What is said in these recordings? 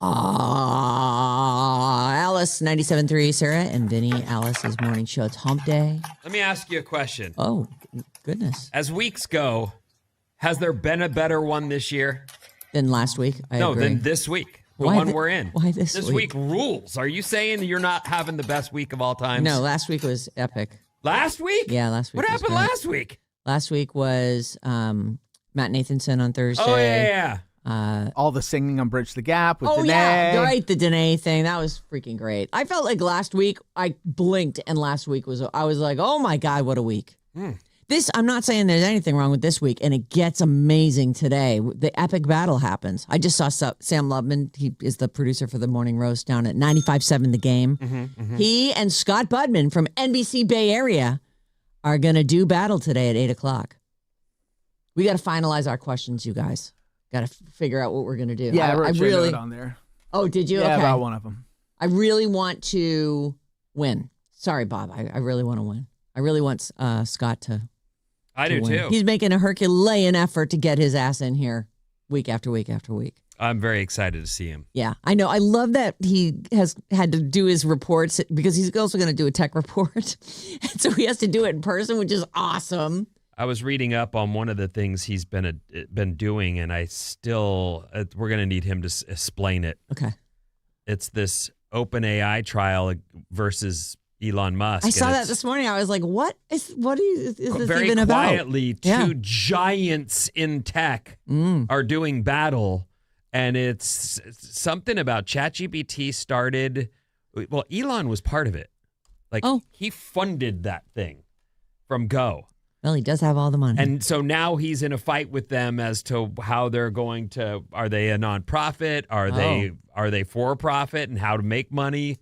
Alice, 97.3, Sarah and Vinnie, Alice's morning show. It's hump day. Let me ask you a question. Oh, goodness. As weeks go, has there been a better one this year? Than last week? I agree. Than this week. The one we're in. Why this week? This week rules. Are you saying you're not having the best week of all time? No, last week was epic. Last week? Yeah, last week. What happened last week? Last week was Matt Nathanson on Thursday. Oh, yeah. All the singing on Bridge the Gap with Danae. Yeah, right, the Danae thing. That was freaking great. I felt like last week, I blinked, and last week I was like, oh my God, what a week. I'm not saying there's anything wrong with this week, and it gets amazing today. The epic battle happens. I just saw Sam Lubman. He is the producer for the Morning Roast down at 95.7 The Game. He and Scott Budman from NBC Bay Area are going to do battle today at 8 o'clock. We got to finalize our questions, you guys. Got to figure out what we're going to do. Yeah, I really on there. Oh, did you? Yeah, okay. about one of them. I really want to win. Sorry, Bob. I really want to win. I really want Scott to I do win. too. He's making a Herculean effort to get his ass in here week after week after week. I'm very excited to see him. Yeah, I know. I love that he has had to do his reports because he's also going to do a tech report. And so he has to do it in person, which is awesome. I was reading up on one of the things he's been doing, and I still we're going to need him to explain it. Okay. It's this OpenAI trial versus Elon Musk. I saw that this morning. I was like, "What is this very even about?" Very quietly, two giants in tech are doing battle, and it's something about ChatGPT started. Well, Elon was part of it. He funded that thing from Go. Well, he does have all the money. And so now he's in a fight with them as to how they're going to, are they a nonprofit? Are they for profit, and how to make money?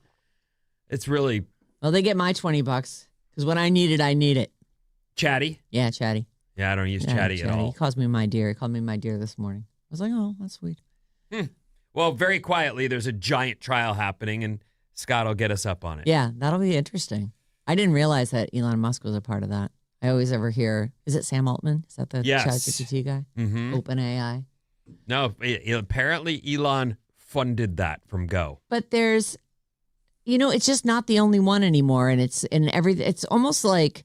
It's really. Well, they get my $20 because when I need it. Chatty? Yeah, Chatty. Yeah, I don't use Chatty at all. He calls me my dear. He called me my dear this morning. I was like, oh, that's sweet. Well, very quietly, there's a giant trial happening, and Scott will get us up on it. Yeah, that'll be interesting. I didn't realize that Elon Musk was a part of that. I always ever hear, is it Sam Altman? Is that the ChatGPT guy? OpenAI? No, apparently Elon funded that from Go. But there's, it's just not the only one anymore, and it's almost like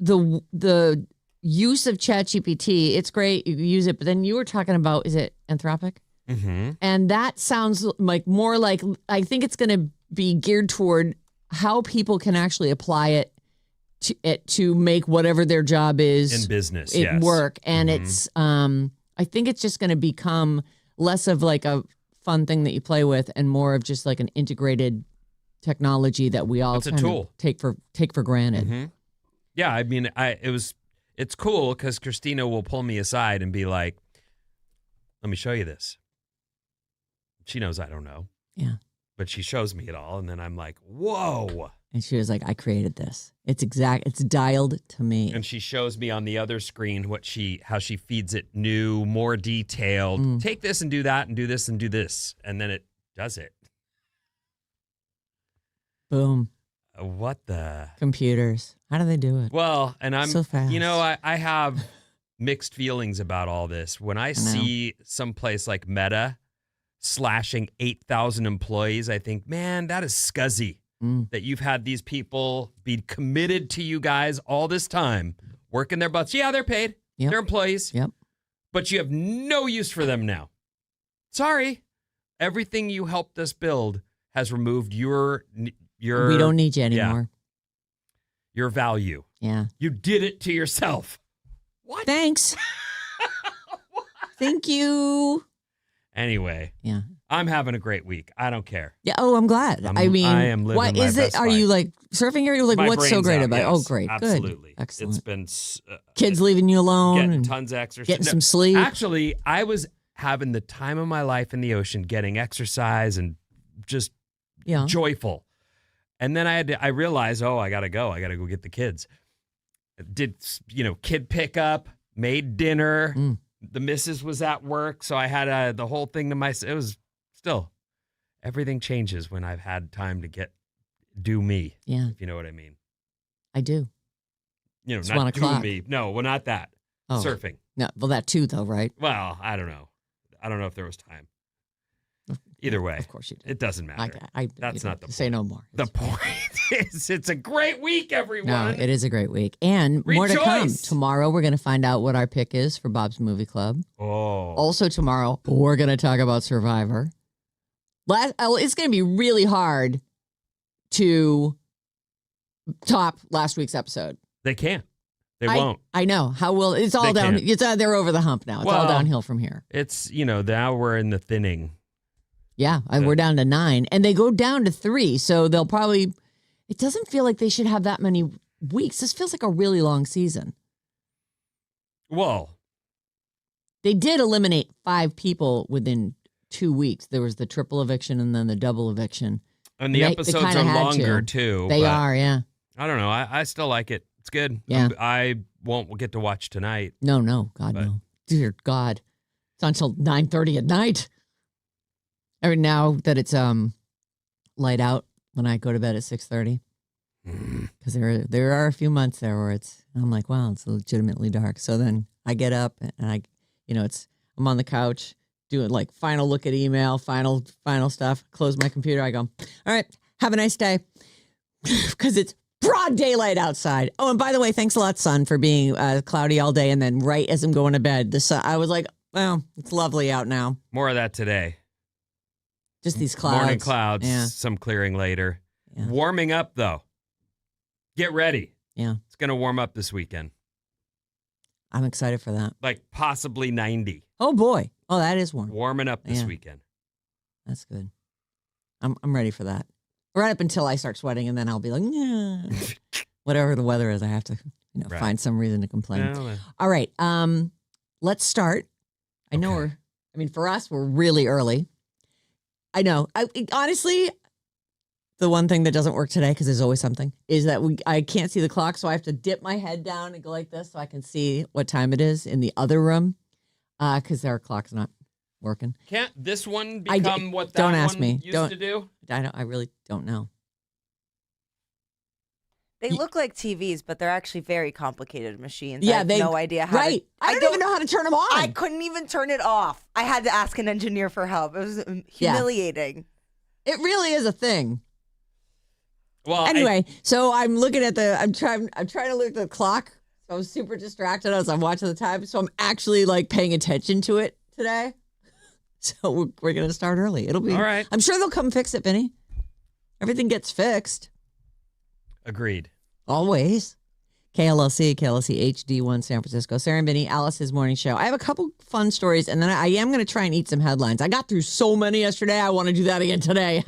the use of ChatGPT. It's great, you use it, but then you were talking about, is it Anthropic? And that sounds like more like, I think it's going to be geared toward how people can actually apply it to make whatever their job is in business, work. And it's I think it's just going to become less of like a fun thing that you play with and more of just like an integrated technology that we all kind of take for granted. Yeah, I mean, it's cool because Christina will pull me aside and be like, let me show you this. She knows I don't know. Yeah. But she shows me it all, and then I'm like, whoa. And she was like, I created this. It's dialed to me. And she shows me on the other screen how she feeds it new, more detailed. Take this and do that and do this and do this. And then it does it. Boom. What the? Computers. How do they do it? Well, and I'm so fast. I have mixed feelings about all this. When I see someplace like Meta slashing 8,000 employees, I think, man, that is scuzzy. That you've had these people be committed to you guys all this time, working their butts. Yeah, they're paid. Yep. They're employees. Yep. But you have no use for them now. Sorry. Everything you helped us build has removed your we don't need you anymore. Your value. Yeah. You did it to yourself. What? Thanks. Thank you. Anyway. Yeah. I'm having a great week. I don't care. Yeah. Oh, I'm glad. I am living what is it? Are you like surfing here? You're like, what's so great about it? Oh, great. Absolutely. Good. Excellent. It's been kids leaving you alone. Getting tons of exercise. Getting some sleep. Actually, I was having the time of my life in the ocean, getting exercise and just joyful. And then I realized, I got to go. I got to go get the kids. Did, kid pickup, made dinner. The missus was at work. So I had the whole thing to myself. It was still, everything changes when I've had time to do me. Yeah. If you know what I mean. I do. It's not do me. No, well, not that. Oh. Surfing. No, well, that too, though, right? Well, I don't know. I don't know if there was time. Either way. Of course you did. It doesn't matter. That's not the point. Say no more. The point is it's a great week, everyone. No, it is a great week. And more to come. Tomorrow we're going to find out what our pick is for Bob's Movie Club. Oh. Also tomorrow, we're going to talk about Survivor. It's going to be really hard to top last week's episode. They can't. They won't. I know. How will it's all down? They're over the hump now. It's all downhill from here. It's now we're in the thinning. Yeah, we're down to 9, and they go down to 3. So they'll probably. It doesn't feel like they should have that many weeks. This feels like a really long season. Well, they did eliminate 5 people within 2 weeks. There was the triple eviction and then the double eviction. And the episodes are longer too. They are, yeah. I don't know. I still like it. It's good. Yeah. I won't get to watch tonight. No. God, no. Dear God. It's until 9:30 at night. Now that it's light out when I go to bed at 6:30. Because there are a few months there where I'm like, wow, it's legitimately dark. So then I get up and I'm on the couch doing like final look at email, final stuff, close my computer. I go, all right, have a nice day. Because it's broad daylight outside. Oh, and by the way, thanks a lot, sun, for being cloudy all day. And then right as I'm going to bed, the sun, I was like, well, it's lovely out now. More of that today. Just these clouds. Morning clouds, some clearing later. Yeah. Warming up, though. Get ready. Yeah. It's going to warm up this weekend. I'm excited for that. Like possibly 90. Oh, boy. Oh, that is warm. Warming up this weekend. That's good. I'm ready for that. Right up until I start sweating, and then I'll be like, yeah. Whatever the weather is, I have to find some reason to complain. All right. Let's start. I know for us, we're really early. I know. Honestly, the one thing that doesn't work today, because there's always something, is that I can't see the clock, so I have to dip my head down and go like this so I can see what time it is in the other room, because our clock's not working. Can't this one become what that don't ask one me. used to do? I really don't know. They look like TVs, but they're actually very complicated machines. Yeah, I have no idea how to... I don't even know how to turn them on. I couldn't even turn it off. I had to ask an engineer for help. It was humiliating. It really is a thing. Well, anyway, so I'm looking at I'm trying to look at the clock. So I was super distracted as I'm watching the time. So I'm actually like paying attention to it today. So we're going to start early. It'll be all right. I'm sure they'll come fix it, Vinny. Everything gets fixed. Agreed. Always. KLLC HD1 San Francisco. Sarah and Vinnie, Alice's morning show. I have a couple fun stories, and then I am going to try and eat some headlines. I got through so many yesterday. I want to do that again today.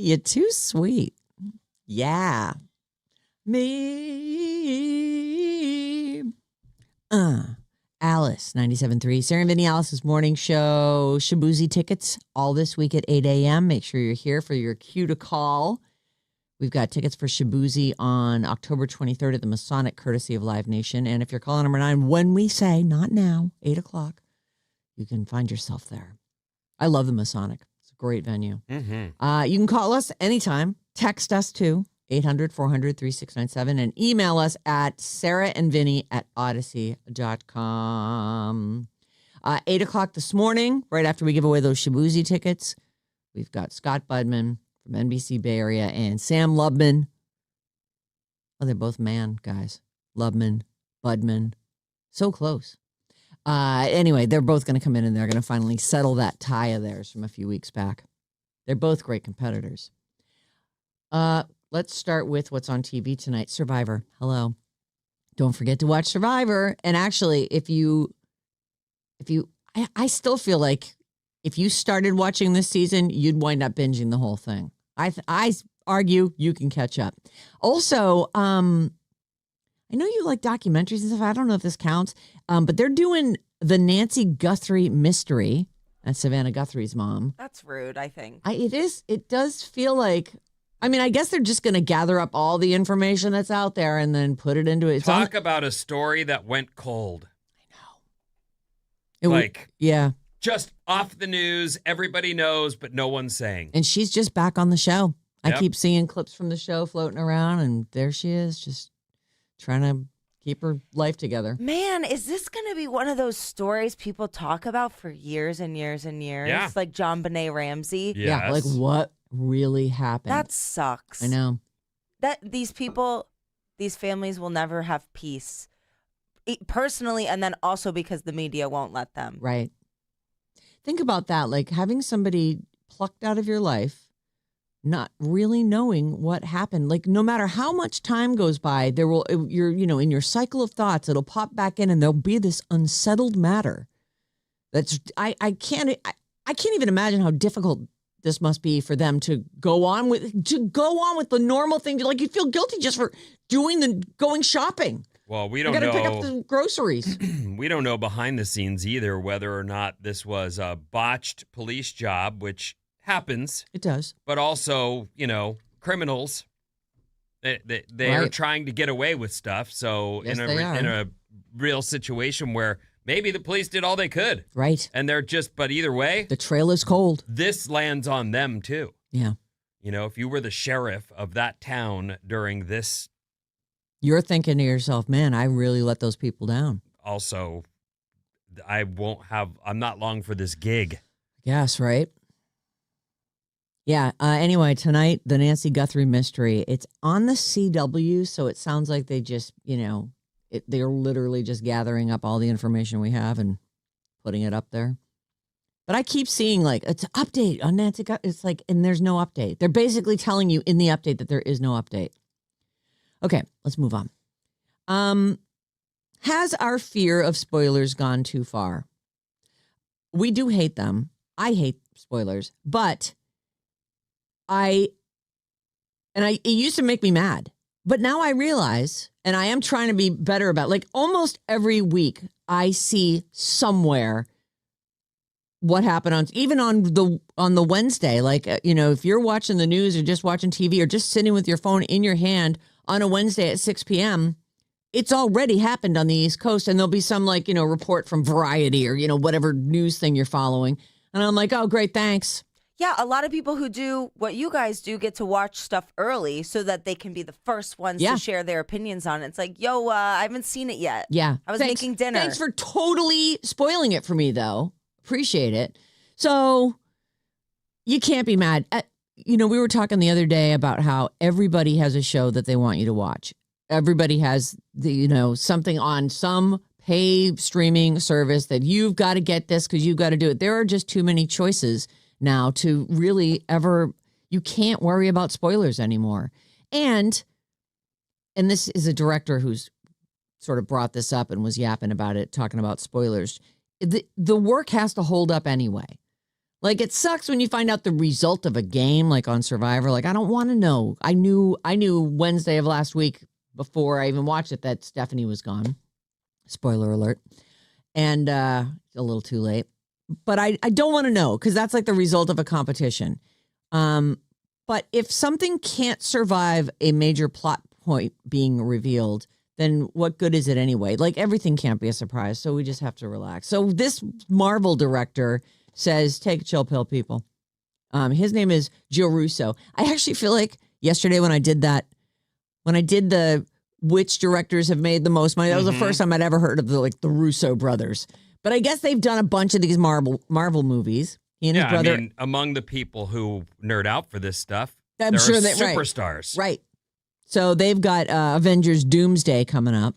You're too sweet. Yeah. Me. Alice, 97.3. Sarah Vinnie, Alice's morning show. Shabuzi tickets all this week at 8 a.m. Make sure you're here for your cue to call. We've got tickets for Shabuzi on October 23rd at the Masonic, courtesy of Live Nation. And if you're calling number 9, when we say, not now, 8 o'clock, you can find yourself there. I love the Masonic. It's a great venue. Mm-hmm. You can call us anytime. Text us too, 800-400-3697, and email us at sarahandvinny@odyssey.com. 8 o'clock this morning, right after we give away those Shabuzi tickets, we've got Scott Budman from NBC Bay Area and Sam Lubman. Oh, they're both man guys. Lubman, Budman. So close. Anyway, they're both going to come in and they're going to finally settle that tie of theirs from a few weeks back. They're both great competitors. Let's start with what's on TV tonight. Survivor. Hello. Don't forget to watch Survivor. And actually, I still feel like if you started watching this season, you'd wind up binging the whole thing. I argue you can catch up. Also, I know you like documentaries and stuff. I don't know if this counts, but they're doing the Nancy Guthrie mystery. That's Savannah Guthrie's mom. That's rude, I think. It is. It does feel like, I mean, I guess they're just going to gather up all the information that's out there and then put it into it. Talk about a story that went cold. I know. Yeah. Just off the news, everybody knows, but no one's saying. And she's just back on the show. Yep. I keep seeing clips from the show floating around, and there she is, just trying to keep her life together. Man, is this going to be one of those stories people talk about for years and years and years? Yeah. Like John Benet Ramsey? Yes. Yeah, like what really happened? That sucks. I know. That these families will never have peace. Personally, and then also because the media won't let them. Right. Think about that, like having somebody plucked out of your life, not really knowing what happened. Like no matter how much time goes by, in your cycle of thoughts, it'll pop back in and there'll be this unsettled matter. I can't even imagine how difficult this must be for them to go on with the normal thing. Like you feel guilty just for going shopping. Well, we don't know. You got to pick up the groceries. We don't know behind the scenes either whether or not this was a botched police job, which happens. It does. But also, criminals. They are trying to get away with stuff. So Yes, in a real situation where maybe the police did all they could. Right. And but either way, the trail is cold. This lands on them too. Yeah. If you were the sheriff of that town during this, you're thinking to yourself, man, I really let those people down. Also, I'm not long for this gig. Yes, right? Yeah. Anyway, tonight, the Nancy Guthrie mystery. It's on the CW, so it sounds like they just, they're literally just gathering up all the information we have and putting it up there. But I keep seeing, it's an update on Nancy Guthrie. It's and there's no update. They're basically telling you in the update that there is no update. Okay, let's move on. Has our fear of spoilers gone too far? We do hate them. I hate spoilers, but it used to make me mad, but now I realize, and I am trying to be better about almost every week I see somewhere what happened even on the Wednesday, if you're watching the news or just watching TV or just sitting with your phone in your hand on a Wednesday at 6 p.m., it's already happened on the East Coast, and there'll be some report from Variety or, whatever news thing you're following. And I'm like, oh, great, thanks. Yeah, a lot of people who do what you guys do get to watch stuff early so that they can be the first ones to share their opinions on it. It's like, yo, I haven't seen it yet. Yeah. I was making dinner. Thanks for totally spoiling it for me, though. Appreciate it. So you can't be mad. We were talking the other day about how everybody has a show that they want you to watch. Everybody has something on some pay streaming service that you've got to get this because you've got to do it. There are just too many choices now to really you can't worry about spoilers anymore. And this is a director who's sort of brought this up and was yapping about it, talking about spoilers. The work has to hold up anyway. Like, it sucks when you find out the result of a game, like on Survivor. Like, I don't want to know. I knew Wednesday of last week before I even watched it that Stephanie was gone. Spoiler alert. And a little too late. But I don't want to know because that's like the result of a competition. But if something can't survive a major plot point being revealed, then what good is it anyway? Like, everything can't be a surprise, so we just have to relax. So this Marvel director says, take a chill pill, people. His name is Joe Russo. I actually feel like yesterday when I did the which directors have made the most money, that was the first time I'd ever heard of the Russo brothers. But I guess they've done a bunch of these Marvel movies. He and his brother. I mean, among the people who nerd out for this stuff, I'm sure that superstars. Right. So they've got Avengers Doomsday coming up.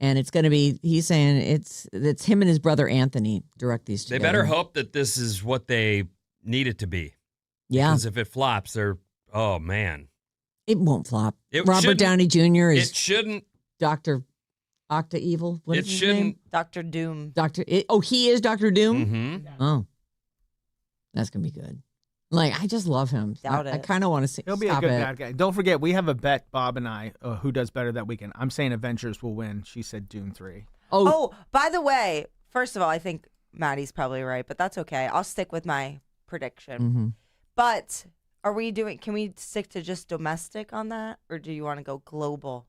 And it's going to be, he's saying it's him and his brother Anthony direct these together. They better hope that this is what they need it to be. Yeah. Because if it flops, oh man. It won't flop. Robert Downey Jr. is. It shouldn't. Dr. Octa Evil. What is his name? Dr. Doom. He is Dr. Doom? Mm-hmm. Oh. That's going to be good. Like, I just love him. I kind of want to see. He'll be a good bad guy. Don't forget, we have a bet, Bob and I, who does better that weekend. I'm saying Avengers will win. She said Doom 3. Oh, by the way, first of all, I think Maddie's probably right, but that's okay. I'll stick with my prediction. Mm-hmm. But can we stick to just domestic on that? Or do you want to go global?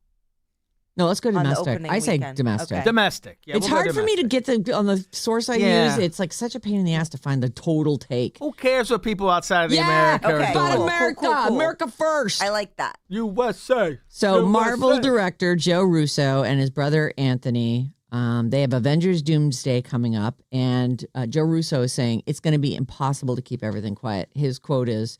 No, let's go domestic. I say weekend. domestic. Okay. Domestic. Yeah, it's hard for me to get on the source I use. It's like such a pain in the ass to find the total take. Who cares what people outside of the America are doing? About America. Cool. America first. I like that. USA. So Marvel director Joe Russo and his brother Anthony, they have Avengers Doomsday coming up. And Joe Russo is saying it's going to be impossible to keep everything quiet. His quote is,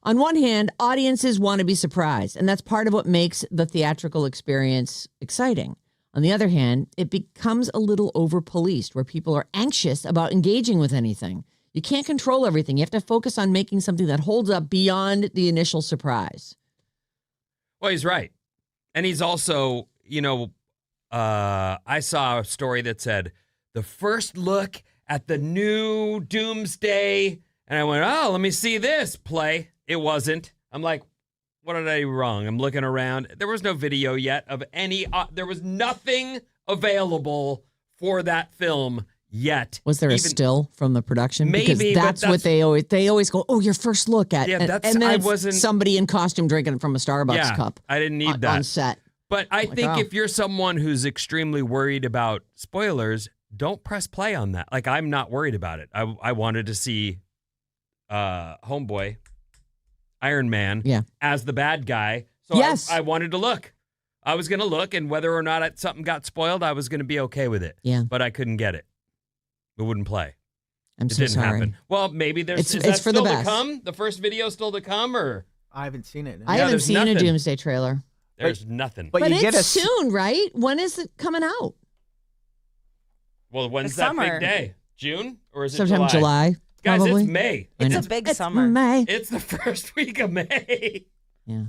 on one hand, audiences want to be surprised, and that's part of what makes the theatrical experience exciting. On the other hand, it becomes a little over-policed, where people are anxious about engaging with anything. You can't control everything. You have to focus on making something that holds up beyond the initial surprise. Well, he's right. And he's also, I saw a story that said, the first look at the new Doomsday, and I went, oh, let me see this play. It wasn't. I'm like, what did I do wrong? I'm looking around. There was no video yet of any. There was nothing available for that film yet. Was there a still from the production? Maybe, because that's what they always go. Oh, your first look at. Yeah, and then somebody in costume drinking from a Starbucks cup. I didn't need that on set. But I think if you're someone who's extremely worried about spoilers, don't press play on that. Like, I'm not worried about it. I wanted to see Homeboy. Iron Man as the bad guy. So I wanted to look. I was going to look, and whether or not something got spoiled, I was going to be okay with it. Yeah. But I couldn't get it. It wouldn't play. It didn't happen. Well, maybe there's is that for still the best. To come? The first video still to come, or I haven't seen it. I haven't seen a Doomsday trailer. There's nothing. But you it's soon, right? When is it coming out? Well, when's that big day? June or is it sometime July? Guys, probably. It's May. It's a big summer. May. It's the first week of May. Yeah.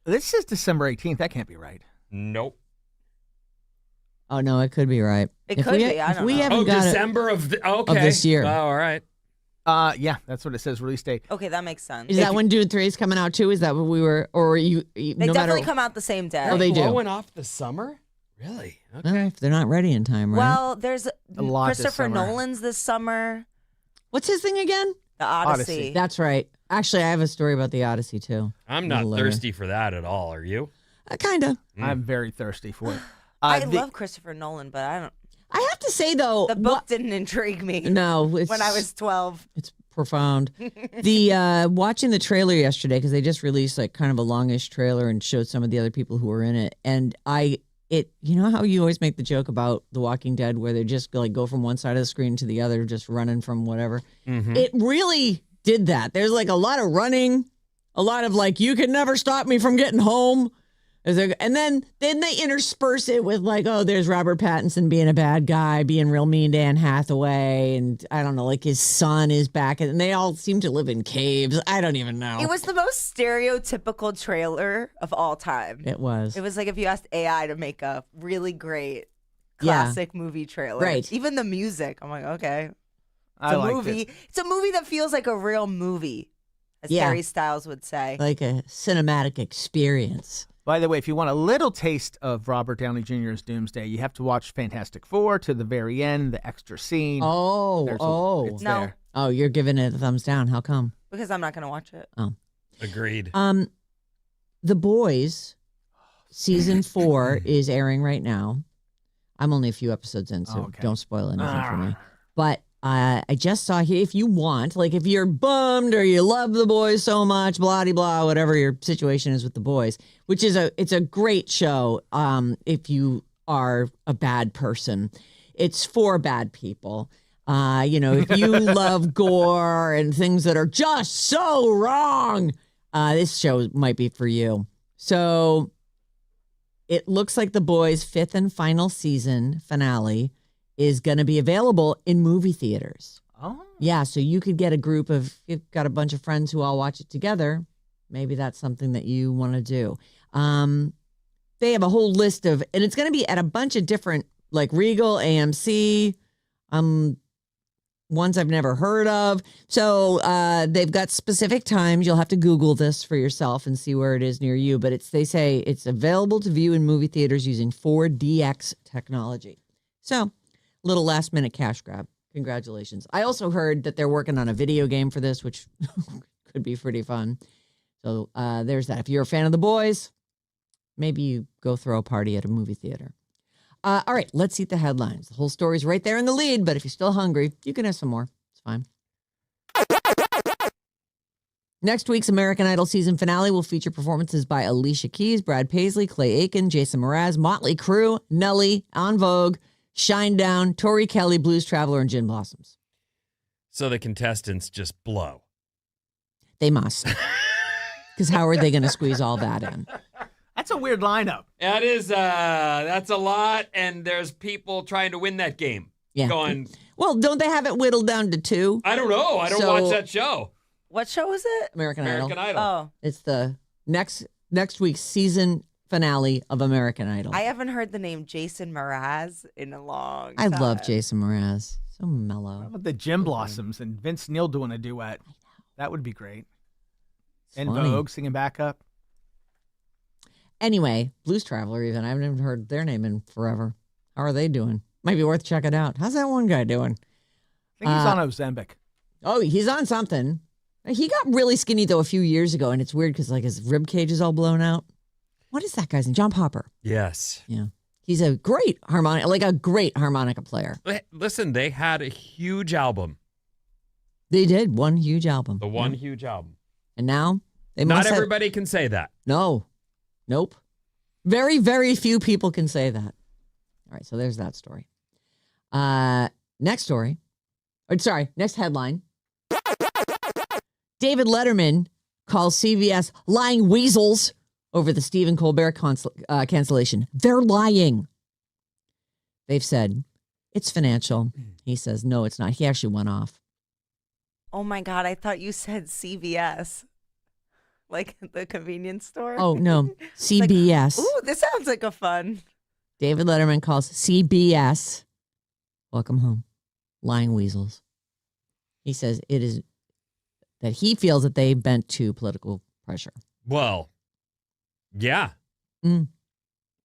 This is December 18th. That can't be right. Nope. Oh, no, it could be right. It could be. I don't know. Haven't got December of this year. Oh, all right. Yeah, that's what it says. Release date. Okay, that makes sense. Is that when Dune 3 is coming out too? Is that what we were, or you? They definitely come out the same day. Oh, they do. Blowing off the summer? Really? Okay. If they're not ready in time, right? Well, there's a lot Christopher Nolan's this summer. What's his thing again? The Odyssey. That's right. Actually, I have a story about the Odyssey too. I'm not thirsty for that at all. Are you? Kind of. I'm very thirsty for it. I love Christopher Nolan, but I don't. I have to say though, the book didn't intrigue me. No, when I was 12. It's profound. The watching the trailer yesterday, because they just released like kind of a longish trailer and showed some of the other people who were in it, and you know how you always make the joke about The Walking Dead where they just like go from one side of the screen to the other, just running from whatever. Mm-hmm. It really did that. There's like a lot of running, a lot of like, you can never stop me from getting home. And then they intersperse it with like, oh, there's Robert Pattinson being a bad guy, being real mean to Anne Hathaway. And I don't know, like his son is back. And they all seem to live in caves. I don't even know. It was the most stereotypical trailer of all time. It was. It was like if you asked AI to make a really great classic movie trailer. Right. Even the music. I'm like, okay. I liked movie. it. It's a movie that feels like a real movie, as Yeah. Harry Styles would say. Like a cinematic experience. By the way, if you want a little taste of Robert Downey Jr.'s Doomsday, you have to watch Fantastic Four to the very end, the extra scene. It's No. there. Oh, you're giving it a thumbs down. How come? Because I'm not going to watch it. Agreed. The Boys season 4 is airing right now. I'm only a few episodes in, so don't spoil anything for me. But I just saw here, if you want, like if you're bummed or you love The Boys so much, blah, de blah, whatever your situation is with The Boys, which is it's a great show if you are a bad person. It's for bad people. If you love gore and things that are just so wrong, this show might be for you. So it looks like The Boys' 5th and final season finale is going to be available in movie theaters. Oh. Yeah, so you could get a group of, you've got a bunch of friends who all watch it together. Maybe that's something that you want to do. They have a whole list of, and it's going to be at a bunch of different, like Regal, AMC, ones I've never heard of. So they've got specific times. You'll have to Google this for yourself and see where it is near you. But they say it's available to view in movie theaters using 4DX technology. So little last minute cash grab. Congratulations. I also heard that they're working on a video game for this, which could be pretty fun. So there's that. If you're a fan of The Boys, maybe you go throw a party at a movie theater. All right, let's eat the headlines. The whole story's right there in the lead, but if you're still hungry, you can have some more. It's fine. Next week's American Idol season finale will feature performances by Alicia Keys, Brad Paisley, Clay Aiken, Jason Mraz, Motley Crue, Nelly, En Vogue, Shinedown, Tori Kelly, Blues Traveler, and Gin Blossoms. So the contestants just blow. They must. Because how are they going to squeeze all that in? That's a weird lineup. That is, that's a lot, and there's people trying to win that game. Yeah. Going, well, don't they have it whittled down to 2? I don't know. I don't watch that show. What show is it? American Idol. Oh. It's the next week's season finale of American Idol. I haven't heard the name Jason Mraz in a long time. I love Jason Mraz. So mellow. How about the Gin Blossoms and Vince Neil doing a duet? That would be great. And Vogue singing backup. Anyway, Blues Traveler even. I haven't even heard their name in forever. How are they doing? Might be worth checking out. How's that one guy doing? I think he's on Ozempic. Oh, he's on something. He got really skinny, though, a few years ago, and it's weird because like his rib cage is all blown out. What is that guy's name? John Popper. Yes. Yeah. He's a great harmonica player. Listen, they had a huge album. They did one huge album. The one huge album. And now they Not must everybody can say that. No. Nope. Very, very few people can say that. All right, so there's that story. Next story. Next headline. David Letterman calls CBS lying weasels over the Stephen Colbert cancellation. They're lying. They've said it's financial. He says, no, it's not. He actually went off. Oh my God, I thought you said CVS. Like the convenience store? Oh, no. CBS. Like, ooh, this sounds like a fun. David Letterman calls CBS, welcome home, lying weasels. He says it is that he feels that they bent to political pressure. Well, yeah.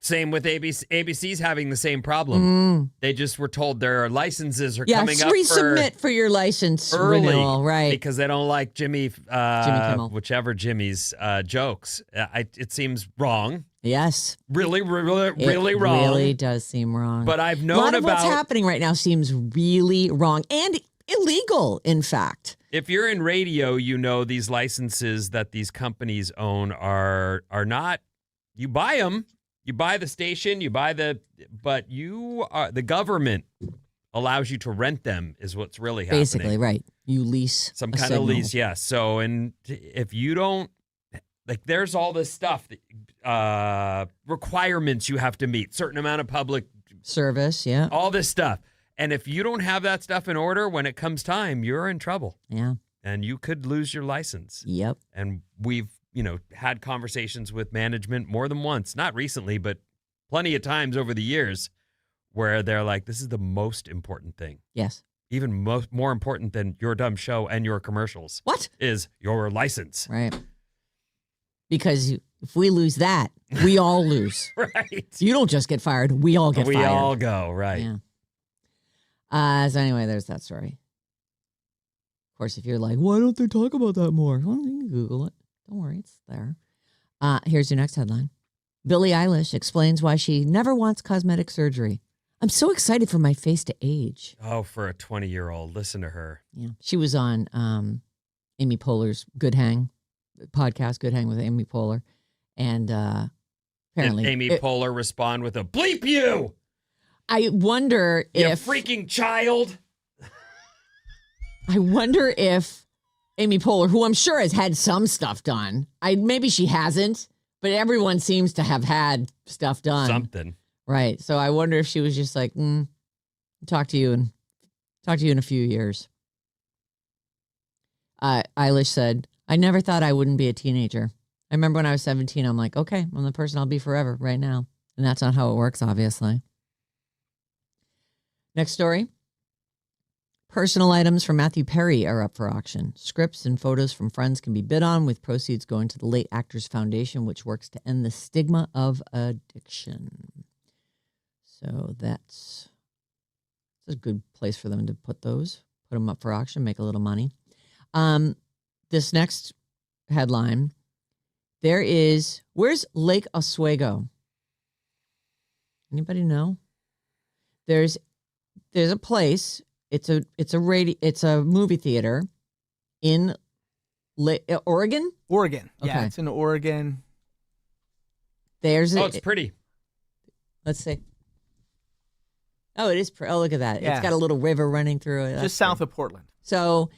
Same with ABC. ABC's having the same problem. They just were told their licenses are coming up resubmit for your license early, renewal, right? Because they don't like Jimmy Kimmel. whichever Jimmy's jokes. It seems wrong. Yes. Really wrong. It really does seem wrong. But I've known a lot of about what's happening right now seems really wrong and illegal, in fact. If you're in radio, you know these licenses that these companies own are not. You buy them. You buy the station, but the government allows you to rent them is what's really happening. Basically, right. You lease some a kind signal. of lease, yeah. So, and if you don't, like there's all this stuff, requirements you have to meet, certain amount of public service, yeah. All this stuff. And if you don't have that stuff in order, when it comes time, you're in trouble. Yeah. And you could lose your license. Yep. And we've had conversations with management more than once, not recently, but plenty of times over the years where they're like, this is the most important thing. Yes. even more important than your dumb show and your commercials. What? Is your license. Right. Because if we lose that, we all lose. Right. You don't just get fired. We all get fired. We all go, right. Yeah. So anyway, there's that story. Of course, if you're like, why don't they talk about that more? Well, you can Google it. Don't worry, it's there. Here's your next headline. Billie Eilish explains why she never wants cosmetic surgery. I'm so excited for my face to age. Oh, for a 20-year-old. Listen to her. Yeah. She was on Amy Poehler's Good Hang podcast, Good Hang with Amy Poehler. And apparently... Did Amy Poehler respond with a bleep you? I wonder you if... freaking child. I wonder if Amy Poehler, who I'm sure has had some stuff done, maybe she hasn't, but everyone seems to have had stuff done. Something. Right. So I wonder if she was just like, talk to you in a few years. Eilish said, I never thought I wouldn't be a teenager. I remember when I was 17, I'm like, okay, I'm the person I'll be forever right now. And that's not how it works, obviously. Next story. Personal items from Matthew Perry are up for auction. Scripts and photos from friends can be bid on, with proceeds going to the Late Actors Foundation, which works to end the stigma of addiction. So that's a good place for them to put them up for auction, make a little money. This next headline, where's Lake Oswego? Anybody know? There's a place. It's a movie theater in Oregon. Oregon. Yeah, okay. It's in Oregon. It's pretty. Let's see. Oh, it is. Oh, look at that. Yeah. It's got a little river running through it. Just south of Portland. So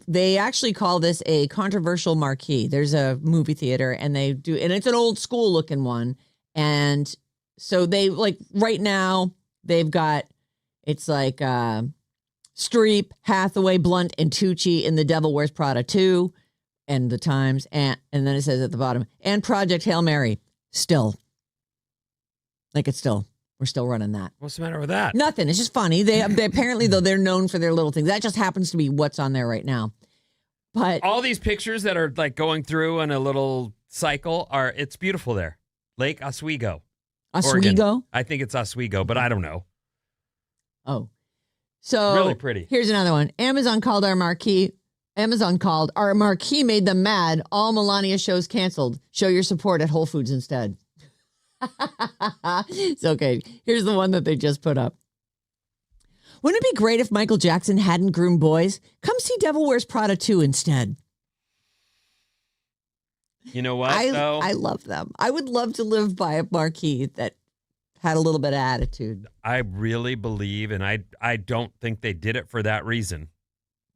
they actually call this a controversial marquee. There's a movie theater and it's an old school looking one. And so they right now they've got, it's like Streep, Hathaway, Blunt, and Tucci in The Devil Wears Prada 2 and The Times. And then it says at the bottom, and Project Hail Mary. Still. We're still running that. What's the matter with that? Nothing. It's just funny. They apparently, though, they're known for their little things. That just happens to be what's on there right now. But all these pictures that are like going through in a little cycle it's beautiful there. Lake Oswego. Oswego? Oregon. I think it's Oswego, but I don't know. Oh. So really pretty. Here's another one. Amazon called our marquee made them mad. All Melania shows canceled. Show your support at Whole Foods instead. It's okay. Here's the one that they just put up. Wouldn't it be great if Michael Jackson hadn't groomed boys? Come see Devil Wears Prada 2 instead. You know what, though? I love them. I would love to live by a marquee that had a little bit of attitude. I really believe, and I don't think they did it for that reason.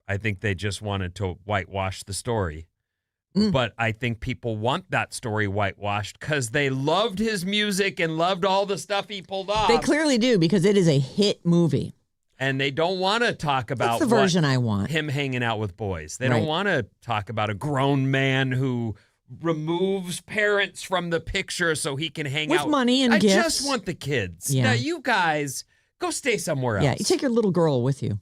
I think they just wanted to whitewash the story. But I think people want that story whitewashed because they loved his music and loved all the stuff he pulled off. They clearly do, because it is a hit movie. And they don't want to talk about the version I want. Him hanging out with boys. They don't want to talk about a grown man who removes parents from the picture so he can hang out with money and gifts. I just want the kids. Yeah. Now, you guys, go stay somewhere else. Yeah, you take your little girl with you.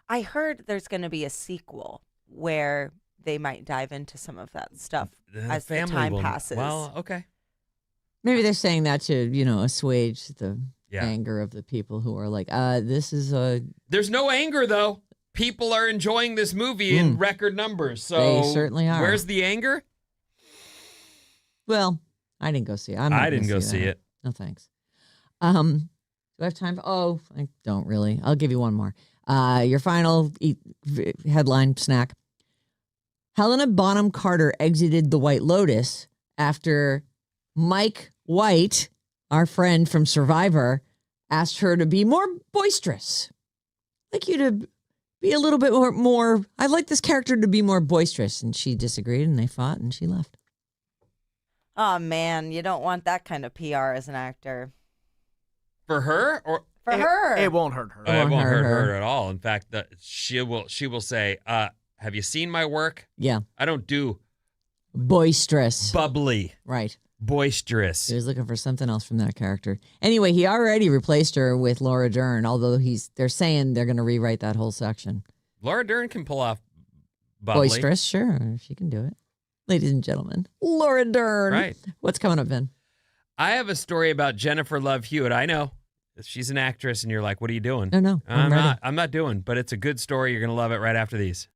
I heard there's going to be a sequel where they might dive into some of that stuff as the time passes. Well, okay. Maybe they're saying that to, assuage the anger of the people who are like, this is a... There's no anger, though. People are enjoying this movie in record numbers. So they certainly are. Where's the anger? Well, I didn't go see it. I didn't go see it. No, thanks. Do I have time? I don't really. I'll give you one more. Your final headline snack. Helena Bonham Carter exited the White Lotus after Mike White, our friend from Survivor, asked her to be more boisterous. I'd like you to be a little bit more. I'd like this character to be more boisterous. And she disagreed and they fought and she left. Oh, man, you don't want that kind of PR as an actor. For her? Or For her. It won't hurt her. It won't hurt her at all. In fact, she will say, have you seen my work? Yeah. I don't do boisterous. bubbly. Right. boisterous. He was looking for something else from that character. Anyway, he already replaced her with Laura Dern, although they're saying they're going to rewrite that whole section. Laura Dern can pull off bubbly. Boisterous, sure. She can do it. Ladies and gentlemen, Laura Dern. Right. What's coming up, Vin? I have a story about Jennifer Love Hewitt. I know. She's an actress, and you're like, what are you doing? No. I'm not doing, but it's a good story. You're going to love it right after these.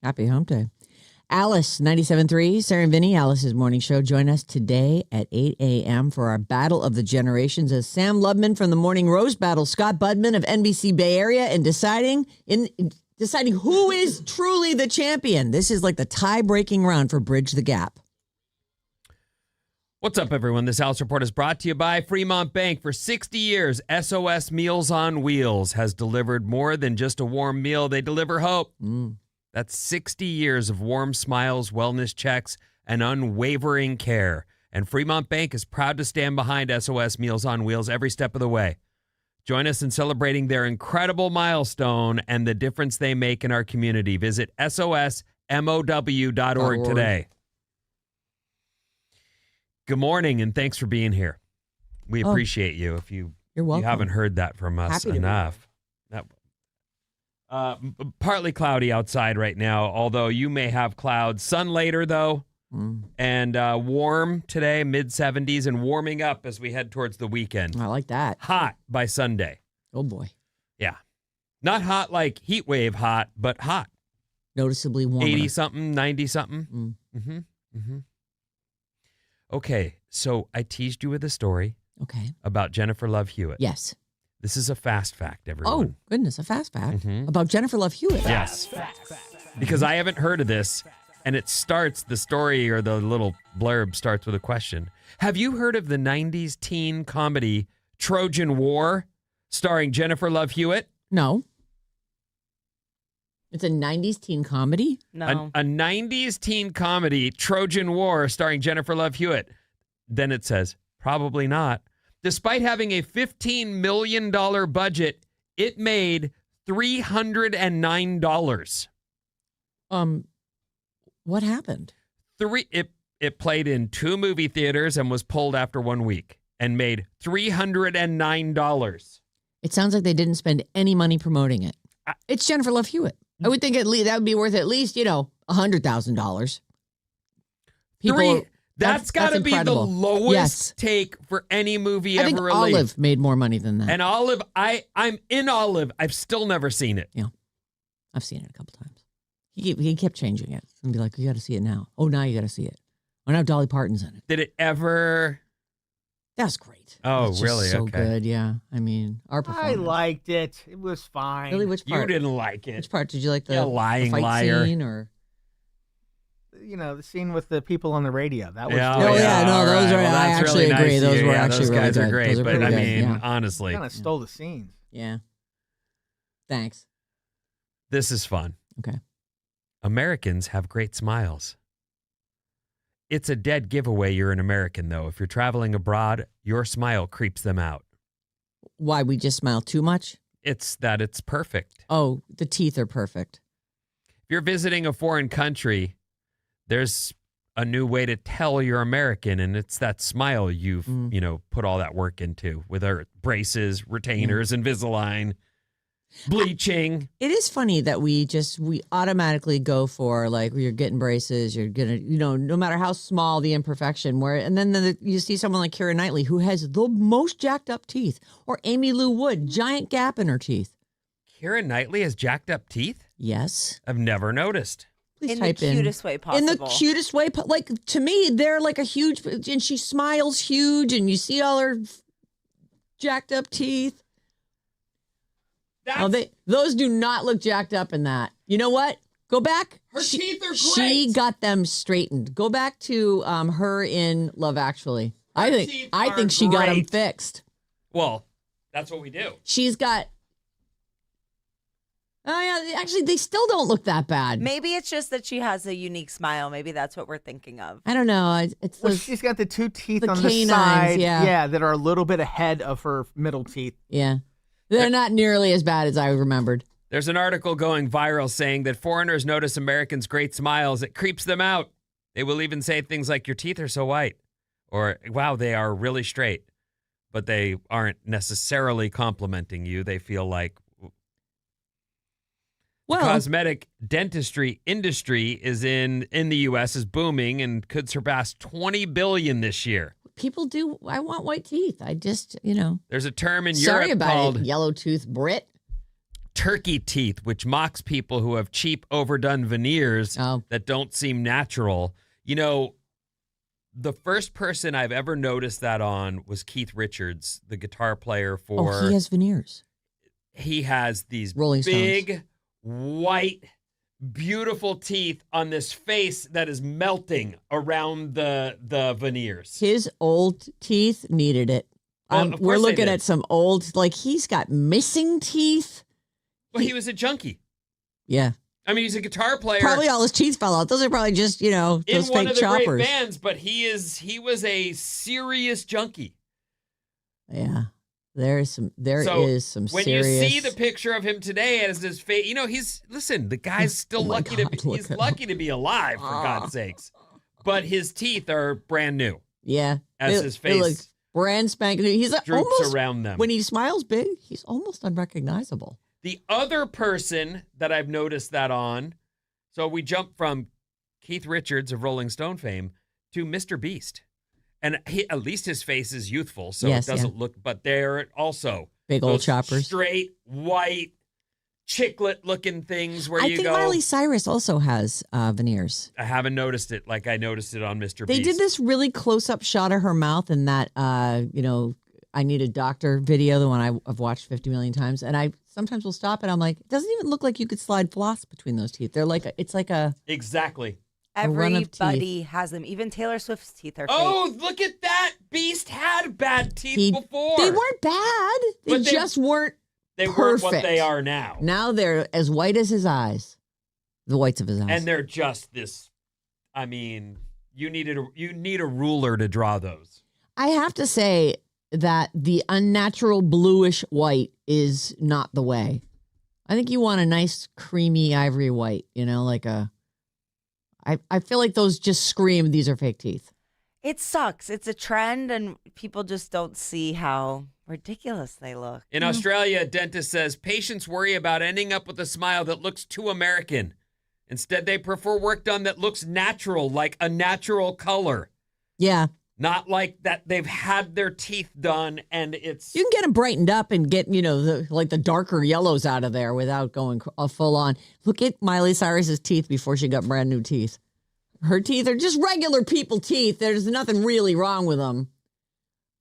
Happy hump day. Alice, 97.3, Sarah Vinnie, Alice's morning show. Join us today at 8 a.m. for our Battle of the Generations as Sam Lubman from the Morning Rose battles Scott Budman of NBC Bay Area and deciding who is truly the champion. This is like the tie-breaking round for Bridge the Gap. What's up, everyone? This Alice Report is brought to you by Fremont Bank. For 60 years, SOS Meals on Wheels has delivered more than just a warm meal. They deliver hope. That's 60 years of warm smiles, wellness checks, and unwavering care. And Fremont Bank is proud to stand behind SOS Meals on Wheels every step of the way. Join us in celebrating their incredible milestone and the difference they make in our community. Visit SOSMOW.org today. Good morning, and thanks for being here. We appreciate you. If you're welcome. You haven't heard that from us enough. Partly cloudy outside right now, although you may have clouds. Sun later, though, and warm today, mid-70s, and warming up as we head towards the weekend. I like that. Hot by Sunday. Oh, boy. Yeah. Not hot like heat wave hot, but hot. Noticeably warm. 80-something, 90-something. Okay, so I teased you with a story about Jennifer Love Hewitt. Yes. This is a fast fact, everyone. Oh, goodness, a fast fact about Jennifer Love Hewitt. Yes, because I haven't heard of this, and it starts, the story or the little blurb starts with a question. Have you heard of the 90s teen comedy Trojan War starring Jennifer Love Hewitt? No. It's a 90s teen comedy? No. A 90s teen comedy, Trojan War, starring Jennifer Love Hewitt. Then it says, probably not. Despite having a $15 million budget, it made $309. What happened? It played in 2 movie theaters and was pulled after 1 week and made $309. It sounds like they didn't spend any money promoting it. It's Jennifer Love Hewitt. I would think that would be worth at least, $100,000. That's got to be the lowest take for any movie ever released. I think Olive made more money than that. And Olive, I'm in Olive. I've still never seen it. Yeah, I've seen it a couple times. He kept changing it and be like, you got to see it now. Oh, now you got to see it. Oh, now Dolly Parton's in it. Did it ever? That's great. Oh, really? So good. Yeah. I mean, our performance. I liked it. It was fine. Really, which part? You didn't like it. Which part did you like? The lying fight liar scene or? The scene with the people on the radio. That was those are. Well, I actually really agree. Nice Those were those actually guys really are good. great. But I mean, yeah. honestly, kind of stole the scenes. Yeah. Thanks. This is fun. Okay. Americans have great smiles. It's a dead giveaway you're an American, though. If you're traveling abroad, your smile creeps them out. Why, we just smile too much? It's that it's perfect. Oh, the teeth are perfect. If you're visiting a foreign country, there's a new way to tell you're American, and it's that smile you've, put all that work into with our braces, retainers, Invisalign, bleaching. It is funny that we automatically go for, like, you're getting braces, you're gonna, no matter how small the imperfection, and then you see someone like Keira Knightley who has the most jacked up teeth, or Amy Lou Wood, giant gap in her teeth. Keira Knightley has jacked up teeth? Yes. I've never noticed. Please in type the cutest way possible. In the cutest way. Like, to me, they're like a huge, and she smiles huge, and you see all her jacked up teeth. Those do not look jacked up in that. You know what? Go back. Her teeth are great. She got them straightened. Go back to her in Love Actually. I think she got them fixed. Well, that's what we do. She's got. Oh yeah, actually, they still don't look that bad. Maybe it's just that she has a unique smile. Maybe that's what we're thinking of. I don't know. She's got the 2 teeth on canines, the side, yeah, that are a little bit ahead of her middle teeth. Yeah. They're not nearly as bad as I remembered. There's an article going viral saying that foreigners notice Americans' great smiles. It creeps them out. They will even say things like, your teeth are so white, or, wow, they are really straight. But they aren't necessarily complimenting you. They feel like, the cosmetic dentistry industry is in the U.S. is booming and could surpass $20 billion this year. People do. I want white teeth. I just, There's a term in Sorry Europe about called it, yellow tooth Brit. turkey teeth, which mocks people who have cheap, overdone veneers that don't seem natural. You know, the first person I've ever noticed that on was Keith Richards, the guitar player for... Oh, he has veneers. He has these Rolling big, Stones. white, beautiful teeth on this face that is melting around the veneers. His old teeth needed it. We're looking at some old, like he's got missing teeth. Well, he was a junkie. Yeah. I mean, he's a guitar player. Probably all his teeth fell out. Those are probably just, those in fake one of the choppers. great bands, but he was a serious junkie. Yeah. There is some when serious... you see the picture of him today as his face, the guy's still lucky to be alive, for God's sakes. But his teeth are brand new. Yeah. His face looks brand spanking new. He's droops almost, around them. When he smiles big, he's almost unrecognizable. The other person that I've noticed that on, so we jump from Keith Richards of Rolling Stone fame to Mr. Beast. And at least his face is youthful, so it doesn't look, but they're also big old choppers. Straight, white, chiclet-looking things where I think Miley Cyrus also has veneers. I haven't noticed it like I noticed it on Mr. Beast. They did this really close-up shot of her mouth in that, I Need a Doctor video, the one I've watched 50 million times, and I sometimes will stop and I'm like, it doesn't even look like you could slide floss between those teeth. They're like, Exactly. Everybody has them. Even Taylor Swift's teeth are fake. Oh, look at that. Beast had bad teeth before. They weren't bad. They just weren't weren't what they are now. Now they're as white as his eyes. The whites of his eyes. And they're just this, I mean, you need a ruler to draw those. I have to say that the unnatural bluish white is not the way. I think you want a nice creamy ivory white, like I feel like those just scream, these are fake teeth. It sucks. It's a trend, and people just don't see how ridiculous they look. In Australia, a dentist says patients worry about ending up with a smile that looks too American. Instead, they prefer work done that looks natural, like a natural color. Yeah. Not like that they've had their teeth done and it's... You can get them brightened up and get, the darker yellows out of there without going full on. Look at Miley Cyrus's teeth before she got brand new teeth. Her teeth are just regular people teeth. There's nothing really wrong with them.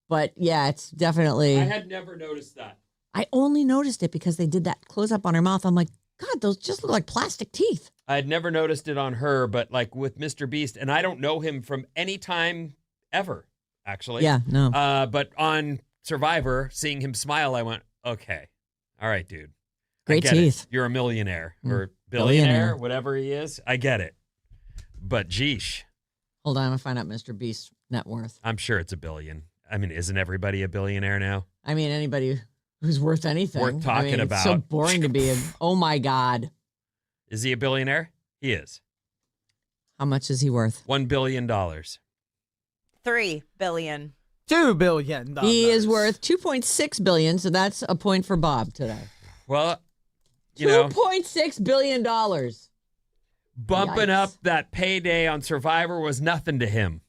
But yeah, it's definitely... I had never noticed that. I only noticed it because they did that close up on her mouth. I'm like, God, those just look like plastic teeth. I had never noticed it on her, but like with Mr. Beast, and I don't know him from any time ever, actually. Yeah, no. But on Survivor, seeing him smile, I went, okay. All right, dude. Great teeth. You're a millionaire or billionaire, whatever he is. I get it. But geesh. Hold on, I'm going to find out Mr. Beast's net worth. I'm sure it's $1 billion. I mean, isn't everybody a billionaire now? I mean, anybody who's worth anything. Worth talking about. It's so boring to be oh my God. Is he a billionaire? He is. How much is he worth? $1 billion. $3 billion. $2 billion. He is worth $2.6 billion, so that's a point for Bob today. Well, $2.6 billion. Bumping up that payday on Survivor was nothing to him.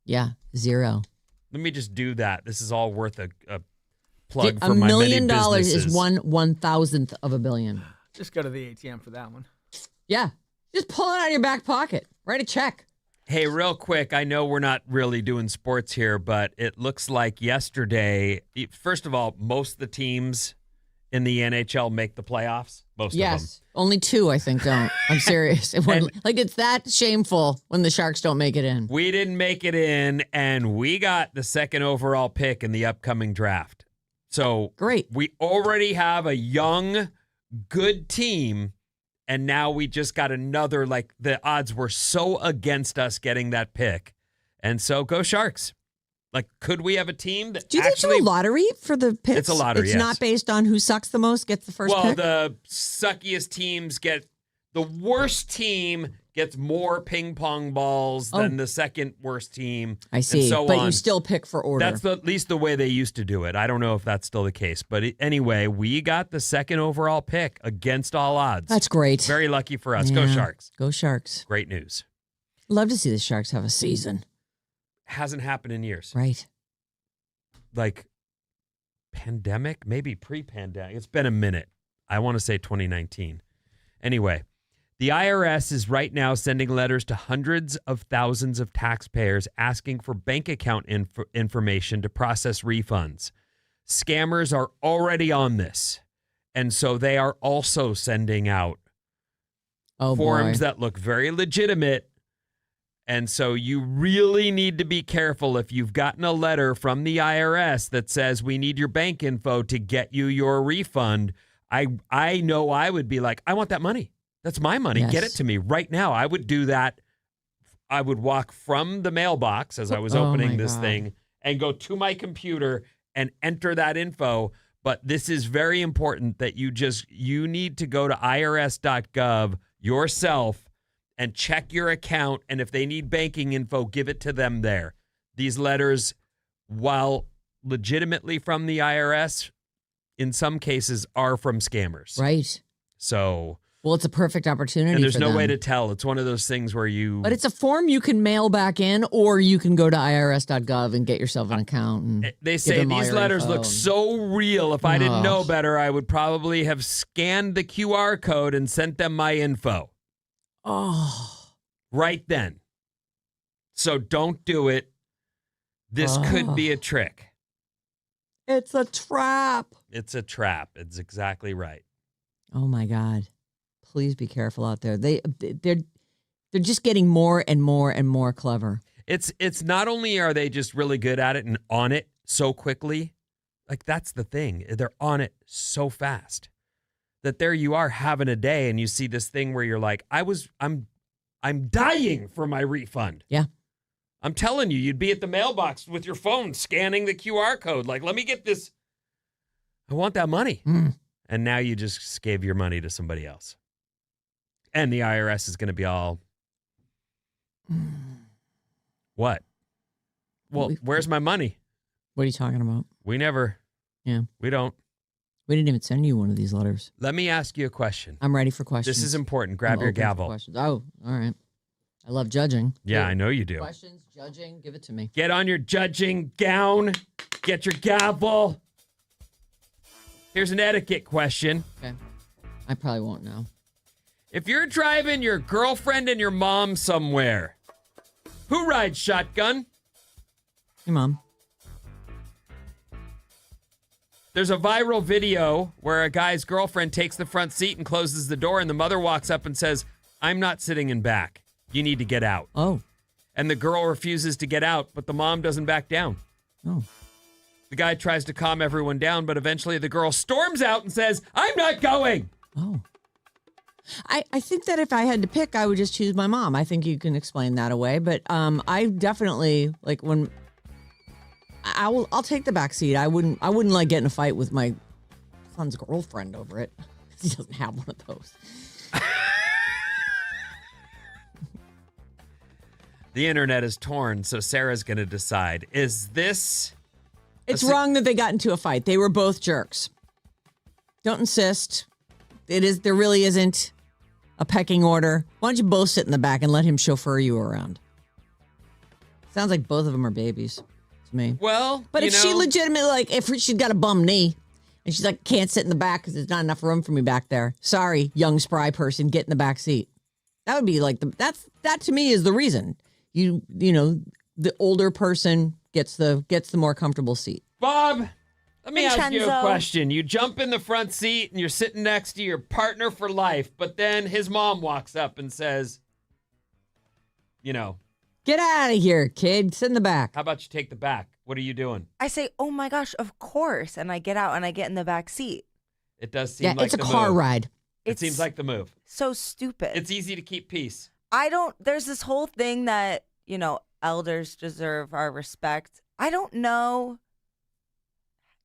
Yeah, zero. Let me just do that. This is all worth a plug for my many $1 million businesses. is 1/1000th of $1 billion. Just go to the ATM for that one. Yeah, just pull it out of your back pocket. Write a check. Hey, real quick, I know we're not really doing sports here, but it looks like yesterday, first of all, most of the teams in the NHL make the playoffs. Most of them. Yes, only 2, I think, don't. I'm serious. It's that shameful when the Sharks don't make it in. We didn't make it in, and we got the 2nd overall pick in the upcoming draft. So great. We already have a young, good team. And now we just got another, the odds were so against us getting that pick. And so go Sharks. Could we have a team that do you do a lottery for the picks? It's a lottery, It's yes. not based on who sucks the most gets the first pick? Well, the suckiest teams the worst team gets more ping pong balls than the second worst team. I see, and so but on. you still pick for order. That's at least the way they used to do it. I don't know if that's still the case. But anyway, we got the 2nd overall pick against all odds. That's great. Very lucky for us. Yeah. Go Sharks. Go Sharks. Great news. Love to see the Sharks have a season. Hasn't happened in years. Right. Pandemic, maybe pre-pandemic. It's been a minute. I want to say 2019. Anyway, the IRS is right now sending letters to hundreds of thousands of taxpayers asking for bank account information to process refunds. Scammers are already on this. And so they are also sending out forms that look very legitimate. And so you really need to be careful if you've gotten a letter from the IRS that says we need your bank info to get you your refund. I know I would be like, I want that money. That's my money. Yes. Get it to me right now. I would do that. I would walk from the mailbox as I was opening this thing and go to my computer and enter that info. But this is very important that you need to go to irs.gov yourself and check your account. And if they need banking info, give it to them there. These letters, while legitimately from the IRS, in some cases are from scammers. Right. So... Well, it's a perfect opportunity. And there's for no them. way to tell. It's one of those things where you... But it's a form you can mail back in, or you can go to irs.gov and get yourself an account. And they say these letters look so real. If I didn't know better, I would probably have scanned the QR code and sent them my info. Oh. Right then. So don't do it. This could be a trick. It's a trap. It's a trap. It's exactly right. Oh, my God. Please be careful out there. They're just getting more and more and more clever. It's not only are they just really good at it and on it so quickly, like that's the thing. They're on it so fast that there you are having a day and you see this thing where you're like, I'm dying for my refund. Yeah. I'm telling you, you'd be at the mailbox with your phone scanning the QR code. Like, let me get this. I want that money. And now you just gave your money to somebody else. And the IRS is going to be all, what? Well, where's my money? What are you talking about? We don't. We didn't even send you one of these letters. Let me ask you a question. I'm ready for questions. This is important. Grab your gavel. Oh, all right. I love judging. Yeah, I know you do. Questions, judging, give it to me. Get on your judging gown. Get your gavel. Here's an etiquette question. Okay. I probably won't know. If you're driving your girlfriend and your mom somewhere, who rides shotgun? Your mom. There's a viral video where a guy's girlfriend takes the front seat and closes the door, and the mother walks up and says, I'm not sitting in back. You need to get out. Oh. And the girl refuses to get out, but the mom doesn't back down. Oh. The guy tries to calm everyone down, but eventually the girl storms out and says, I'm not going. Oh. I think that if I had to pick, I would just choose my mom. I think you can explain that away. But I definitely, like, when I'll take the back seat. I wouldn't like get in a fight with my son's girlfriend over it. He doesn't have one of those. The internet is torn, so Sarah's going to decide. Is this... It's wrong that they got into a fight. They were both jerks. Don't insist. There really isn't a pecking order. Why don't you both sit in the back and let him chauffeur you around? Sounds like both of them are babies to me. Well, but if she legitimately, like, if she's got a bum knee and she's like, can't sit in the back because there's not enough room for me back there. Sorry, young spry person, get in the back seat. That would be like that to me is the reason. You know, the older person gets the more comfortable seat. Bob, let me ask you a question. You jump in the front seat and you're sitting next to your partner for life, but then his mom walks up and says, get out of here, kid. Sit in the back. How about you take the back? What are you doing? I say, oh my gosh, of course. And I get out and I get in the back seat. It does seem like it's a car ride. It seems like the move. So stupid. It's easy to keep peace. There's this whole thing that, elders deserve our respect. I don't know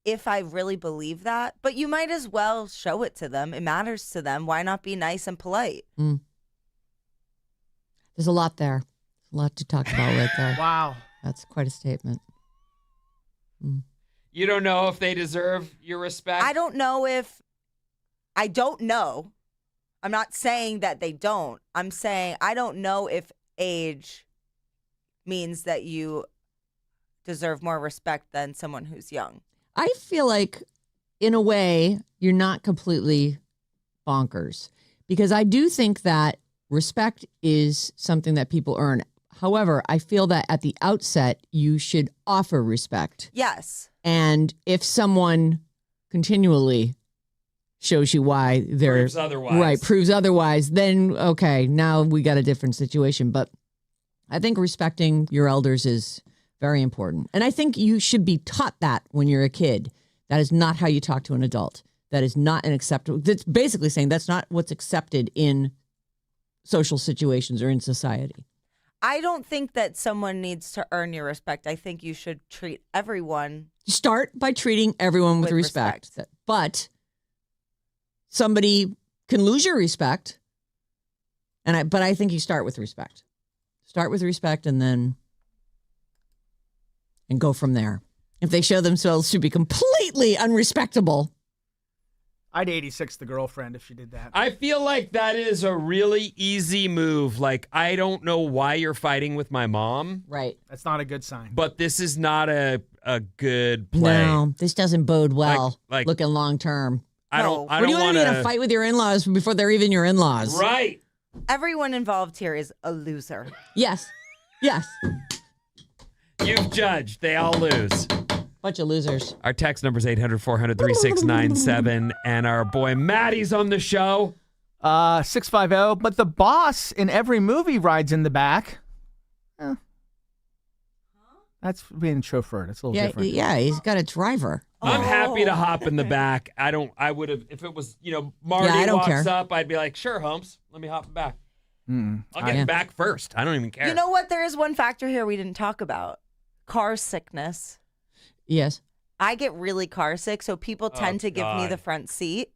if I really believe that, but you might as well show it to them. It matters to them. Why not be nice and polite? There's a lot there. A lot to talk about right there. Wow. That's quite a statement. You don't know if they deserve your respect? I don't know. I'm not saying that they don't. I'm saying I don't know if age means that you deserve more respect than someone who's young. I feel like, in a way, you're not completely bonkers because I do think that respect is something that people earn. However, I feel that at the outset, you should offer respect. Yes. And if someone continually shows you why they're proves otherwise, then okay, now we got a different situation. But I think respecting your elders is very important. And I think you should be taught that when you're a kid. That is not how you talk to an adult. That is not an acceptable. That's basically saying that's not what's accepted in social situations or in society. I don't think that someone needs to earn your respect. I think you should treat everyone. Start by treating everyone with respect. But somebody can lose your respect. But I think you start with respect. Start with respect and go from there. If they show themselves to be completely unrespectable, I'd 86 the girlfriend if she did that. I feel like that is a really easy move. Like, I don't know why you're fighting with my mom. Right. That's not a good sign. But this is not a good play. No, this doesn't bode well looking long term. I don't What do you want to be in a fight with your in-laws before they're even your in-laws? Right. Everyone involved here is a loser. Yes. Yes. You've judged. They all lose. Bunch of losers. Our text number is 800-400-3697. And our boy Maddie's on the show. 650. But the boss in every movie rides in the back. That's being chauffeured. It's a little different. Yeah, he's got a driver. I'm happy to hop in the back. I would have, if it was, Marty walks up, I'd be like, sure, Holmes, let me hop back. I'll get back first. I don't even care. You know what? There is one factor here we didn't talk about. Car sickness. Yes. I get really car sick, so people tend to give me the front seat.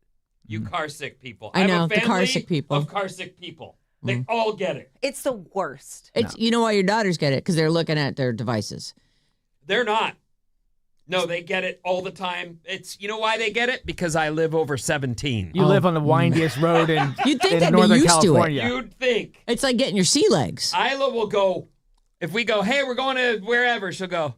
You car sick people. I know, have a family the car sick people. of car sick people. They all get it. It's the worst. You know why your daughters get it? Because they're looking at their devices. They're not. No, they get it all the time. You know why they get it? Because I live over 17. You live on the windiest road in, You'd think in they'd be Northern used California. to it. You'd think. It's like getting your sea legs. Isla will go, if we go, hey, we're going to wherever, she'll go,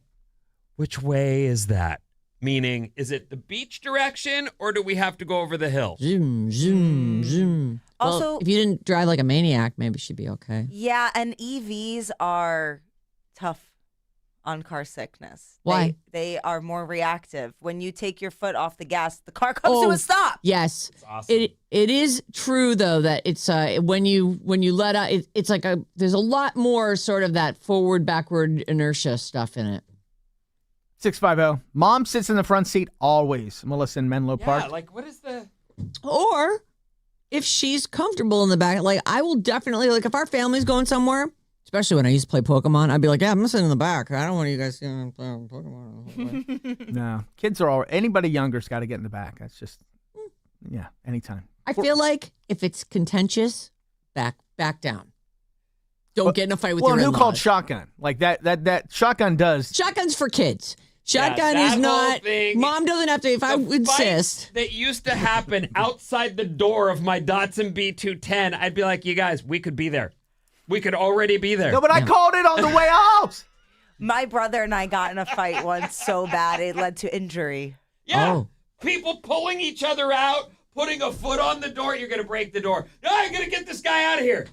which way is that? Meaning, is it the beach direction or do we have to go over the hill? Zoom, zoom, zoom. Also, well, if you didn't drive like a maniac, maybe she'd be okay. Yeah, and EVs are tough on car sickness. Why? They are more reactive. When you take your foot off the gas, the car comes to a stop. Yes. That's awesome. It is true though that it's when you let out it's like there's a lot more sort of that forward backward inertia stuff in it. 650. Mom sits in the front seat always. Melissa in Menlo Park. Yeah, like what is the... Or if she's comfortable in the back, like I will definitely, like if our family's going somewhere, especially when I used to play Pokemon, I'd be like, yeah, I'm sitting in the back. I don't want you guys playing Pokemon. No. Kids are all, anybody younger's got to get in the back. That's just, yeah, anytime. I feel like if it's contentious, back down. Don't get in a fight with your in-laws. Well, who called shotgun? Like that shotgun does. Shotgun's for kids. Shotgun is not. Mom doesn't have to. If I insist. That used to happen outside the door of my Datsun B210, I'd be like, you guys, we could be there. We could already be there. No, but I called it on the way out. My brother and I got in a fight once so bad it led to injury. Yeah. Oh. People pulling each other out, putting a foot on the door. You're going to break the door. No, I'm going to get this guy out of here.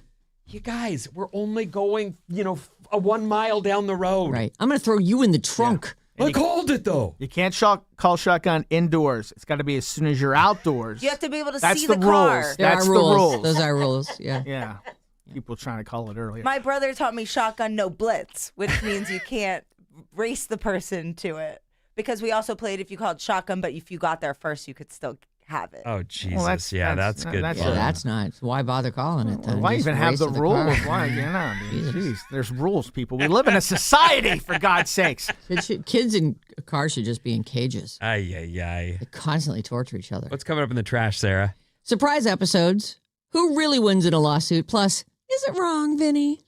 You guys, we're only going, a 1 mile down the road. Right. I'm going to throw you in the trunk. Yeah. I called it, though. You can't call shotgun indoors. It's got to be as soon as you're outdoors. You have to be able to That's see the the car. rules. There That's are the rules. rules. Those are rules. Yeah. Yeah. People trying to call it earlier. My brother taught me shotgun no blitz, which means you can't race the person to it. Because we also played if you called shotgun, but if you got there first, you could still have it. Oh, Jesus. Well, that's good. that's Yeah, that's not. Why bother calling it then? Why Just even have race the to car. rules? Why? Jeez, there's rules, people. We live in a society, for God's sakes. Kids in cars should just be in cages. Ay. They constantly torture each other. What's coming up in the trash, Sarah? Surprise episodes. Who really wins in a lawsuit? Plus, is it wrong, Vinny?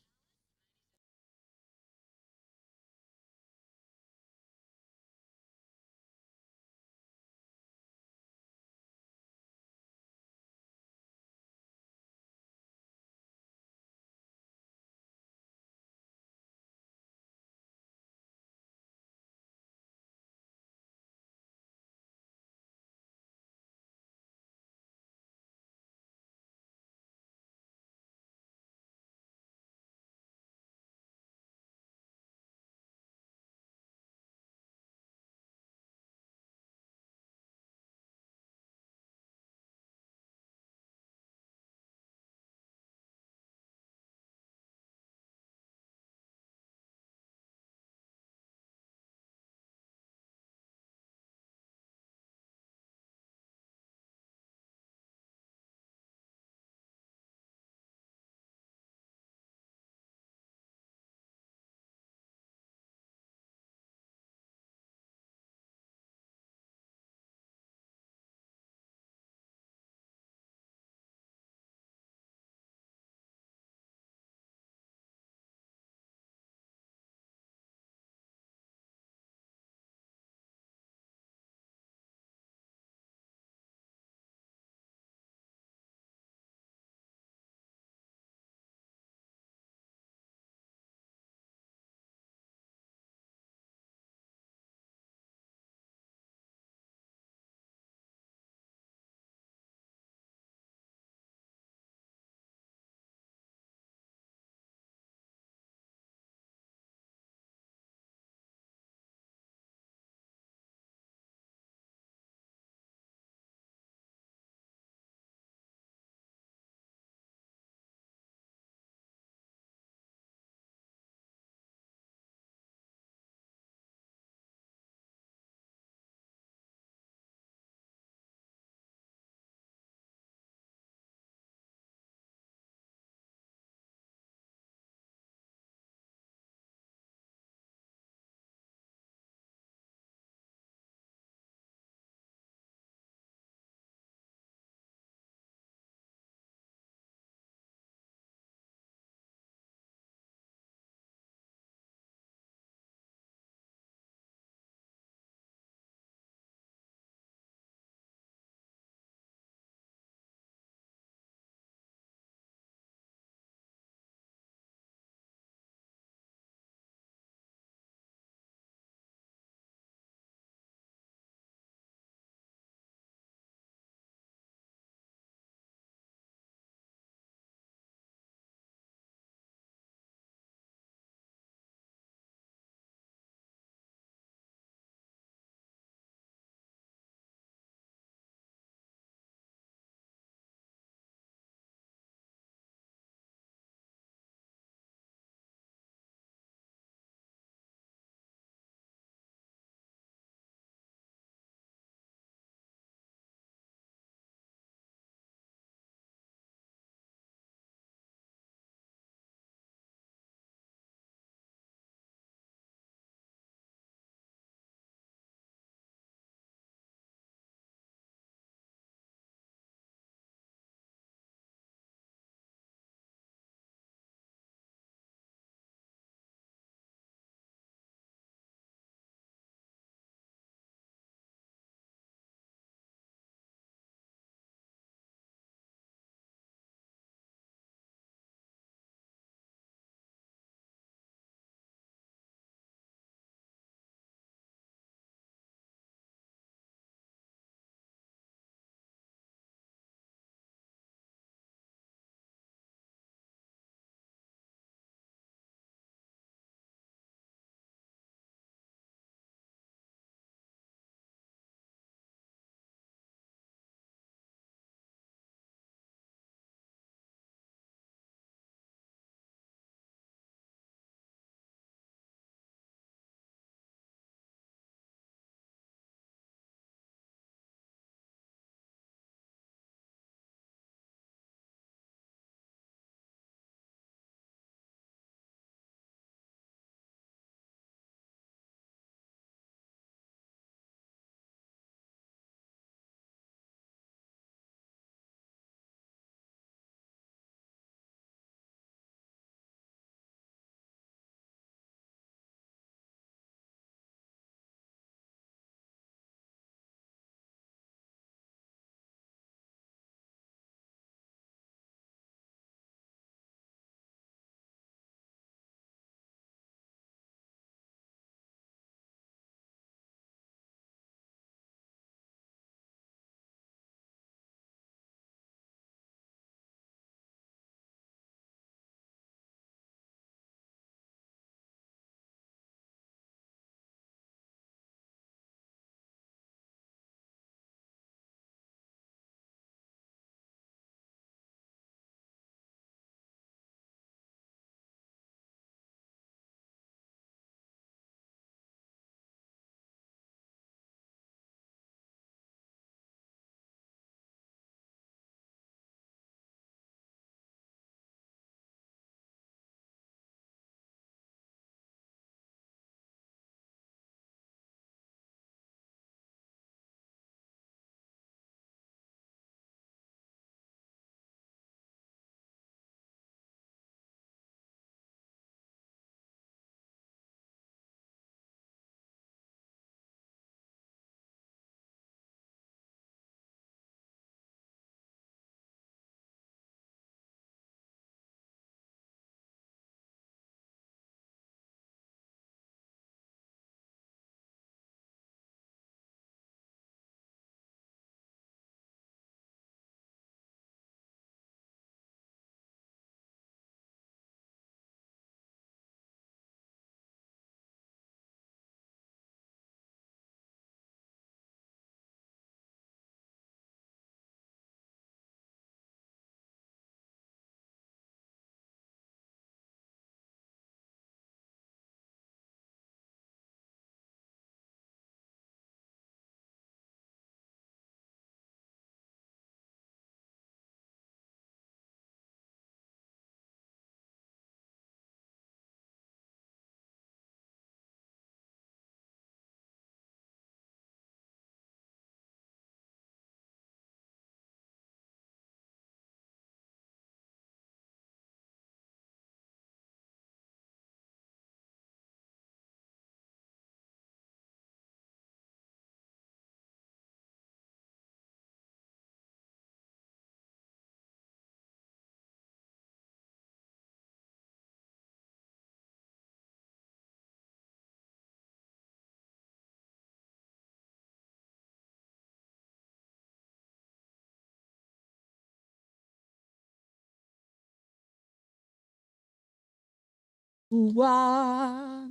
Ooh-ah.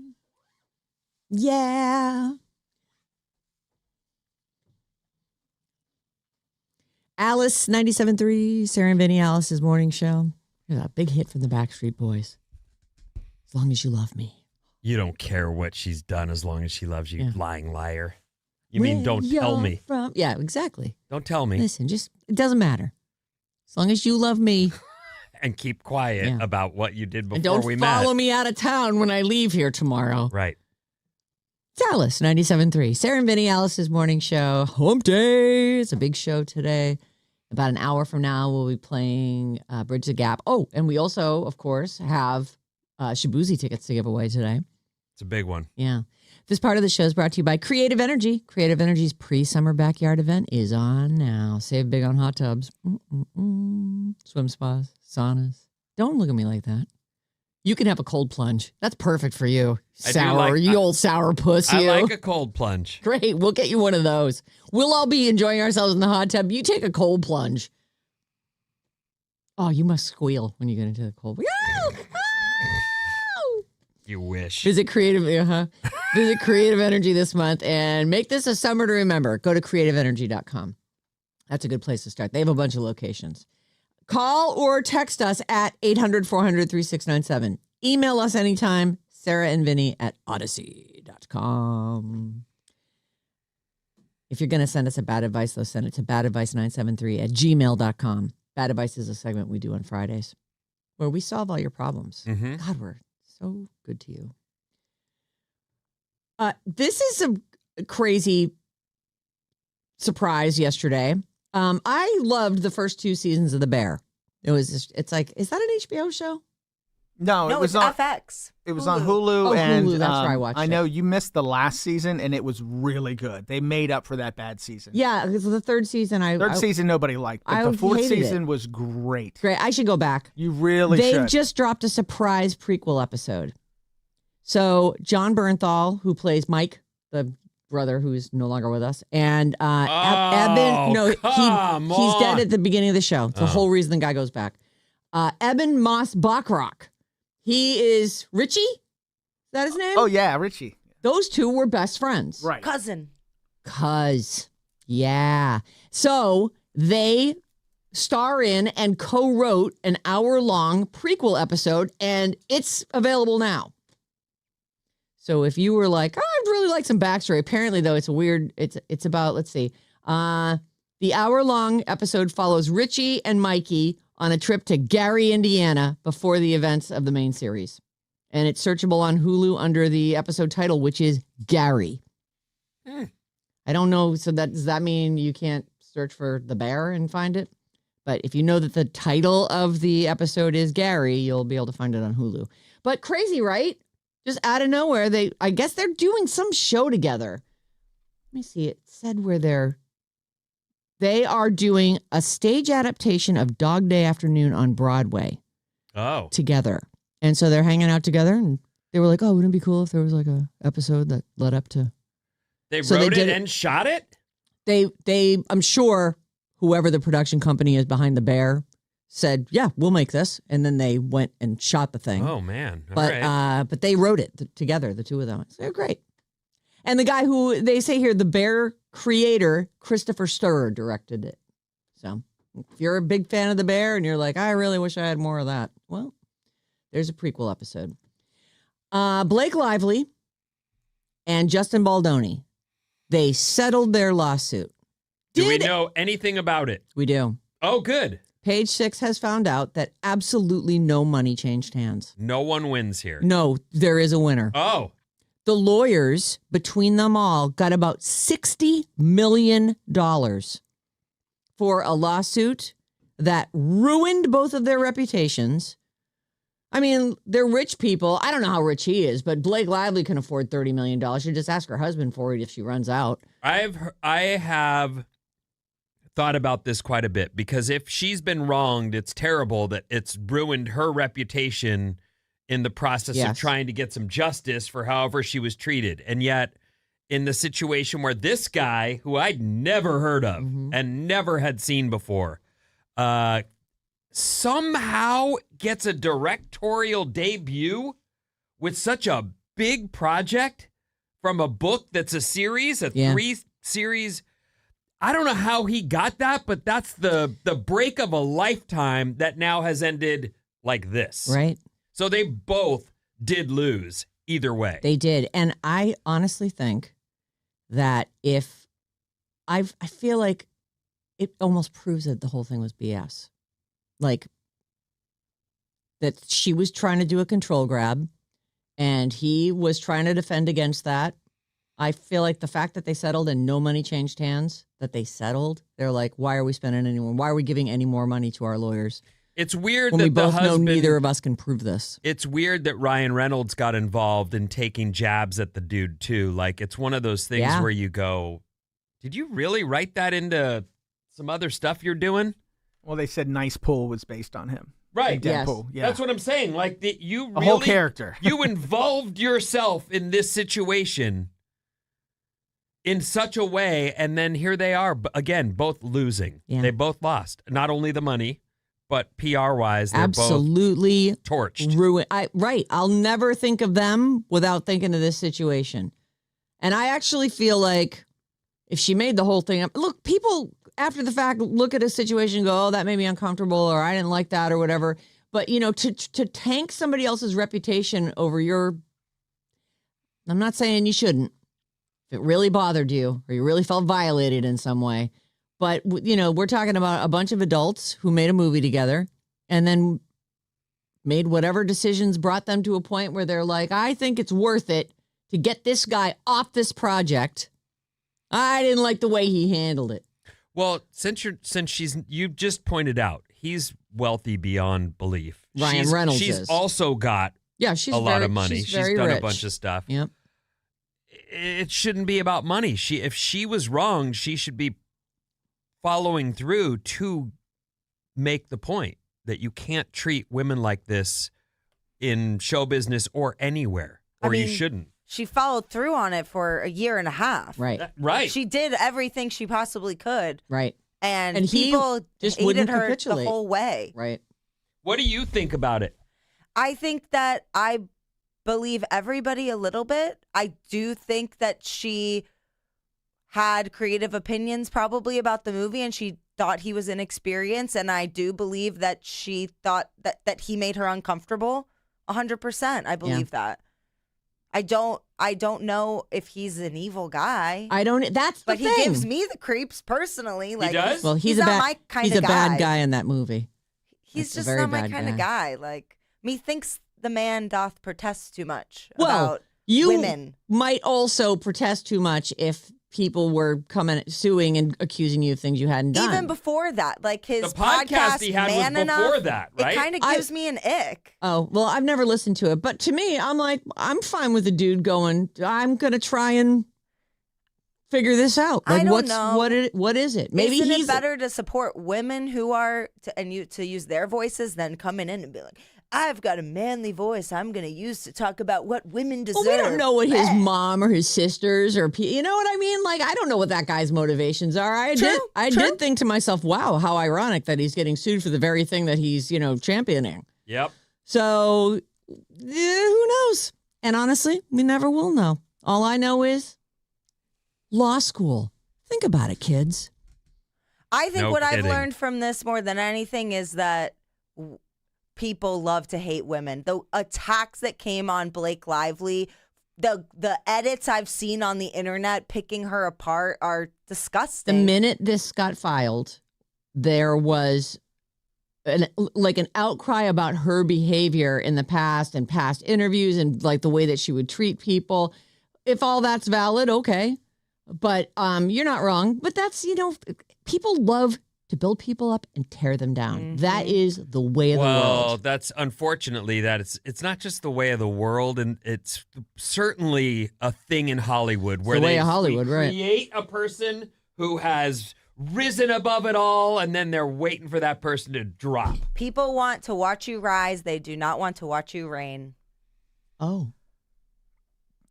Yeah. Alice 97.3, Sarah and Vinnie, Alice's morning show. There's a big hit from the Backstreet Boys. As long as you love me. You don't care what she's done as long as she loves you, lying liar. You Where mean don't tell me. Yeah, exactly. Don't tell me. Listen, it doesn't matter. As long as you love me. And keep quiet about what you did before and we don't met. follow me out of town when I leave here tomorrow. Right. It's Alice 97.3. Sarah and Vinnie, Alice's morning show. Hump Day. It's a big show today. About an hour from now, we'll be playing Bridge the Gap. Oh, and we also, of course, have Shabuzi tickets to give away today. It's a big one. Yeah. This part of the show is brought to you by Creative Energy. Creative Energy's pre-summer backyard event is on now. Save big on hot tubs, swim spas, saunas. Don't look at me like that. You can have a cold plunge. That's perfect for you. Old sour puss. I you. like a cold plunge. Great. We'll get you one of those. We'll all be enjoying ourselves in the hot tub. You take a cold plunge. Oh, you must squeal when you get into the cold. You wish. Visit Creative Energy this month and make this a summer to remember. Go to creativeenergy.com. That's a good place to start. They have a bunch of locations. Call or text us at 800-400-3697. Email us anytime, Sarah and Vinnie at odyssey.com. If you're going to send us a bad advice, though, send it to badadvice973@gmail.com. Bad Advice is a segment we do on Fridays where we solve all your problems. Mm-hmm. God, we're so good to you. This is a crazy surprise yesterday. I loved the first 2 seasons of The Bear. It's like, is that an HBO show? No, it was on FX. It was on Hulu, and Hulu, that's where I watched it. I know you missed the last season, and it was really good. They made up for that bad season. Yeah, because the third season, third season nobody liked, but the fourth season was great. Great, I should go back. You really They've should. just dropped a surprise prequel episode. So John Bernthal, who plays Mike, the brother who's no longer with us, and Eben. No, he's dead at the beginning of the show. It's the whole reason the guy goes back. Eben Moss Bachrock. He is Richie. Is that his name? Oh yeah, Richie. Those two were best friends. Right. Cousin. Yeah. So they star in and co-wrote an hour-long prequel episode, and it's available now. So if you were like, I'd really like some backstory. Apparently, though, it's about, let's see. The hour-long episode follows Richie and Mikey on a trip to Gary, Indiana, before the events of the main series. And it's searchable on Hulu under the episode title, which is Gary. I don't know. So does that mean you can't search for the bear and find it? But if you know that the title of the episode is Gary, you'll be able to find it on Hulu. But crazy, right? Just out of nowhere, I guess they're doing some show together. Let me see. It said where they are doing a stage adaptation of Dog Day Afternoon on Broadway. Oh. Together. And so they're hanging out together, and they were like, oh, wouldn't it be cool if there was like a episode that led up to... They wrote it and shot it? I'm sure whoever the production company is behind The Bear said, yeah, we'll make this. And then they went and shot the thing. Oh, man. But they wrote it together, the two of them. So they're great. And the guy who they say here, The Bear creator, Christopher Sturr, directed it. So if you're a big fan of The Bear and you're like, I really wish I had more of that. Well, there's a prequel episode. Blake Lively and Justin Baldoni, they settled their lawsuit. Do we know anything about it? We do. Oh, good. Page Six has found out that absolutely no money changed hands. No one wins here. No, there is a winner. Oh. The lawyers, between them all, got about $60 million for a lawsuit that ruined both of their reputations. I mean, they're rich people. I don't know how rich he is, but Blake Lively can afford $30 million. You just ask her husband for it if she runs out. I have thought about this quite a bit, because if she's been wronged, it's terrible that it's ruined her reputation in the process of trying to get some justice for however she was treated. And yet, in the situation where this guy, who I'd never heard of and never had seen before, somehow gets a directorial debut with such a big project from a book that's a series, a 3-series. I don't know how he got that, but that's the break of a lifetime that now has ended like this. Right. So they both did lose either way. They did. And I honestly think that if I feel like it almost proves that the whole thing was BS. Like that she was trying to do a control grab and he was trying to defend against that. I feel like the fact that they settled and no money changed hands, that they settled, they're like, why are we spending any more? Why are we giving any more money to our lawyers? It's weird when that we both the husband, know neither of us can prove this. It's weird that Ryan Reynolds got involved in taking jabs at the dude too. Like it's one of those things where you go, did you really write that into some other stuff you're doing? Well, they said Nice Pull was based on him. Right. Deadpool. Yes. Yeah. That's what I'm saying. Like you really, a whole character. You involved yourself in this situation in such a way, and then here they are again, both losing. Yeah. They both lost. Not only the money, but PR-wise, they're absolutely both torched. Ruined. Right. I'll never think of them without thinking of this situation. And I actually feel like if she made the whole thing up, look, people after the fact look at a situation and go, oh, that made me uncomfortable, or I didn't like that, or whatever. But, you know, to tank somebody else's reputation over your, I'm not saying you shouldn't. If it really bothered you or you really felt violated in some way. But, you know, we're talking about a bunch of adults who made a movie together and then made whatever decisions brought them to a point where they're like, I think it's worth it to get this guy off this project. I didn't like the way he handled it. Well, you just pointed out, he's wealthy beyond belief. Ryan Reynolds she's is. Also got a lot of money. She's done rich. A bunch of stuff. Yep. It shouldn't be about money. If she was wrong, she should be following through to make the point that you can't treat women like this in show business or anywhere, or you shouldn't. She followed through on it for a year and a half. Right. Right. She did everything she possibly could. Right. And people just hated her capitulate the whole way. Right. What do you think about it? I think that I believe everybody a little bit. I do think that she had creative opinions probably about the movie and she thought he was inexperienced. And I do believe that she thought that he made her uncomfortable 100%. I believe that. I don't know if he's an evil guy. That's the thing. But he gives me the creeps personally. Like, he does? Well, he's not a my kind of guy. He's a bad guy in that movie. He's just not my kind of guy. Like, methinks the man doth protest too much about women. Might also protest too much if people were suing and accusing you of things you hadn't done. Even before that, like his the podcast he had Man was before Enough, that, right? It kind of gives me an ick. Oh, well, I've never listened to it. But to me, I'm like, I'm fine with the dude going, I'm going to try and figure this out. Like, I don't know. What is it? Maybe Isn't it better to support women who are, to use their voices than coming in and be like, I've got a manly voice I'm going to use to talk about what women deserve. Well, we don't know what his mom or his sisters or, you know what I mean? Like, I don't know what that guy's motivations are. I did think to myself, wow, how ironic that he's getting sued for the very thing that he's, championing. Yep. So, who knows? And honestly, we never will know. All I know is law school. Think about it, kids. I think I've learned from this more than anything is that people love to hate women. The attacks that came on Blake Lively, the edits I've seen on the internet picking her apart are disgusting. The minute this got filed, there was an outcry about her behavior in the past and past interviews and like the way that she would treat people. If all that's valid, okay. But you're not wrong. But that's, people love to build people up and tear them down. Mm-hmm. That is the way of the world. Well, that's unfortunately that it's not just the way of the world, and it's certainly a thing in Hollywood where they create a person who has risen above it all, and then they're waiting for that person to drop. People want to watch you rise. They do not want to watch you reign. Oh.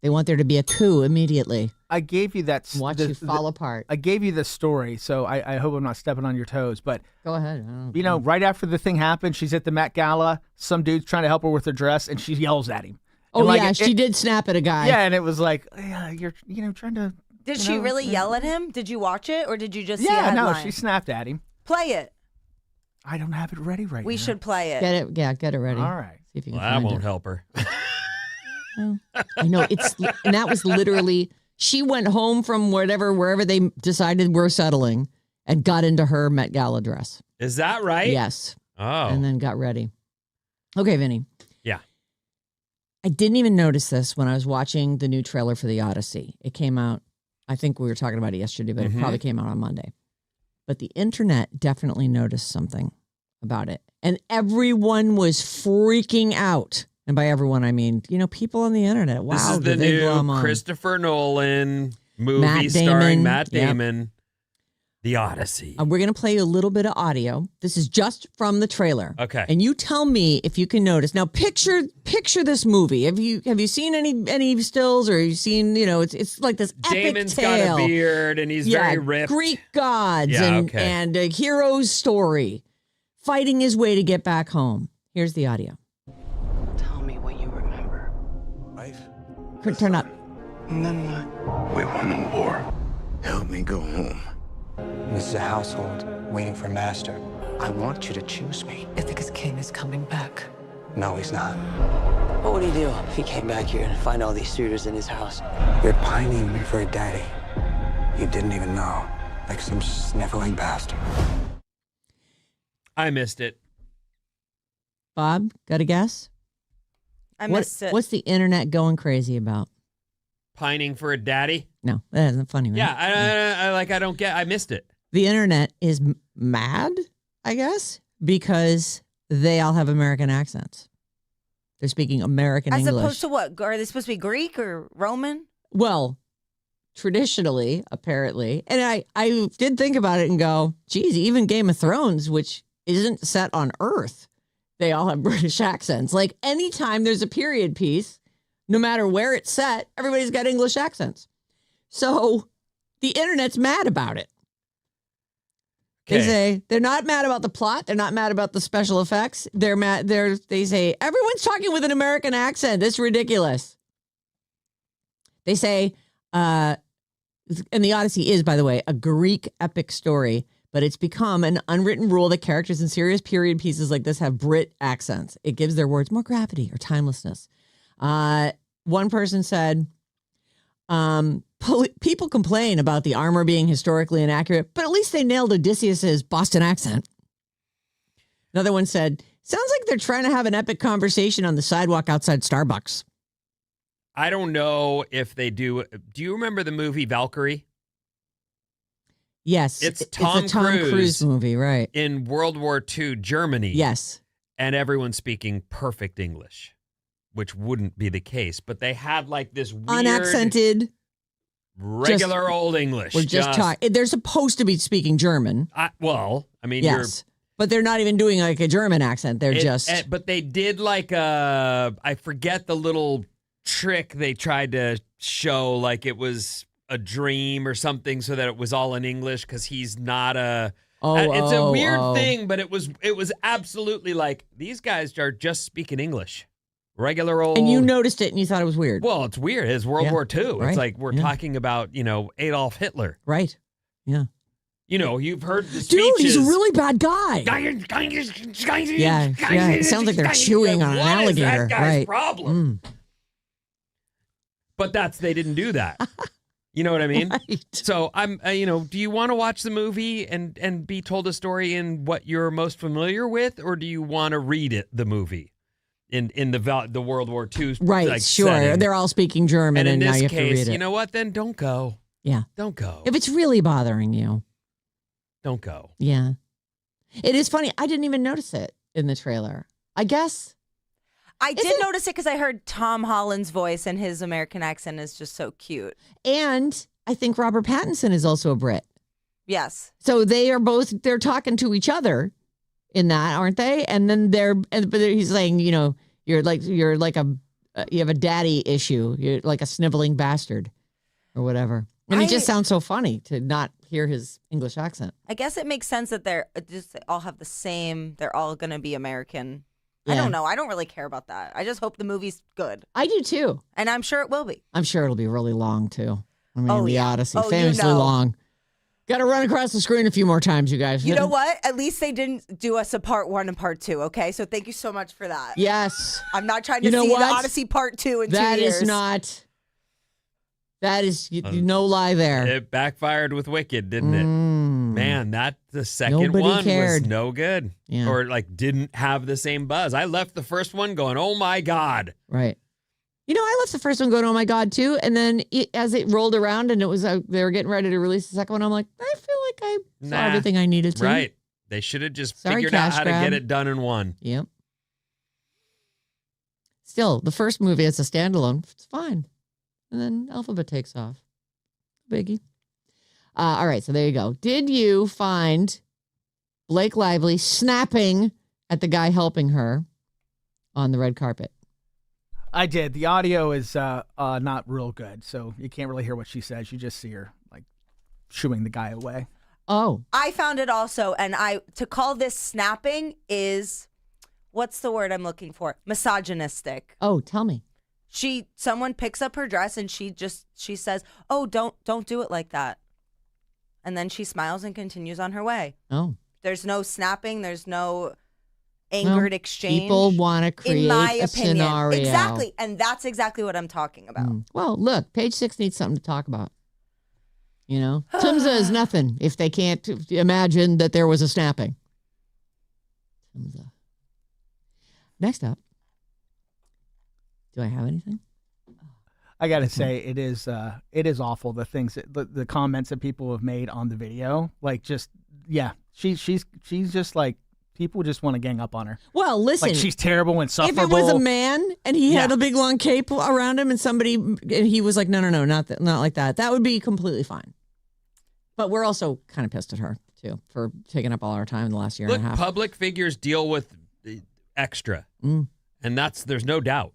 They want there to be a coup immediately. I gave you that. Watch you fall apart. I gave you the story, so I hope I'm not stepping on your toes. But go ahead. Right after the thing happened, she's at the Met Gala. Some dude's trying to help her with her dress, and she yells at him. Oh, like, she did snap at a guy. Yeah, and it was like, you're trying to. Did she really yell at him? Did you watch it, or did you just see a headline? Yeah, no, she snapped at him. Play it. I don't have it ready right now. We should play it. Get it ready. All right. See if you can that find won't it. help her. Well, I know and that was literally, she went home from wherever they decided we're settling and got into her Met Gala dress. Is that right? Yes. Oh. And then got ready. Okay, Vinny. Yeah. I didn't even notice this when I was watching the new trailer for The Odyssey. It came out, I think we were talking about it yesterday, but it probably came out on Monday. But the internet definitely noticed something about it. And everyone was freaking out. And by everyone, I mean, people on the internet. Wow. This is the new Christopher Nolan movie starring Matt Damon. The Odyssey. We're going to play a little bit of audio. This is just from the trailer. Okay. And you tell me if you can notice. Now, picture this movie. Have you seen any stills, or have you seen, it's like this epic Damon's tale. got a beard and he's very ripped. Greek gods and a hero's story, fighting his way to get back home. Here's the audio. Tell me what you remember. Wife? Turn up. No. We won the war. Help me go home. This is a household waiting for master. I want you to choose me. It's because King is coming back. No, he's not. What would he do if he came back here and find all these suitors in his house? You're pining for a daddy. You didn't even know. Like some sniveling bastard. I missed it. Bob, got a guess? I missed it. What's the internet going crazy about? Pining for a daddy? No, that isn't funny, man. Yeah, I missed it. The internet is mad, I guess, because they all have American accents. They're speaking American English. As opposed to what? Are they supposed to be Greek or Roman? Well, traditionally, apparently. And I did think about it and go, geez, even Game of Thrones, which isn't set on Earth, they all have British accents. Like anytime there's a period piece, no matter where it's set, everybody's got English accents. So the internet's mad about it. They say they're not mad about the plot. They're not mad about the special effects. They're mad. They say everyone's talking with an American accent. It's ridiculous. They say, and the Odyssey is, by the way, a Greek epic story, but it's become an unwritten rule that characters in serious period pieces like this have Brit accents. It gives their words more gravity or timelessness. One person said, people complain about the armor being historically inaccurate, but at least they nailed Odysseus's Boston accent. Another one said, sounds like they're trying to have an epic conversation on the sidewalk outside Starbucks. I don't know if they do. Do you remember the movie Valkyrie? Yes. It's a Tom Cruise movie, right? In World War II, Germany. Yes. And everyone's speaking perfect English, which wouldn't be the case. But they had like this weird... unaccented... regular old English. We're just talking. They're supposed to be speaking German. Yes. But they're not even doing like a German accent. They're but they did like I forget the little trick they tried to show, like it was a dream or something, so that it was all in English because he's not a. It's a weird thing, but it was absolutely like these guys are just speaking English. Regular old. And you noticed it and you thought it was weird. Well, it's weird. It's World War II. Right. It's like we're talking about, Adolf Hitler. Right. Yeah. You've heard the speeches. Dude, he's a really bad guy. Yeah. It sounds like they're chewing on an alligator. What is that guy's right. problem? But they didn't do that. You know what I mean? Right. So do you want to watch the movie and be told a story in what you're most familiar with, or do you want to read the movie? In the World War II right, sure. Setting. They're all speaking German, and now you have to read it. You know what? Then don't go. Yeah. Don't go. If it's really bothering you. Don't go. Yeah. It is funny. I didn't even notice it in the trailer. I guess. I did notice it because I heard Tom Holland's voice, and his American accent is just so cute. And I think Robert Pattinson is also a Brit. Yes. So they're talking to each other in that, aren't they? And then but he's saying, you're like you have a daddy issue. You're like a sniveling bastard or whatever. And it just sounds so funny to not hear his English accent. I guess it makes sense that they're all have the same. They're all going to be American I don't know. I don't really care about that. I just hope the movie's good. I do too. And I'm sure it will be. I'm sure it'll be really long too. I mean, The Odyssey, Oh, famously long. Got to run across the screen a few more times, you guys. You know what? At least they didn't do us a part 1 and part 2, okay? So thank you so much for that. Yes. I'm not trying to see the Odyssey part 2 in 2 years. That is not... That is no lie there. It backfired with Wicked, didn't it? Man, the second Nobody one cared. was no good. Yeah. Or didn't have the same buzz. I left the first one going, oh my God. Right. I left the first one going, oh my God, too. And then as it rolled around and it was they were getting ready to release the second one, I'm like, I feel like I saw everything I needed to. Right. They should have just figured out how to get it done in one. Yep. Still, the first movie as a standalone, it's fine. And then Alphabet takes off. Biggie. All right, so there you go. Did you find Blake Lively snapping at the guy helping her on the red carpet? I did. The audio is not real good, so you can't really hear what she says. You just see her shooing the guy away. Oh. I found it also, and to call this snapping is, what's the word I'm looking for? Misogynistic. Oh, tell me. Someone picks up her dress and she says, "Oh, don't do it like that." And then she smiles and continues on her way. Oh. There's no snapping, there's no angered exchange. People want to create in my a opinion. scenario. Exactly. And that's exactly what I'm talking about. Well, look, page 6 needs something to talk about. Tumza is nothing if they can't imagine that there was a snapping. Tumza. Next up. Do I have anything? I gotta say, it is awful. The things the comments that people have made on the video, she's just people just want to gang up on her. Well, listen, she's terrible and insufferable. If it was a man and he had a big long cape around him, and he was like, no, not like that. That would be completely fine. But we're also kind of pissed at her too for taking up all our time in the last year and a half. Public figures deal with extra, and there's no doubt.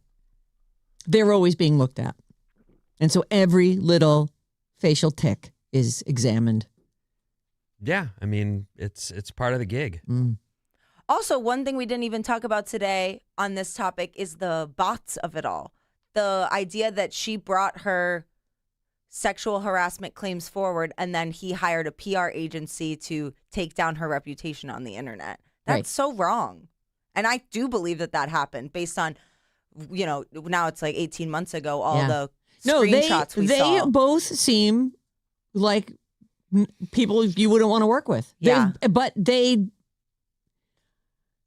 They're always being looked at. And so every little facial tick is examined. Yeah, I mean, it's part of the gig. Also, one thing we didn't even talk about today on this topic is the bots of it all. The idea that she brought her sexual harassment claims forward and then he hired a PR agency to take down her reputation on the internet. That's so wrong. And I do believe that happened based on, now it's 18 months ago, all the screenshots we saw. They both seem like people you wouldn't want to work with. Yeah.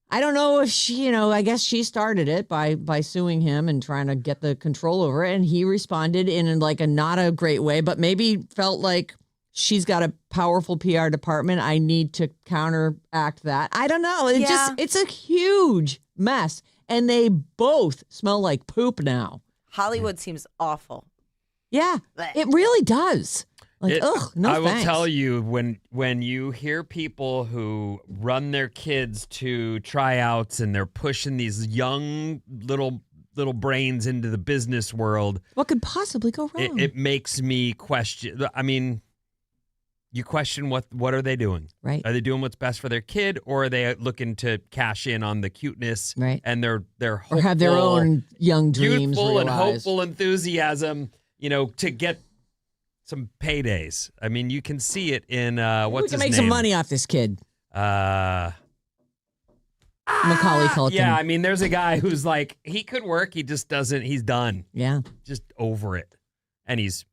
I don't know if she, I guess she started it by suing him and trying to get the control over it. And he responded in a not a great way, but maybe felt like she's got a powerful PR department. I need to counteract that. I don't know. It's a huge mess. And they both smell like poop now. Hollywood seems awful. Yeah, it really does. No I will thanks. tell you, when you hear people who run their kids to tryouts and they're pushing these young little brains into the business world, what could possibly go wrong? It makes me question. I mean, you question what are they doing? Right? Are they doing what's best for their kid, or are they looking to cash in on the cuteness? Right. And their hopeful, or have their own young dreams youthful realized. and hopeful enthusiasm, to get some paydays. I mean, you can see it in what's his name? We can make some money off this kid. Macaulay Culkin. Yeah, I mean, there's a guy who's he could work, he just doesn't. He's done. Yeah, just over it. And is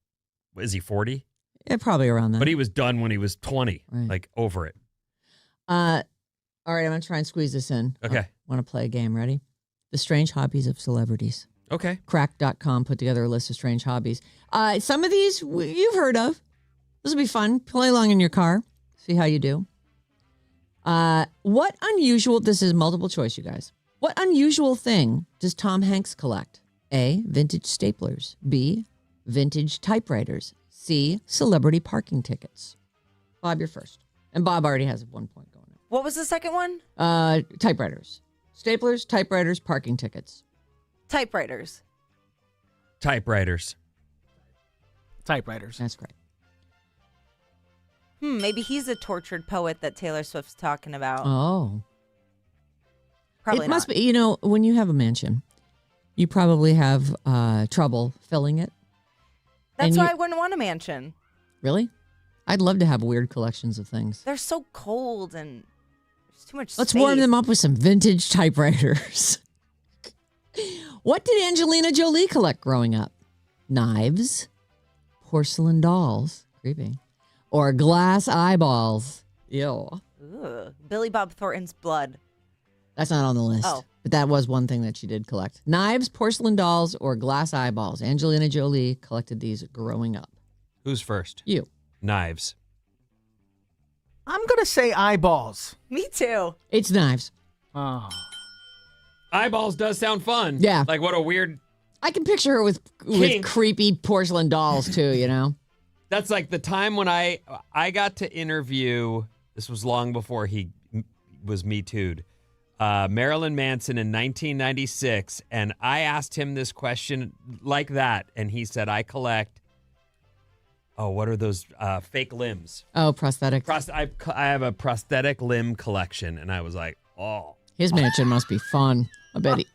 he 40? Yeah, probably around that. But he was done when he was 20. Right. Over it. All right, I'm gonna try and squeeze this in. Okay. Want to play a game? Ready? The Strange Hobbies of Celebrities. Okay. Crack.com put together a list of strange hobbies. Some of these you've heard of. This will be fun. Play along in your car. See how you do. What unusual, this is multiple choice, you guys. What unusual thing does Tom Hanks collect? A, vintage staplers. B, vintage typewriters. C, celebrity parking tickets. Bob, you're first. And Bob already has 1 point going on. What was the second one? Typewriters. Staplers, typewriters, parking tickets. Typewriters. Typewriters. Typewriters. That's correct. Maybe he's a tortured poet that Taylor Swift's talking about. Oh. Probably it must not. be, when you have a mansion, you probably have trouble filling it. That's why I wouldn't want a mansion. Really? I'd love to have weird collections of things. They're so cold and there's too much Let's space. warm them up with some vintage typewriters. What did Angelina Jolie collect growing up? Knives, porcelain dolls, creepy, or glass eyeballs. Ew. Ugh. Billy Bob Thornton's blood. That's not on the list. Oh. But that was one thing that she did collect. Knives, porcelain dolls, or glass eyeballs. Angelina Jolie collected these growing up. Who's first? You. Knives. I'm going to say eyeballs. Me too. It's knives. Oh. Eyeballs does sound fun. Yeah. Like what a weird. I can picture her with Kink. creepy porcelain dolls too, That's like the time when I got to interview. This was long before he was Me Too'd. Marilyn Manson in 1996, and I asked him this question like that, and he said, "I collect. Oh, what are those fake limbs? Oh, prosthetic. I have a prosthetic limb collection," and I was like, "Oh." His mansion must be fun. I bet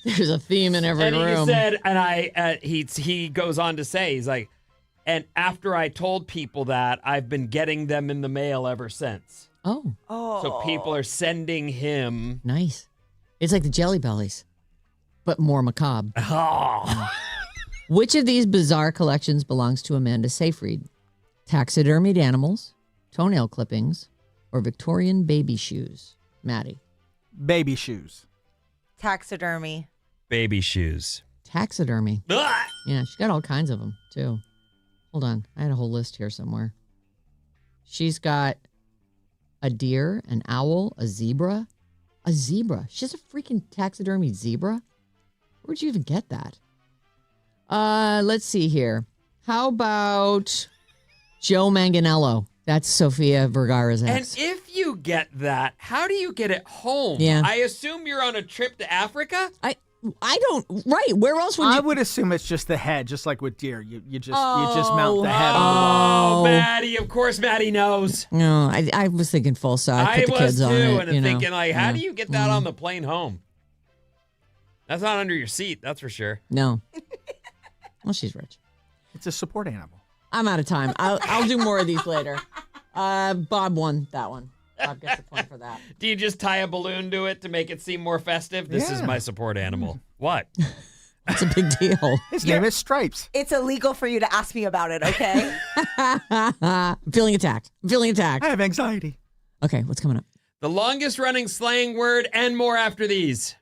there's a theme in every And room. he said, and he goes on to say, he's like, and after I told people that, I've been getting them in the mail ever since. Oh, So people are sending him. nice. It's like the Jelly Bellies, but more macabre. Oh. Which of these bizarre collections belongs to Amanda Seyfried? Taxidermied animals, toenail clippings, or Victorian baby shoes? Maddie. Baby shoes. Taxidermy. Baby shoes. Taxidermy. Ugh. Yeah, she got all kinds of them, too. Hold on. I had a whole list here somewhere. She's got a deer, an owl, a zebra. A zebra. She has a freaking taxidermy zebra? Where'd you even get that? Let's see here. How about Joe Manganiello? That's Sofia Vergara's And ex. if you get that, how do you get it home? Yeah. I assume you're on a trip to Africa? I don't. Right. Where else would you? I would assume it's just the head, just like with deer. You just mount the head on Oh, Oh. Maddie. Of course Maddie knows. No, I was thinking full size. I Put the was kids too, on it. and thinking, like, how Yeah. do you get that on the plane home? That's not under your seat, that's for sure. No. Well, she's rich. the. It's a support animal. I'm out of time. I'll do more of these later. Bob won that one. Bob gets the point for that. Do you just tie a balloon to it to make it seem more festive? This is Yeah. my support animal. What? It's a big deal. His name is Stripes. It's illegal for you to ask me about it, okay? I'm feeling attacked. I have anxiety. Okay, what's coming up? The longest running slang word and more after these.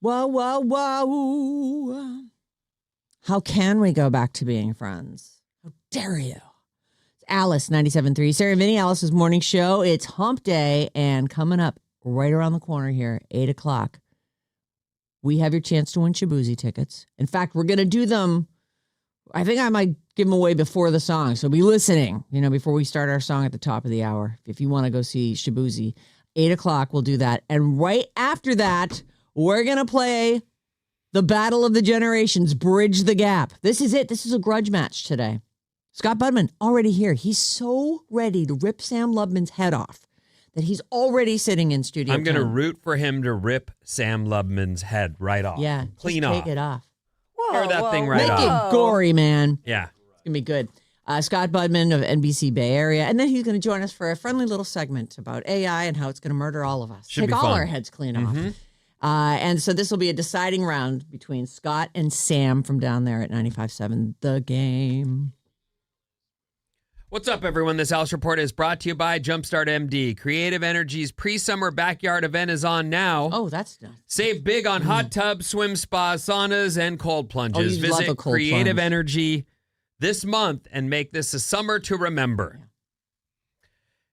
Whoa, whoa, whoa. How can we go back to being friends? How dare you? It's Alice, 97.3. Sarah Vinnie, Alice's morning show. It's hump day, and coming up right around the corner here, 8 o'clock, we have your chance to win Shabuzi tickets. In fact, we're going to do them. I think I might give them away before the song. So be listening, before we start our song at the top of the hour. If you want to go see Shabuzi, 8 o'clock, we'll do that. And right after that, we're going to play the Battle of the Generations, Bridge the Gap. This is it. This is a grudge match today. Scott Budman, already here. He's so ready to rip Sam Lubman's head off that he's already sitting in studio. I'm going to root for him to rip Sam Lubman's head right off. Yeah. Clean off. off. Take it off. Tear that thing right Make off. it gory, man. Yeah. It's going to be good. Scott Budman of NBC Bay Area. And then he's going to join us for a friendly little segment about AI and how it's going to murder all of us. Should Take be all fun. our heads clean off. And so this will be a deciding round between Scott and Sam from down there at 95.7 The Game. What's up, everyone? This Alice Report is brought to you by Jumpstart MD. Creative Energy's pre-summer backyard event is on now. Oh, that's nice. Save big on hot tubs, swim spas, saunas, and cold plunges. you'd love a Visit cold Creative plunge. Energy this month and make this a summer to remember. Yeah.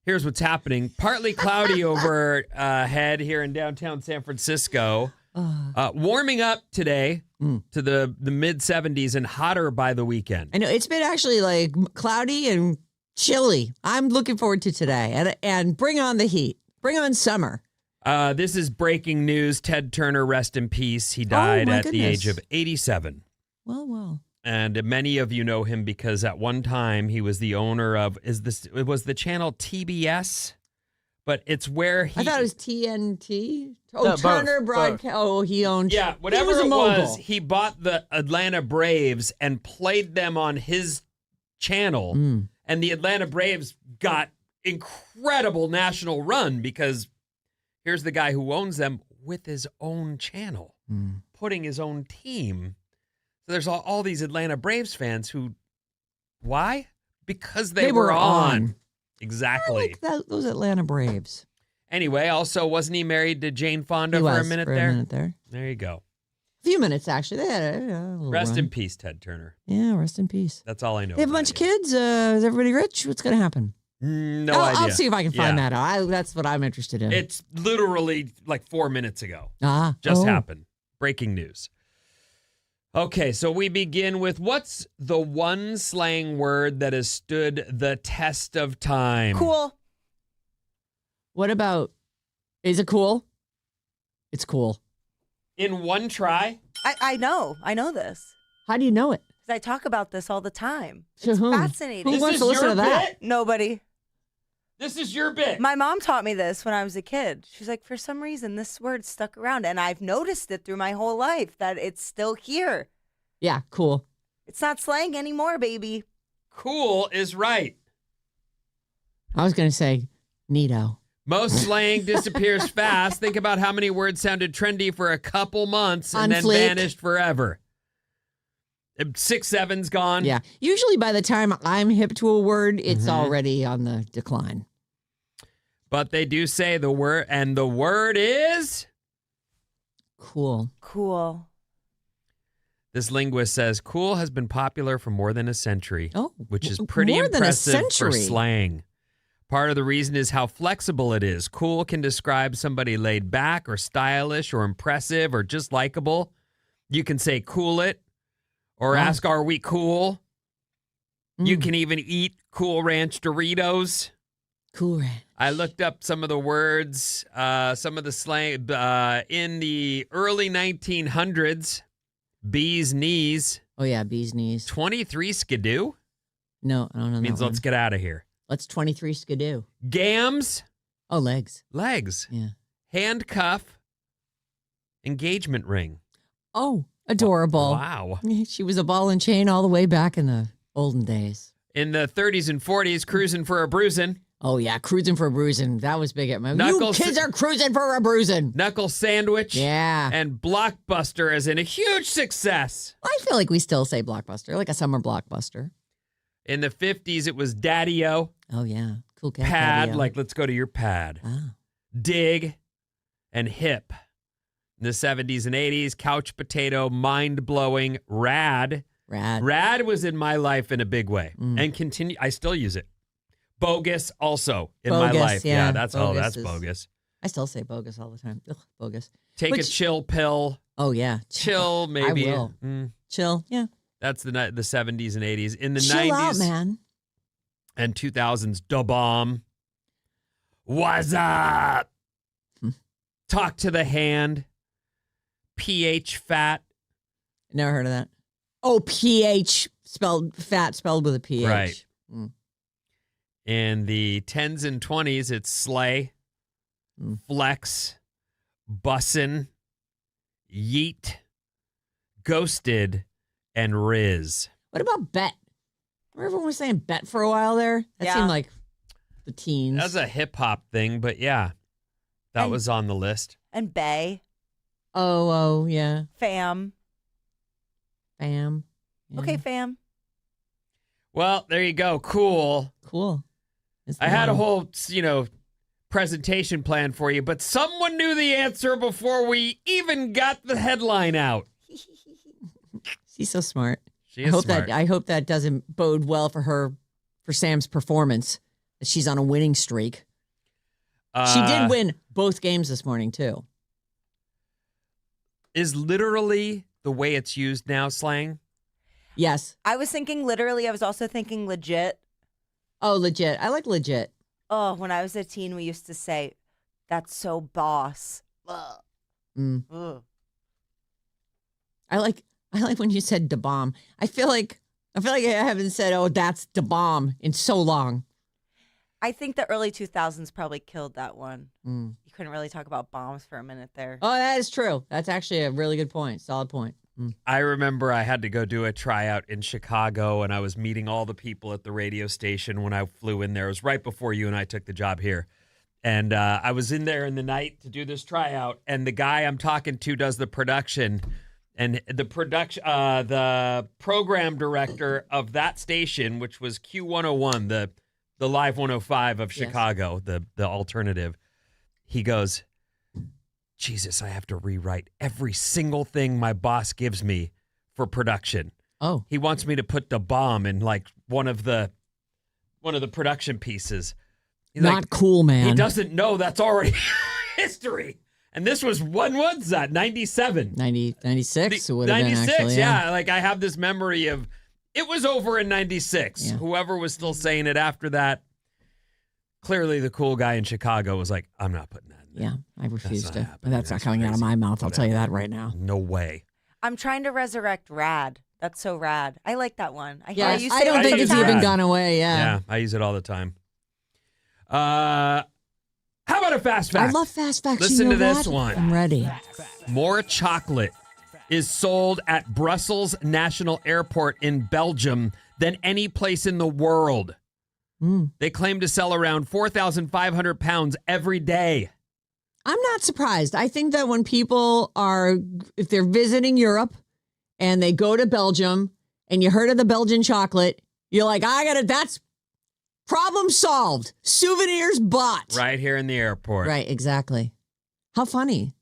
Here's what's happening. Partly cloudy overhead here in downtown San Francisco. Warming up today to the mid-70s and hotter by the weekend. I know it's been actually like cloudy and chilly. I'm looking forward to today. And bring on the heat. Bring on summer. This is breaking news. Ted Turner, rest in peace. He died my at the goodness. age of 87. Well. And many of you know him because at one time he was the owner of, it was the channel TBS, but it's where he... I thought it was TNT. Oh, No, Turner both. Broadcast. Oh, he owned... Yeah, whatever he was a it mogul. was, he bought the Atlanta Braves and played them on his channel. And the Atlanta Braves got incredible national run because here's the guy who owns them with his own channel, putting his own team. So there's all these Atlanta Braves fans who, why? Because they were on. Exactly. I like those Atlanta Braves. Anyway, also, wasn't he married to Jane Fonda He for was a minute for there? a minute there. There you go. A few minutes, actually. They had a little Rest run. in peace, Ted Turner. Yeah, rest in peace. That's all I know. They have a about bunch of him. kids. Is everybody rich? What's going to happen? No I'll idea. see if I can find Yeah. that out. That's what I'm interested in. It's literally like 4 minutes ago. Just Happened. Breaking news. Okay, so we begin with what's the one slang word that has stood the test of time? Cool. What about, is it cool? It's cool. In one try? I know this. How do you know it? Because I talk about this all the time. To It's whom? fascinating. Who This wants is to listen your to that? bit? Nobody. This is your bit. My mom taught me this when I was a kid. She's like, for some reason, this word stuck around. And I've noticed it through my whole life that it's still here. Yeah, cool. It's not slang anymore, baby. Cool is right. I was going to say neato. Most slang disappears fast. Think about how many words sounded trendy for a couple months and On then fleek. vanished forever. 6, 7's gone. Yeah. Usually by the time I'm hip to a word, it's Mm-hmm. already on the decline. But they do say the word, and the word is... Cool. Cool. This linguist says, cool has been popular for more than a century, Oh, which is pretty more than a impressive for century. slang. Part of the reason is how flexible it is. Cool can describe somebody laid back or stylish or impressive or just likable. You can say cool it or ask, are we cool? You can even eat Cool Ranch Doritos. Cool Ranch. I looked up some of the words, some of the slang in the early 1900s. Bee's knees. Oh, yeah, bee's knees. 23 skidoo No, I don't know means that let's one. get out of here. Let's 23 skidoo. Gams, Oh, legs. legs, Yeah. handcuff, engagement ring. Oh, adorable. Wow. She was a ball and chain all the way back in the olden days. In the 30s and 40s, cruising for a bruising. Oh, yeah, cruising for a bruising. That was big at my... Knuckles- You kids are cruising for a bruising. Knuckle sandwich. Yeah. And Blockbuster as in a huge success. I feel like we still say blockbuster, like a summer blockbuster. In the 50s, it was daddy-o. Oh, yeah. Cool cat. Pad, daddy-o. like let's go to your pad. Wow. Dig and hip. In the 70s and 80s, couch potato, mind-blowing, rad. Rad was in my life in a big way and continue. I still use it. Bogus also in my life. Yeah, that's bogus. I still say bogus all the time. Ugh, bogus. Take a chill pill. Oh, yeah. Chill, maybe. I will. Chill, yeah. That's the 70s and 80s. In the chill 90s out, man. and 2000s, da bomb. What's up? Talk to the hand. pH fat. Never heard of that. Oh, pH spelled with a PH. Right. In the 10s and 20s, it's slay, flex, bussin', yeet, ghosted, and riz. What about bet? Remember everyone was saying bet for a while there? That seemed like the teens. That's a hip hop thing, but yeah, that was on the list. And bay. Oh, yeah. Fam. Yeah. Okay, fam. Well, there you go. Cool. I had a whole, presentation plan for you, but someone knew the answer before we even got the headline out. She's so smart. She is smart. I hope that doesn't bode well for Sam's performance. She's on a winning streak. She did win both games this morning, too. Is literally the way it's used now slang? Yes. I was thinking literally. I was also thinking legit. Oh, legit. I like legit. Oh, when I was a teen, we used to say, "That's so boss." Ugh. Ugh. I like when you said da bomb. I feel like I haven't said, "Oh, that's da bomb" in so long. I think the early 2000s probably killed that one. You couldn't really talk about bombs for a minute there. Oh, that is true. That's actually a really good point. Solid point. I remember I had to go do a tryout in Chicago, and I was meeting all the people at the radio station when I flew in there. It was right before you and I took the job here. And I was in there in the night to do this tryout, and the guy I'm talking to does the production. And the program director of that station, which was Q101, the Live 105 of Chicago, the alternative, he goes, Jesus, I have to rewrite every single thing my boss gives me for production. Oh. He wants me to put the bomb in like one of the production pieces. He's Not cool, man. He doesn't know that's already history. And this was, when was that? 97. 96 it would have been, 96, actually. yeah. Like I have this memory of, it was over in 96. Yeah. Whoever was still saying it after that, clearly the cool guy in Chicago was like, I'm not putting that in there. Yeah, I refuse to. happening. That's not coming out of my mouth. I'll tell you that right now. No way. I'm trying to resurrect rad. That's so rad. I like that one. I Yeah, you I say don't it think use it's it. even Rad. gone away. Yeah, I use it all the time. How about a fast fact? I love fast facts. Listen you know to this that? one. I'm ready. More chocolate is sold at Brussels National Airport in Belgium than any place in the world. They claim to sell around 4,500 pounds every day. I'm not surprised. I think that when people if they're visiting Europe and they go to Belgium and you heard of the Belgian chocolate, you're like, that's problem solved. Souvenirs bought. Right here in the airport. Right, exactly. How funny.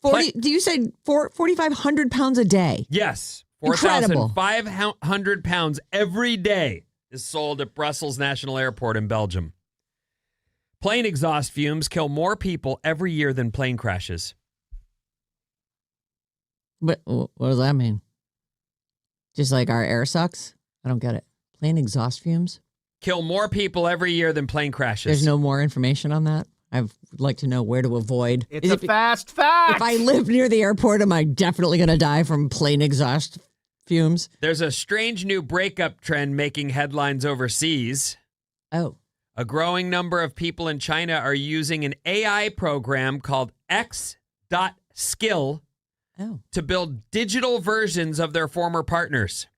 Do you say 4,500 pounds a day? Yes. Incredible. 4,500 pounds every day is sold at Brussels National Airport in Belgium. Plane exhaust fumes kill more people every year than plane crashes. But what does that mean? Just like our air sucks? I don't get it. Plane exhaust fumes? Kill more people every year than plane crashes. There's no more information on that? I'd like to know where to avoid. It's a fast fact. If I live near the airport, am I definitely going to die from plane exhaust fumes? There's a strange new breakup trend making headlines overseas. Oh. A growing number of people in China are using an AI program called X.Skill to build digital versions of their former partners.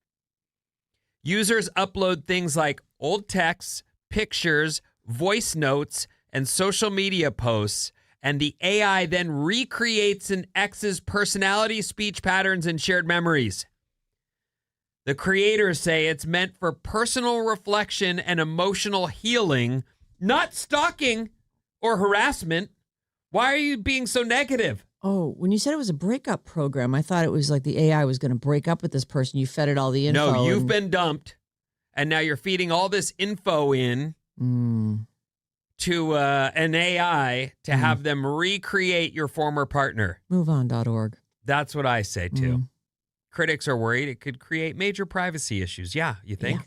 Users upload things like old texts, pictures, voice notes, and social media posts, and the AI then recreates an ex's personality, speech patterns, and shared memories. The creators say it's meant for personal reflection and emotional healing, not stalking or harassment, Why are you being so negative? Oh, when you said it was a breakup program, I thought it was like the AI was going to break up with this person. You fed it all the info. No, you've been dumped, and now you're feeding all this info in to an AI to have them recreate your former partner. MoveOn.org. That's what I say, too. Critics are worried it could create major privacy issues. Yeah, you think? Yeah.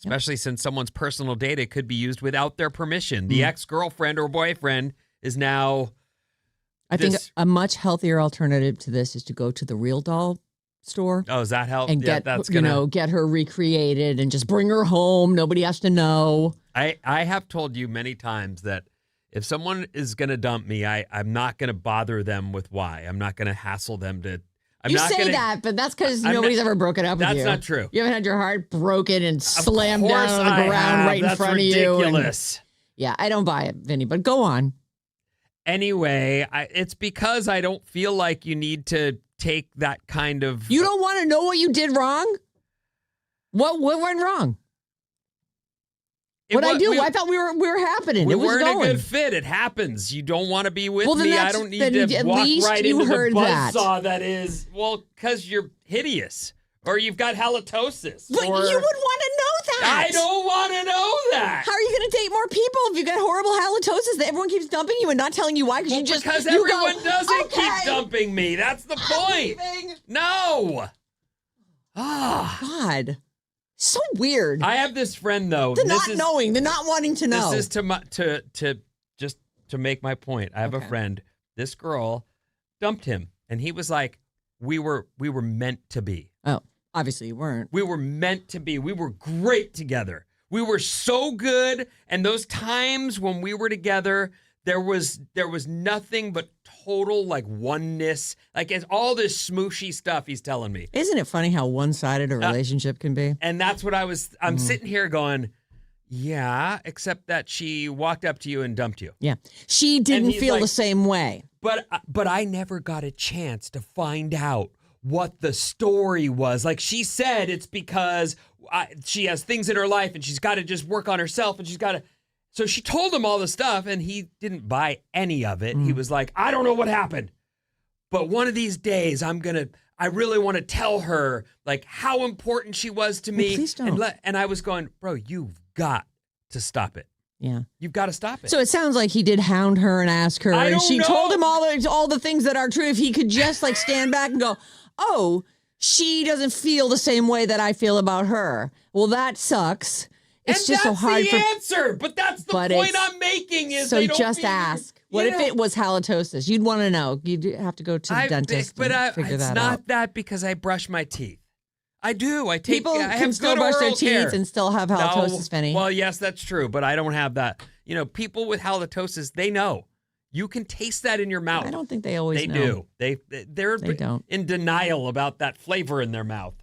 Especially since someone's personal data could be used without their permission. The ex-girlfriend or boyfriend is now... I think a much healthier alternative to this is to go to the Real Doll store. Oh, does that help? And get get her recreated and just bring her home. Nobody has to know. I have told you many times that if someone is going to dump me, I'm not going to bother them with why. I'm not going to hassle them to... You say that, but that's because nobody's ever broken up with you. That's not true. You haven't had your heart broken and slammed down on the ground right in front of you. That's ridiculous. Yeah, I don't buy it, Vinny, but go on. Anyway, it's because I don't feel like you need to take that kind of... You don't want to know what you did wrong? What went wrong? I thought we were happening. We it was weren't going. a good fit. It happens. You don't want to be with me. I don't need to at walk least right you into heard the buzzsaw that is... Well, because you're hideous. Or you've got halitosis. But you would want to know that. I don't want to know that. How are you going to date more people if you got horrible halitosis that everyone keeps dumping you and not telling you why? Because everyone doesn't keep dumping me. That's the point. No. God. So weird. I have this friend, though. The not wanting to know. This is to make my point. I have a friend. This girl dumped him, and he was like, we were meant to be. Oh, obviously you weren't. We were meant to be. We were great together. We were so good, and those times when we were together, there was nothing but total like oneness. Like it's all this smooshy stuff he's telling me. Isn't it funny how one-sided a relationship can be? And that's what I'm sitting here going, yeah, except that she walked up to you and dumped you. Yeah. She didn't feel the same way. But I never got a chance to find out what the story was. Like she said, it's because she has things in her life and she's got to just work on herself and she's got to. So she told him all the stuff and he didn't buy any of it. He was like, I don't know what happened, but one of these days I really want to tell her like how important she was to me. Please don't. And I was going, bro, you've got to stop it. Yeah. You've got to stop it. So it sounds like he did hound her and ask her. And she told him all the things that are true. If he could just like stand back and go, oh, she doesn't feel the same way that I feel about her. Well, that sucks. It's just so hard. That's the answer. But that's the point I'm making is so just ask. What if it was halitosis? You'd want to know. You'd have to go to the dentist and figure that out. It's not that because I brush my teeth. I do. People can still brush their teeth and still have halitosis, Vinny. Well, yes, that's true, but I don't have that. You know, people with halitosis, they know. You can taste that in your mouth. I don't think they always know. They do. They're don't. in denial about that flavor in their mouth.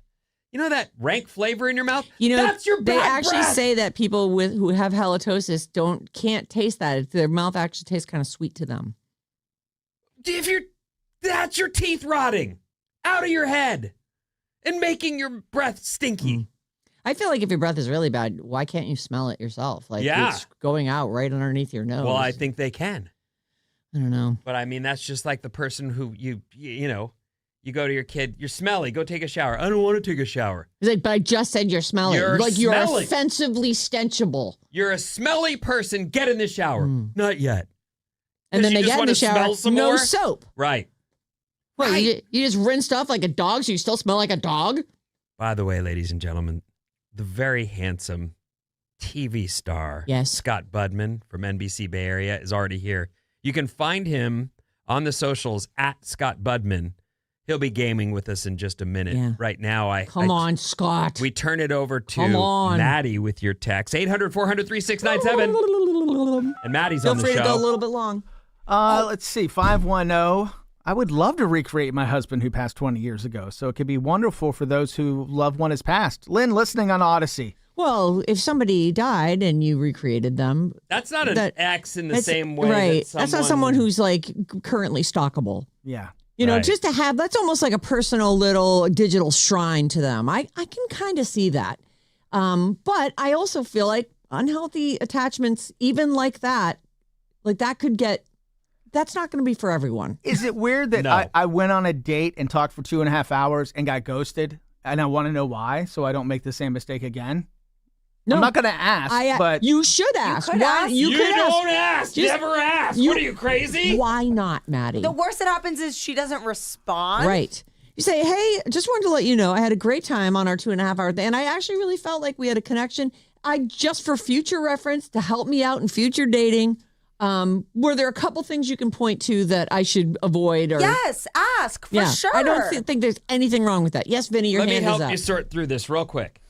You know that rank flavor in your mouth? You know, that's your bad They actually breath. say that people who have halitosis can't taste that. Their mouth actually tastes kind of sweet to them. That's your teeth rotting out of your head. And making your breath stinky. I feel like if your breath is really bad, why can't you smell it yourself? Like it's going out right underneath your nose. Well, I think they can. I don't know. But I mean, that's just like the person who you go to your kid, you're smelly, go take a shower. I don't want to take a shower. He's like, but I just said you're smelly. You're offensively stenchable. You're a smelly person. Get in the shower. Not yet. And then they get in the shower, no soap. Right. Wait, you just rinsed off like a dog, so you still smell like a dog? By the way, ladies and gentlemen, the very handsome TV star, Scott Budman from NBC Bay Area, is already here. You can find him on the socials at Scott Budman. He'll be gaming with us in just a minute. Yeah. Right now, Come on, Scott. We turn it over to Maddie with your text. 800-400-3697. And Maddie's on the show. Feel free to go a little bit long. Let's see, 510. I would love to recreate my husband who passed 20 years ago, so it could be wonderful for those who loved one has passed. Lynn, listening on Odyssey. Well, if somebody died and you recreated them... That's not an ex in the same way. Right. That's not someone who's like currently stalkable. Yeah. You know, just to have... That's almost like a personal little digital shrine to them. I can kind of see that. But I also feel like unhealthy attachments, even like that could get that's not going to be for everyone. Is it weird that No. I went on a date and talked for 2.5 hours and got ghosted, and I want to know why, so I don't make the same mistake again? No. I'm not going to ask, but you should ask. could Why ask. you could don't ask? ask. Never ask. What are you, crazy? Why not, Maddie? The worst that happens is she doesn't respond. Right. You say, hey, just wanted to let you know I had a great time on our 2.5 hour thing, and I actually really felt like we had a connection. Just for future reference, to help me out in future dating, were there a couple things you can point to that I should avoid? Or Yes, ask for sure. I don't think there's anything wrong with that. Yes, Vinny, your Let me hand is help up. you sort through this real quick.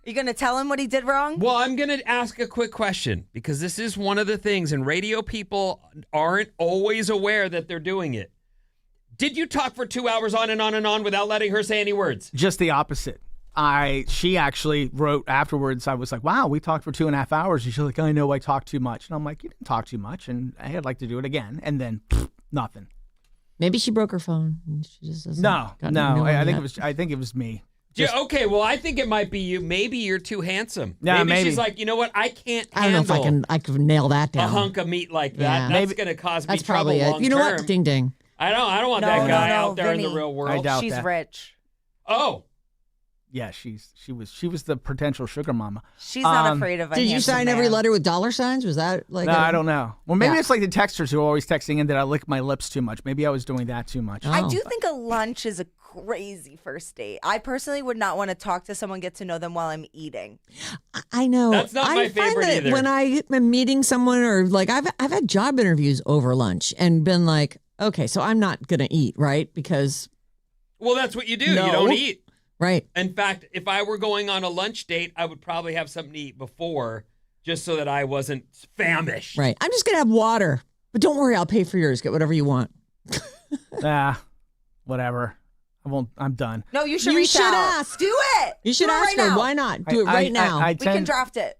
You going to tell him what he did wrong? Well, I'm going to ask a quick question because this is one of the things, and radio people aren't always aware that they're doing it. Did you talk for 2 hours on and on and on without letting her say any words? just the opposite. She actually wrote afterwards. I was like, wow, we talked for 2.5 hours. And she's like, I know I talked too much. And I'm like, you didn't talk too much. And I'd like to do it again. And then nothing. Maybe she broke her phone. And she just doesn't No. got no I yet. think it was me. Yeah, okay, well, I think it might be you. Maybe you're too handsome. Yeah, maybe she's maybe. like, you know what? I can't I don't know if I can nail that a down. hunk of meat like that. Yeah. That's going to cause me That's trouble probably it. long You know term. what? Ding ding. I don't want No, that guy no, out there in Vinny. the real I world. doubt She's that. rich. Oh, Yeah, she was the potential sugar mama. She's not afraid of a Did you handsome sign every man. letter with dollar signs? Was that like? No, I don't know. Well, maybe Yeah. it's like the texters who are always texting in that I lick my lips too much. Maybe I was doing that too much. Oh. I do think a lunch is a crazy first date. I personally would not want to talk to someone, get to know them while I'm eating. I know. That's not I my find favorite that either. when I am meeting someone, or like I've had job interviews over lunch and been like, okay, so I'm not gonna eat, right? Because well, that's what you do. No. You don't eat. right. In fact, if I were going on a lunch date, I would probably have something to eat before just so that I wasn't famished. Right. I'm just going to have water. But don't worry, I'll pay for yours. Get whatever you want. Whatever. I won't. I'm done. No, you should You reach should out. ask. Do it. You should Do it ask right her. now. Why not? Do it right now. I We can tend- draft it.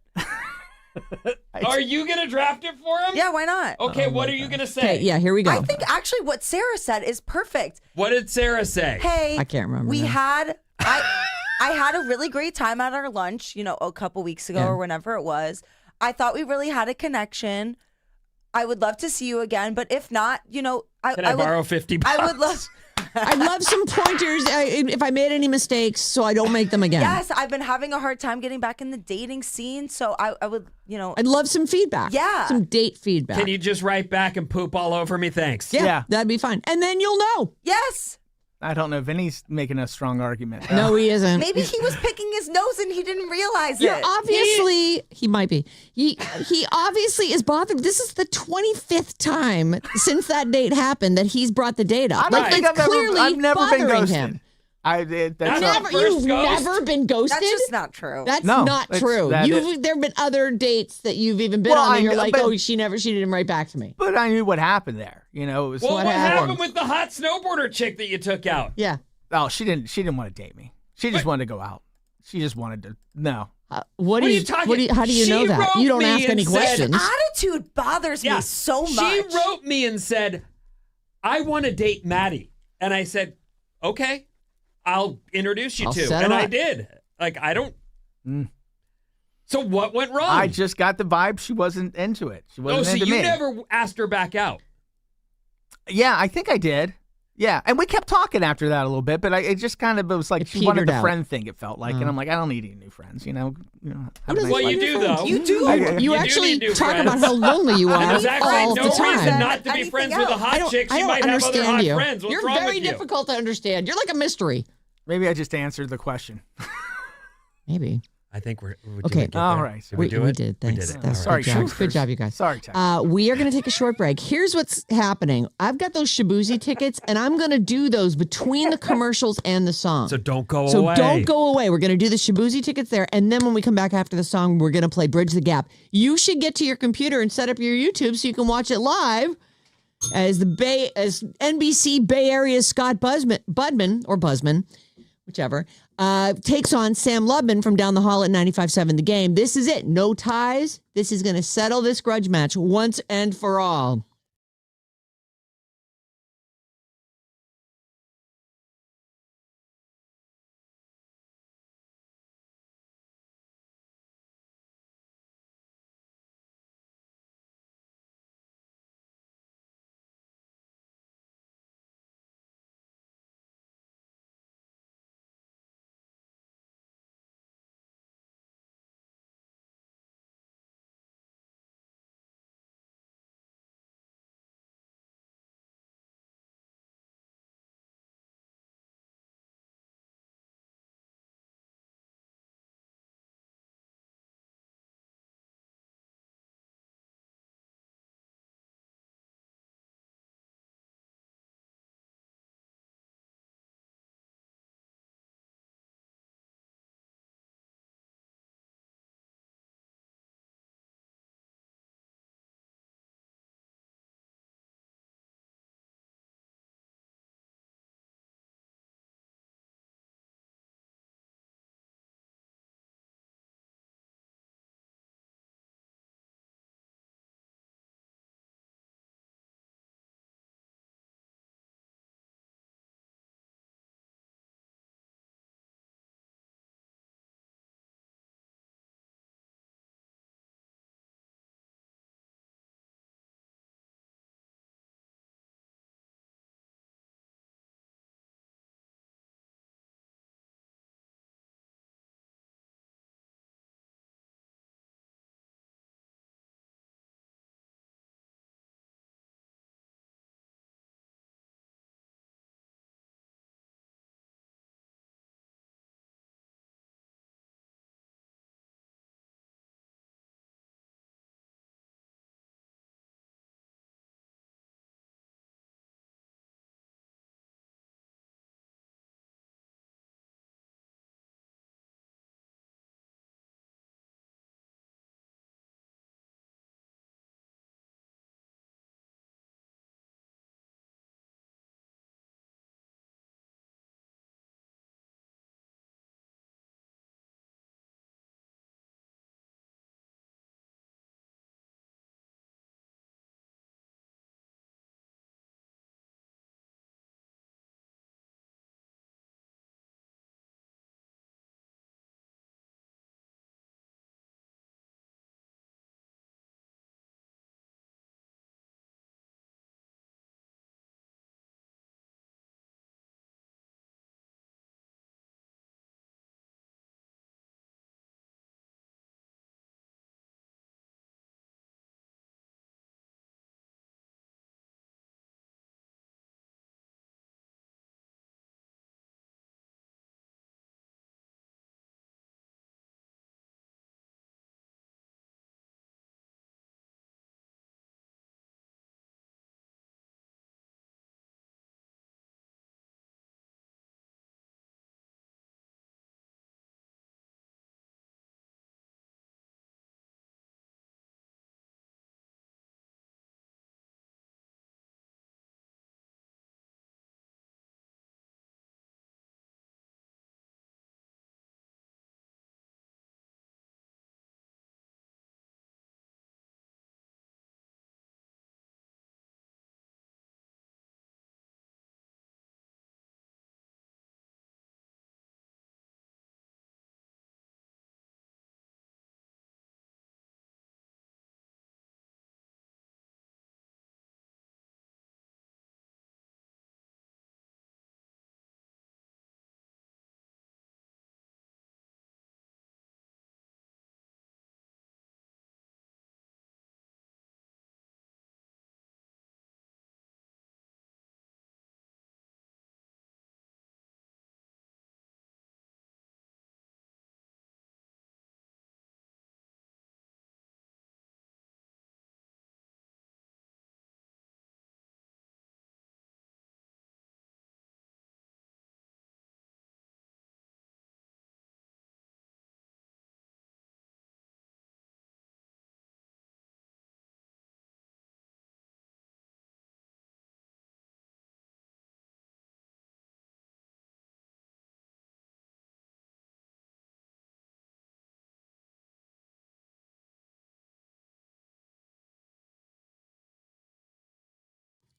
Are you going to draft it for him? Yeah, why not? Okay, what are you going to say? Okay, yeah, here we go. I think actually what Sarah said is perfect. What did Sarah say? Hey, I can't remember We now. had I had a really great time at our lunch, a couple weeks ago Yeah. or whenever it was. I thought we really had a connection. I would love to see you again, but if not, Can I would, borrow $50? I would love. I'd love some pointers if I made any mistakes so I don't make them again. Yes, I've been having a hard time getting back in the dating scene, so I would, I'd love some feedback. Yeah. Some date feedback. Can you just write back and poop all over me? Thanks. Yeah, that'd be fine. And then you'll know. yes. I don't know. Vinny's making a strong argument. No, he isn't. Maybe he was picking his nose and he didn't realize You're it. obviously, he might be. He obviously is bothered. This is the 25th time since that date happened that he's brought the date up. I don't think it's clearly I've never been bothering ghosted. him. That's Not not, the You've first ghost. never been ghosted? That's just not true. That's No, not it's- true. that There have been other dates that you've even been Well, on, I and you're know, like, but- oh, she didn't write back to me. but I knew what happened there. It was. Well, what happened? happened with the hot snowboarder chick that you took out? Yeah. Oh, she didn't want to date me. She just wanted to go out. She just wanted to. No. What are do you you talking- how do you know She that? wrote You don't me ask and any said, questions. Attitude bothers me so much. She wrote me and said, I want to date Maddie. And I said, okay, I'll introduce you I'll to. set And her I up. did. Like, I don't. So what went wrong? I just got the vibe she wasn't into it. She wasn't Oh, so into you me. never asked her back out. Yeah, I think I did. Yeah, and we kept talking after that a little bit, but it just kind of was like It she wanted petered the out. friend thing. It felt like, and I'm like, I don't need any new friends. Have a nice Well, you life. do, though. You do. I- You do actually need new talk friends. about how lonely you are And there's actually all no the time. reason not to be Anything friends with a else. hot chick. I She don't might have other understand hot you. friends. What's You're wrong very with you? difficult to understand. You're like a mystery. Maybe I just answered the question. Maybe. I think we're Okay. Did we get All there? right. Did we do we it? did. We Thanks. did it. That's All Sorry, right. good job. Shoofers. Good job, you guys. Sorry, Tech. We are going to take a short break. Here's what's happening. I've got those Shabuzi tickets, and I'm going to do those between the commercials and the song. So don't go So away. don't go away. We're going to do the Shabuzi tickets there, and then when we come back after the song, we're going to play Bridge the Gap. You should get to your computer and set up your YouTube so you can watch it live as NBC Bay Area Scott Budman, whichever, takes on Sam Lubman from down the hall at 95.7 The Game. This is it. No ties. This is going to settle this grudge match once and for all.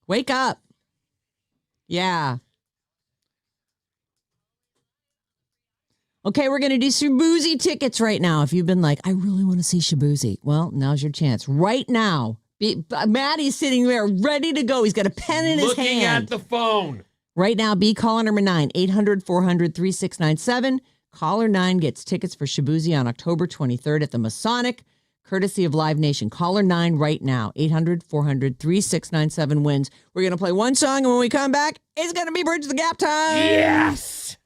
Wake up. Yeah. Okay, we're going to do Shabuzi tickets right now. If you've been like, I really want to see Shabuzi. Well, now's your chance. Right now. Maddie's sitting there ready to go. He's got a pen in his hand. Looking at the phone. Right now, be caller number 9, 800-400-3697. Caller 9 gets tickets for Shabuzi on October 23rd at the Masonic, courtesy of Live Nation. Caller 9 right now, 800-400-3697 wins. We're going to play one song, and when we come back, it's going to be Bridge the Gap time. Yes.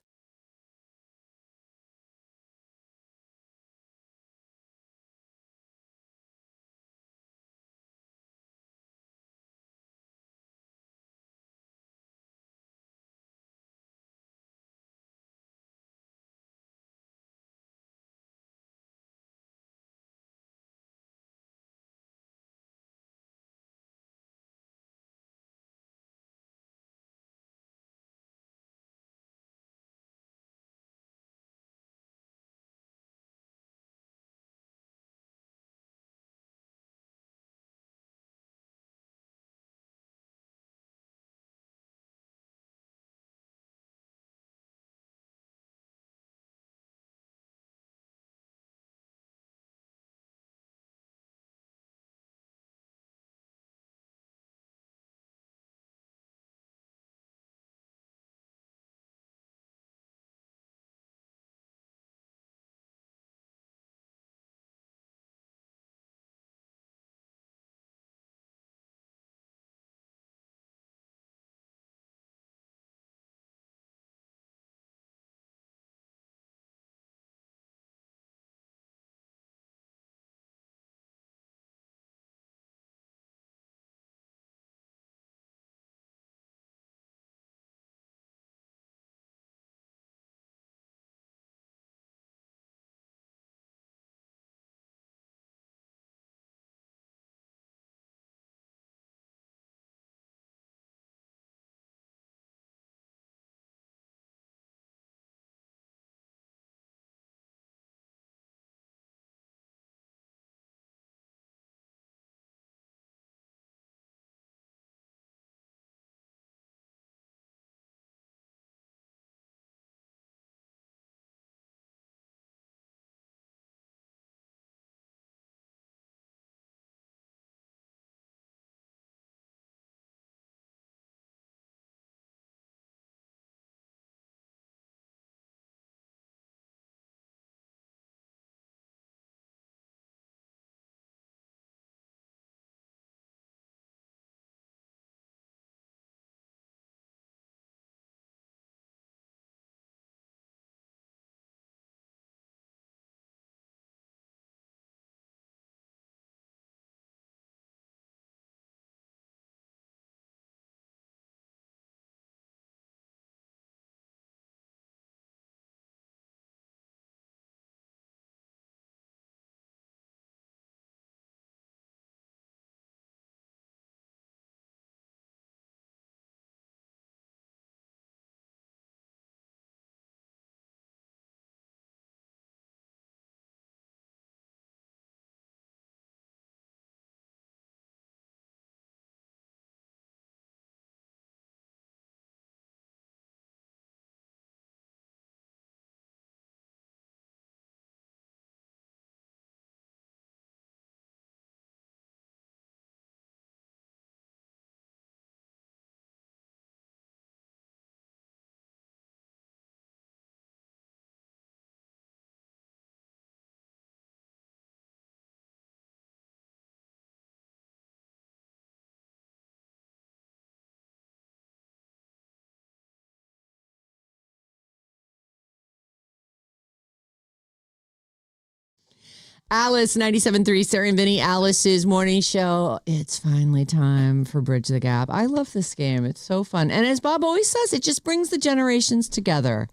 Alice, 97.3, Sarah Vinnie, Alice's morning show. It's finally time for Bridge the Gap. I love this game. It's so fun. And as Bob always says, it just brings the generations together.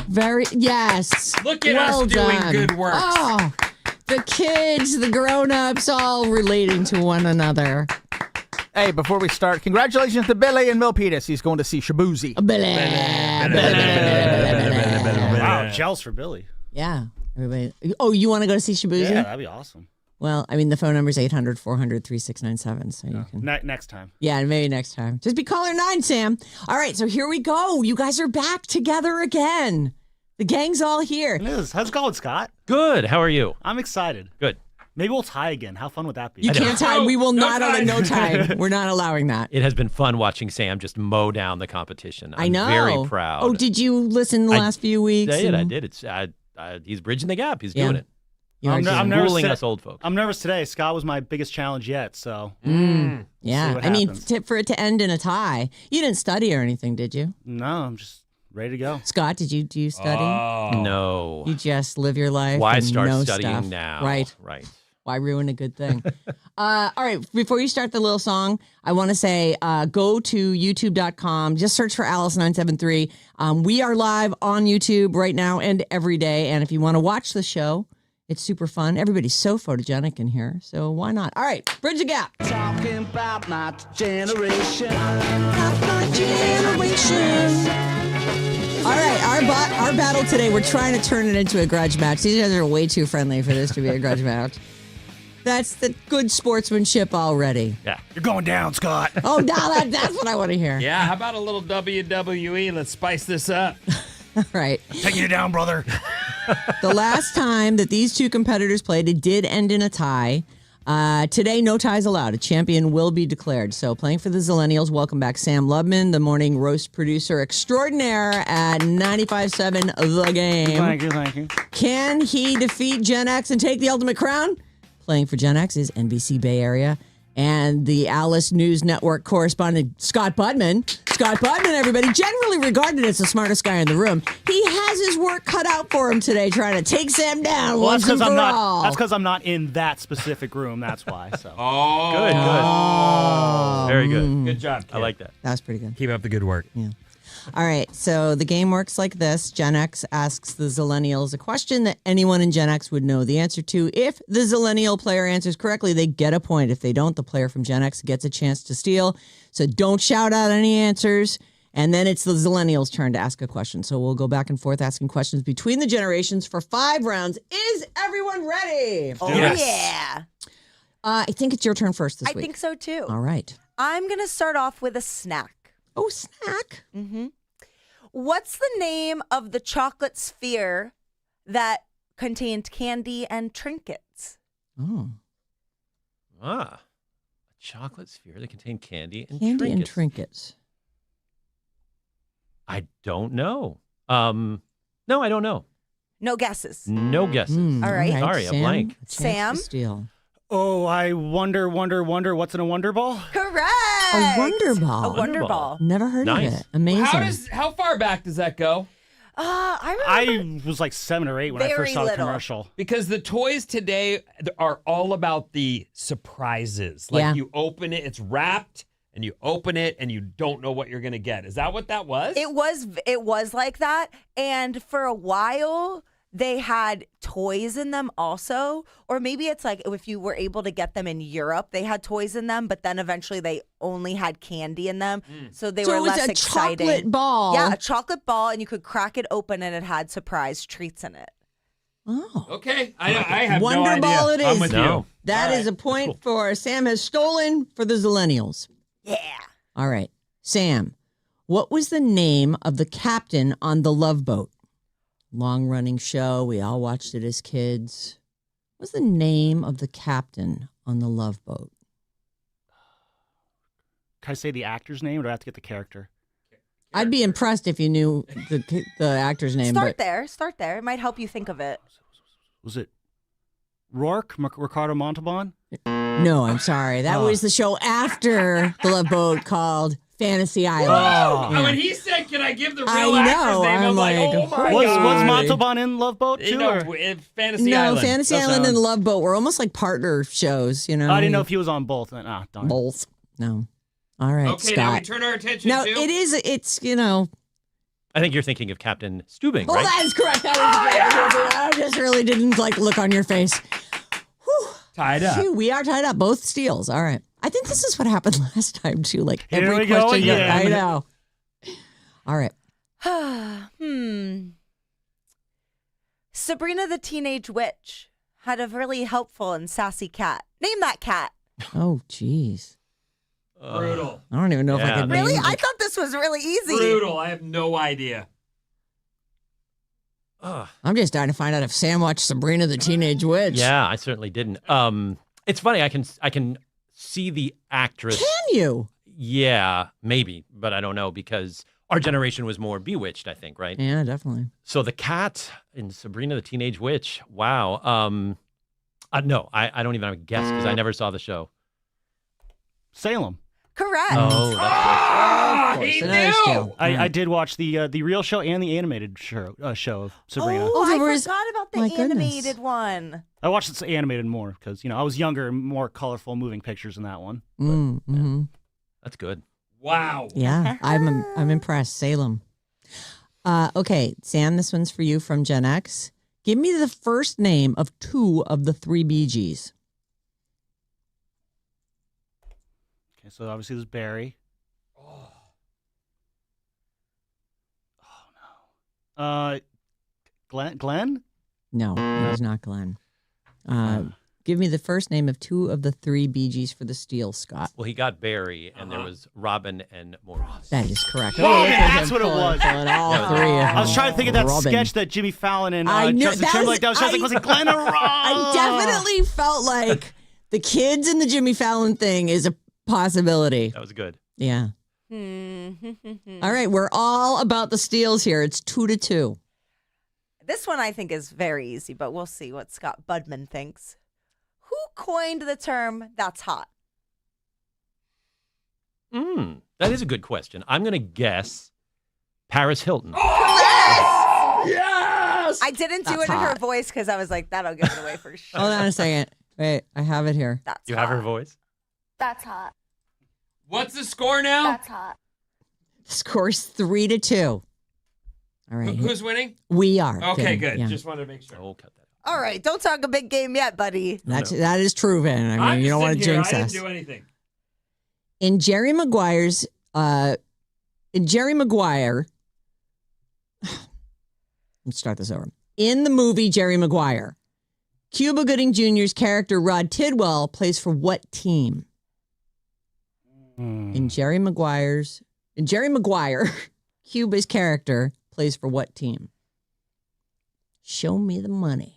Yes. Look at us doing good work. Oh, the kids, the grown-ups, all relating to one another. Hey, before we start, congratulations to Billy and Milpitas. He's going to see Shabuzi. Wow, jealous for Billy. Yeah. Everybody. Oh, you want to go to see Shabuzi? Yeah, that'd be awesome. Well, I mean, the phone number is 800-400-3697, so you can. Next time. Yeah, maybe next time. Just be caller 9, Sam. All right, so here we go. You guys are back together again. The gang's all here. It is. How's it going, Scott? Good. How are you? I'm excited. Good. Maybe we'll tie again. How fun would that be? You can't tie. We will not tie. no time. We're not allowing that. It has been fun watching Sam just mow down the competition. I know. Very proud. Oh, did you listen the last few weeks? I did. It's he's bridging the gap. He's doing it. I'm nervous fooling today. us old folks. I'm nervous today. Scott was my biggest challenge yet, so Yeah, I mean, for it to end in a tie. You didn't study or anything, did you? No, I'm just ready to go. Scott, do you study? No. You just live your life. Why and start know studying stuff. now? Right. Why ruin a good thing? All right, before you start the little song, I want to say go to youtube.com. Just search for Alice973. We are live on YouTube right now and every day. And if you want to watch the show, it's super fun. Everybody's so photogenic in here, so why not? All right, bridge the gap. Talking about my generation. All right, our battle today, we're trying to turn it into a grudge match. These guys are way too friendly for this to be a grudge match. That's the good sportsmanship already. Yeah. You're going down, Scott. Oh, now that's what I want to hear. Yeah, how about a little WWE? Let's spice this up. All right. Taking you down, brother. The last time that these two competitors played, it did end in a tie. Today, no ties allowed. A champion will be declared. So playing for the Zillennials, welcome back Sam Lubman, the morning roast producer extraordinaire at 95.7 The Game. Thank you. Can he defeat Gen X and take the ultimate crown? Playing for Gen X is NBC Bay Area and the Alice News Network correspondent Scott Budman. Scott Budman, everybody, generally regarded as the smartest guy in the room. He has his work cut out for him today, trying to take Sam down once and for all. That's because I'm not in that specific room. That's why. So. Good. Very good. Good job, kid. I like that. That's pretty good. Keep up the good work. Yeah. All right, so the game works like this. Gen X asks the Zillennials a question that anyone in Gen X would know the answer to. If the Zillennial player answers correctly, they get a point. If they don't, the player from Gen X gets a chance to steal. So don't shout out any answers. And then it's the Zillennials' turn to ask a question. So we'll go back and forth asking questions between the generations for 5 rounds. Is everyone ready? Oh, yeah. I think it's your turn first this week. I think so, too. All right. I'm going to start off with a snack. Oh, snack. Mm-hmm. What's the name of the chocolate sphere that contained candy and trinkets? Oh. A chocolate sphere that contained candy and trinkets. I don't know. No, I don't know. No guesses. No guesses. All right. Sorry, Sam, I'm blank. Sam? Steal. Oh, I wonder what's in a Wonder Ball? Correct. A Wonder Ball. A Wonder Ball. Never heard Nice. of it. Amazing. How far back does that go? I remember. I was like 7 or 8 when I Very first saw the little. commercial. Because the toys today are all about the surprises. Like Yeah. you open it, it's wrapped, and you open it, and you don't know what you're going to get. Is that what that was? It was like that. And for a while, they had toys in them also. Or maybe it's like if you were able to get them in Europe, they had toys in them, but then eventually they only had candy in them. So they were it was less a exciting. chocolate ball. Yeah, a chocolate ball, and you could crack it open and it had surprise treats in it. Oh. Okay. I have Wonder no idea. Ball it is. I'm with you. That is a point for Sam has stolen for the Zillennials. Yeah. All right. Sam, what was the name of the captain on the Love Boat? Long-running show. We all watched it as kids. What's the name of the captain on the Love Boat? Can I say the actor's name, or do I have to get the character? I'd be impressed if you knew the actor's name. Start there. It might help you think of it. Was it Rourke, Ricardo Montalban? No, I'm sorry. That was the show after the Love Boat called Fantasy Island. Oh, when he said, "Can I give the real I actor's know, name?" I'm like, like, "Oh my Was god!" Montalban in Love Boat too? No, or? Fantasy No, Island. Fantasy That's Island how- and Love Boat were almost like partner shows, you know. I didn't know if he was on both. Darn it. Both. No. All right, Okay, Scott. now we turn our attention No, to. it's, you know. I think you're thinking of Captain Stubing, Well, right? that is correct. I just really didn't like the look on your face. Whew. Tied up. Phew, we are tied up. Both steals. All right. I think this is what happened last time, too. Like Here every we go question. again. I know. All right. Sabrina the Teenage Witch had a really helpful and sassy cat. Name that cat. Oh, jeez. Brutal. I don't even know if I could Really? name I it. thought this was really easy. Brutal. I have no idea. I'm just dying to find out if Sam watched Sabrina the Teenage Witch. Yeah, I certainly didn't. It's funny. I can see the actress. Can you? Yeah, maybe, but I don't know because our generation was more Bewitched, I think, right? Yeah, definitely. So the cat in Sabrina the Teenage Witch. Wow. No, I don't even have a guess because I never saw the show. Salem. Correct. Oh, that's He Another knew. skill. I did watch the real show and the animated show of Sabrina. Oh, Oh, I there was- forgot about the my goodness. animated one. I watched the animated more because I was younger and more colorful moving pictures in that one. Mm-hmm. That's good. Wow. Yeah, I'm impressed. Salem. Okay, Sam, this one's for you from Gen X. Give me the first name of 2 of the 3 Bee Gees. Okay, so obviously there's Barry. Oh no. Glenn? No, it was not Glenn. Give me the first name of 2 of the 3 Bee Gees for the Steel, Scott. Well, he got Barry, and there was Robin and Maurice. That is correct. Oh, that's what it was. Pulling all Yeah, 3 of I was them. trying to think of that Robin. sketch that Jimmy Fallon and I knew- Justin that Timberlake. I was like, Glenn or Rob? I definitely felt like the kids in the Jimmy Fallon thing is a possibility. That was good. Yeah. Mm-hmm. All right, we're all about the steals here. It's 2-2. This one I think is very easy, but we'll see what Scott Budman thinks. Who coined the term "that's hot"? That is a good question. I'm going to guess Paris Hilton. Yes. I didn't do That's it in her hot. voice because I was like, that'll give it away for sure. Hold on a second. Wait, I have it here. That's You have her hot. voice? That's hot. What's the score now? That's hot. The score's 3-2. All right. Who's winning? We are. Okay, Vin. good. Yeah. Just wanted to make sure. Oh, cut that. All right, don't talk a big game yet, buddy. That is true, Vin. I mean, I'm you don't just want to sitting here. jinx I us. didn't do anything. In Jerry Maguire, let's start this over. In the movie Jerry Maguire, Cuba Gooding Jr.'s character Rod Tidwell plays for what team? In Jerry Maguire, Cuba's character plays for what team? Show me the money.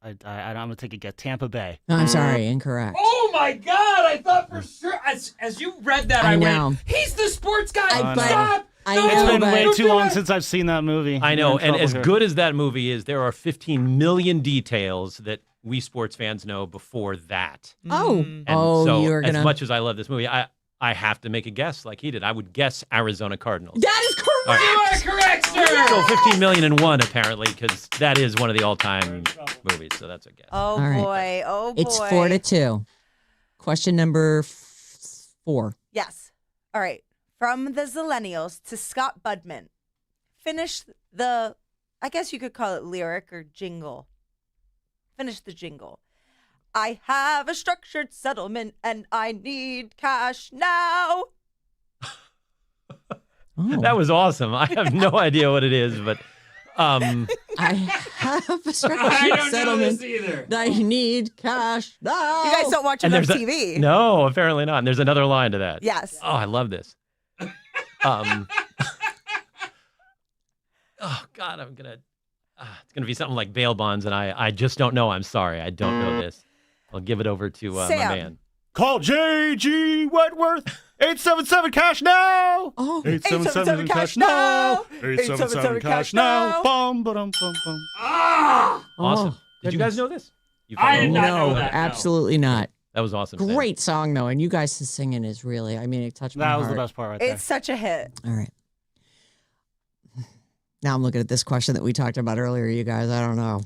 I'm going to take a guess. Tampa Bay. No, I'm sorry, incorrect. Oh my God! I thought for sure as you read that, I I know. went, "He's the sports guy." I bet- Stop! I No, know, It's been but- way don't too do long it. since I've seen that movie. I know, We're in and trouble as here. good as that movie is, there are 15 million details that we sports fans know before that. Oh, And oh, so you're gonna. as much as I love this movie, I have to make a guess like he did. I would guess Arizona Cardinals. That is correct. All right. You are correct, sir. So 15,000,001 apparently, because that is one of the all-time movies. So that's a guess. Oh right. boy, oh boy. It's 4-2. Question number 4. Yes. All right. From the Zillennials to Scott Budman. Finish the, I guess you could call it lyric or jingle. Finish the jingle. I have a structured settlement and I need cash now. Oh. That was awesome. I have no idea what it is, but I have a I structured don't know settlement. this either. I need cash now. You guys don't watch and enough there's TV. no, apparently not. And there's another line to that. Yes. Oh, I love this. Oh God, I'm gonna. It's gonna be something like bail bonds, and I just don't know. I'm sorry, I don't know this. I'll give it over to my Sam. man. Call J.G. Wentworth. 877 cash now. Oh, 877 cash now. 877 cash now. Bum, ba-dum, bum, bum. Ah! Awesome. Oh, Did you guys know this? You I follow? did not know no, that, no. absolutely not. That was awesome. Sam. Great song though, and you guys singing is really. I mean, it touched my That heart. was the best part right there. It's such a hit. All right. Now I'm looking at this question that we talked about earlier, you guys. I don't know.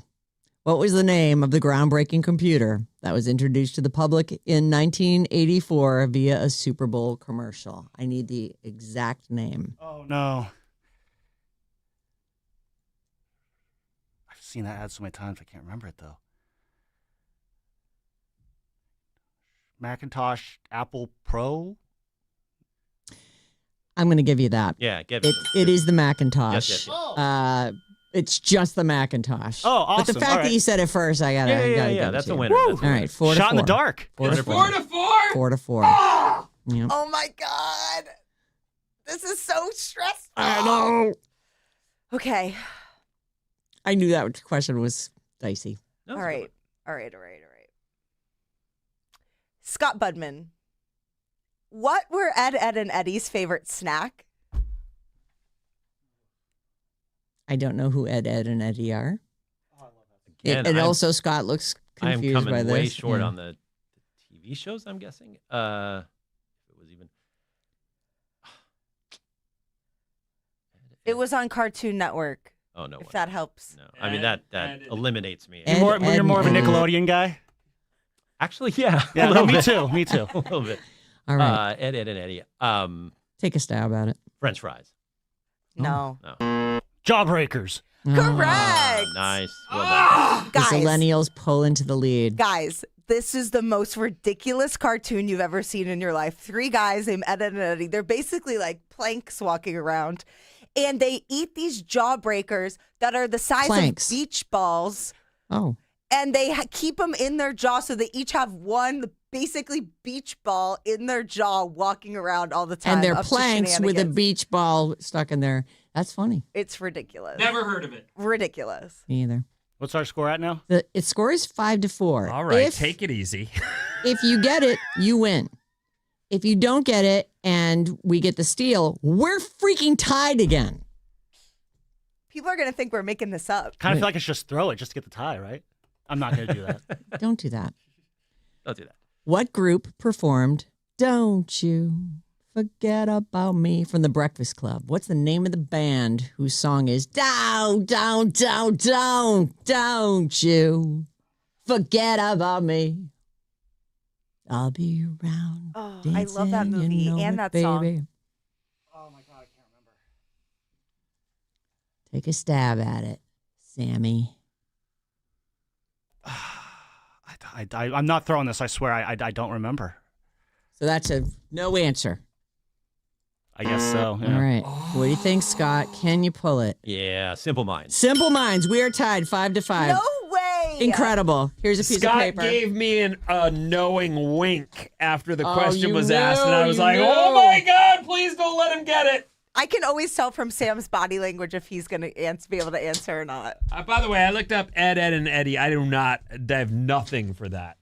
What was the name of the groundbreaking computer that was introduced to the public in 1984 via a Super Bowl commercial? I need the exact name. Oh, no. I've seen that ad so many times, I can't remember it, though. Macintosh Apple Pro? I'm going to give you that. Yeah, get it. It is the Macintosh. Yes, yes, yes. It's just the Macintosh. Oh, awesome. But the fact All that right. you said it first, I gotta. Yeah. That's a winner. All right, 4 to 4. Shot in the dark. 4 to 4. 4 to 4. 4 to 4. Yep. Oh my God. This is so stressful. I know. Okay. I knew that question was dicey. All right. Scott Budman. What were Ed and Eddie's favorite snack? I don't know who Ed and Eddie are. Again, and also Scott looks confused I'm by coming this. way short on the TV shows, I'm guessing. If it was even. It was on Cartoon Network. Oh, no. If that helps. No. I mean, that eliminates me. You're more of a Nickelodeon guy? Actually, yeah. Yeah, a little me bit. too. Me too. A little bit. All right. Ed and Eddie. Take a stab at it. French fries. No. Jawbreakers. Correct. Nice. Well done. The Guys, millennials pull into the lead. guys, this is the most ridiculous cartoon you've ever seen in your life. 3 guys named Ed and Eddie. They're basically like planks walking around. And they eat these jawbreakers that are the size Planks. of beach balls. Oh. And they keep them in their jaw, so they each have one basically beach ball in their jaw walking around all the time. And they're up to planks with a shenanigans. beach ball stuck in there. That's funny. It's ridiculous. Never heard of it. Ridiculous. Me either. What's our score at now? Its score is 5 to 4. All right, take it easy. If you get it, you win. If you don't get it and we get the steal, we're freaking tied again. People are going to think we're making this up. Kind of feel like I should just throw it just to get the tie, right? I'm not going to do that. Don't do that. Don't do that. What group performed Don't You Forget About Me from the Breakfast Club? What's the name of the band whose song is Don't You Forget About Me? I'll be around. Oh, I love that dancing, movie you know and it, that song. baby. Oh my God, I can't remember. Take a stab at it, Sammy. I'm not throwing this. I swear. I don't remember. So that's a no answer. I guess so. Yeah. All right. What do you think, Scott? Can you pull it? Yeah, Simple Minds. Simple Minds. We are tied 5 to 5. No way. Incredible. Here's a piece Scott of paper. gave me a knowing wink after the question you was asked, and I was you like, knew. oh my God, please don't let him get it. I can always tell from Sam's body language if he's going to be able to answer or not. By the way, I looked up Ed, and Eddie. I have nothing for that.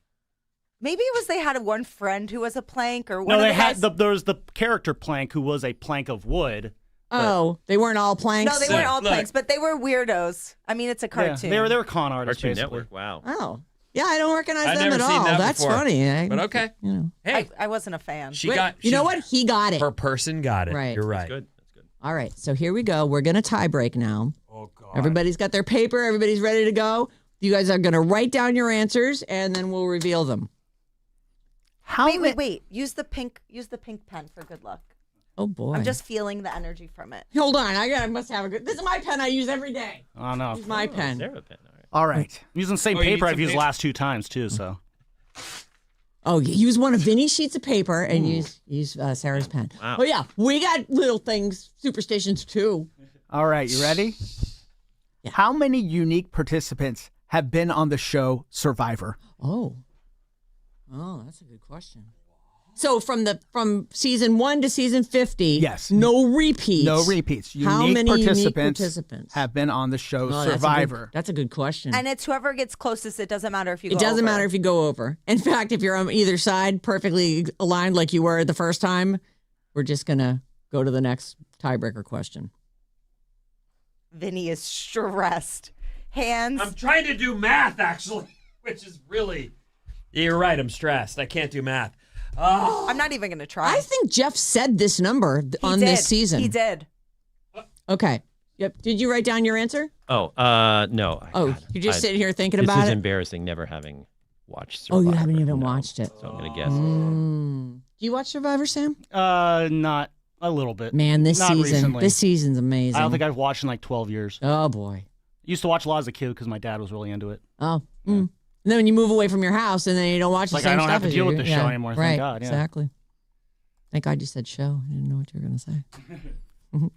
Maybe it was they had one friend who was a plank or one No, of they the had guys- there was the character plank who was a plank of wood. Oh, they weren't all planks? No, they weren't all Look. planks, but they were weirdos. I mean, it's a cartoon. Yeah, they were con artists. Cartoon basically. Network. Wow. Oh. Yeah, I don't recognize I've them never at seen all. that That's before. funny. But okay. You know. Hey, I wasn't a fan. she got. You know what? He got it. Her person got it. Right. You're right. That's good. That's good. All right. So here we go. We're going to tie break now. Oh God. Everybody's got their paper. Everybody's ready to go. You guys are going to write down your answers, and then we'll reveal them. Wait. Use the pink pen for good luck. Oh, boy. I'm just feeling the energy from it. Hold on. I must have a good... This is my pen I use every day. Oh no. This is my pen. Sarah pen. All right. All right. I'm using the same Oh, you paper need I've some used the paper? last 2 times too. So. Oh, you use one of Vinny's sheets of paper and use Sarah's pen. Wow. Oh, yeah. We got little things, superstitions, too. All right, you ready? Yeah. How many unique participants have been on the show Survivor? Oh, that's a good question. So from season 1 to season 50, Yes. no repeats. No repeats. Unique How many participants unique participants have been on the show Oh, Survivor? That's a good question. And it's whoever gets closest. It doesn't matter if you It go doesn't over. matter if you go over. In fact, if you're on either side, perfectly aligned like you were the first time, we're just going to go to the next tiebreaker question. Vinny is stressed. Hands. I'm trying to do math, actually, which is really. You're right. I'm stressed. I can't do math. Oh. I'm not even going to try. I think Jeff said this number on this season. He did. Okay. Yep. Did you write down your answer? Oh, no. Oh, you're just sitting here thinking this about is it? embarrassing, never having watched Oh, Survivor. you haven't even No. watched it. So I'm going to guess. Do you watch Survivor, Sam? Not a little bit. Man, Not recently. this season's amazing. I don't think I've watched in like 12 years. Oh, boy. Used to watch a lot as a kid because my dad was really into it. Oh. And then when you move away from your house and then you don't watch the Like, same I don't stuff have to as deal you with do. the show anymore, thank Right, God, yeah. exactly. Thank God you said show. I didn't know what you were going to say.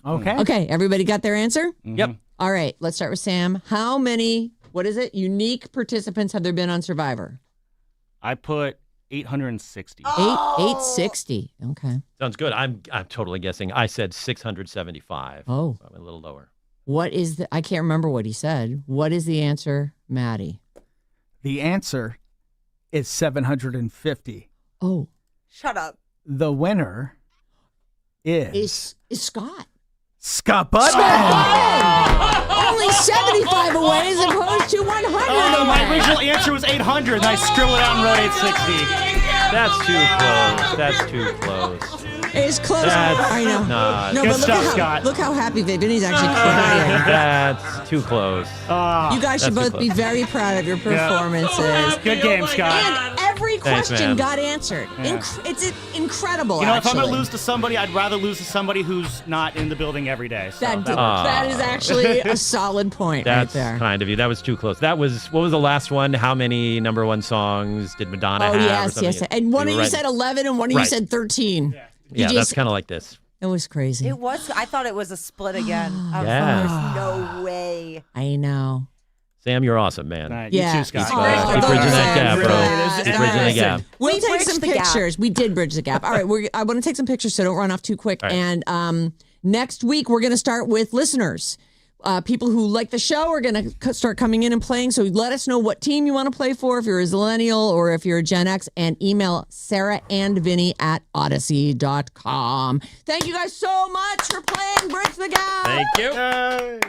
Okay. Okay, everybody got their answer? Yep. All right, let's start with Sam. How many, unique participants have there been on Survivor? I put 860. 860. Okay. Sounds good. I'm totally guessing. I said 675. Oh. Probably a little lower. I can't remember what he said. What is the answer, Maddie? The answer is 750. Oh. Shut up. The winner is Scott. Scott Budman. Only 75 away as opposed to 100 Oh, away. my original answer was 800, and I scribbled it out and wrote 860. That's too close. It's close. That's I know. not- No, Good but stuff, Scott. look how happy Vinny's actually crying. That's too close. You guys should That's both too be very proud of your performances. Good game, Scott. And every Thanks, question man. got answered. It's incredible. You know, if I'm actually. going to lose to somebody, I'd rather lose to somebody who's not in the building every day. So that is actually a solid point That's right there. kind of you. That was too close. What was the last one? How many number one songs did Madonna have? Oh, or yes. something? And one of you were said 11 and one of you Right. said 13. Yeah, that's kind of like this. It was crazy. It was. I thought it was a split again. I was Yeah. like, there's no way. I know. Sam, you're awesome, man. All right, Yeah. you too, Scott. Oh, Keep those bridging are that gap, bro. fabulous. Keep bridging the gap. We'll We take bridged some the gap. pictures. We did bridge the gap. All right, I want to take some pictures, so don't run off too quick. All right. And next week, we're going to start with listeners. People who like the show are going to start coming in and playing. So let us know what team you want to play for, if you're a Zillennial or if you're a Gen X, and email Sarah and Vinnie at Odyssey.com. Thank you guys so much for playing Bridge the Gap. Thank you. Yay.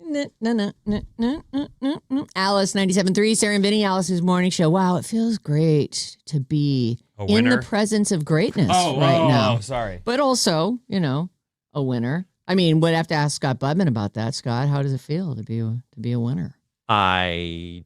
Alice 97.3, Sarah Vinnie, Alice's morning show. Wow, it feels great to be in the presence of greatness right now. Oh, sorry. But also, a winner. I mean, would have to ask Scott Budman about that. Scott, how does it feel to be a winner? I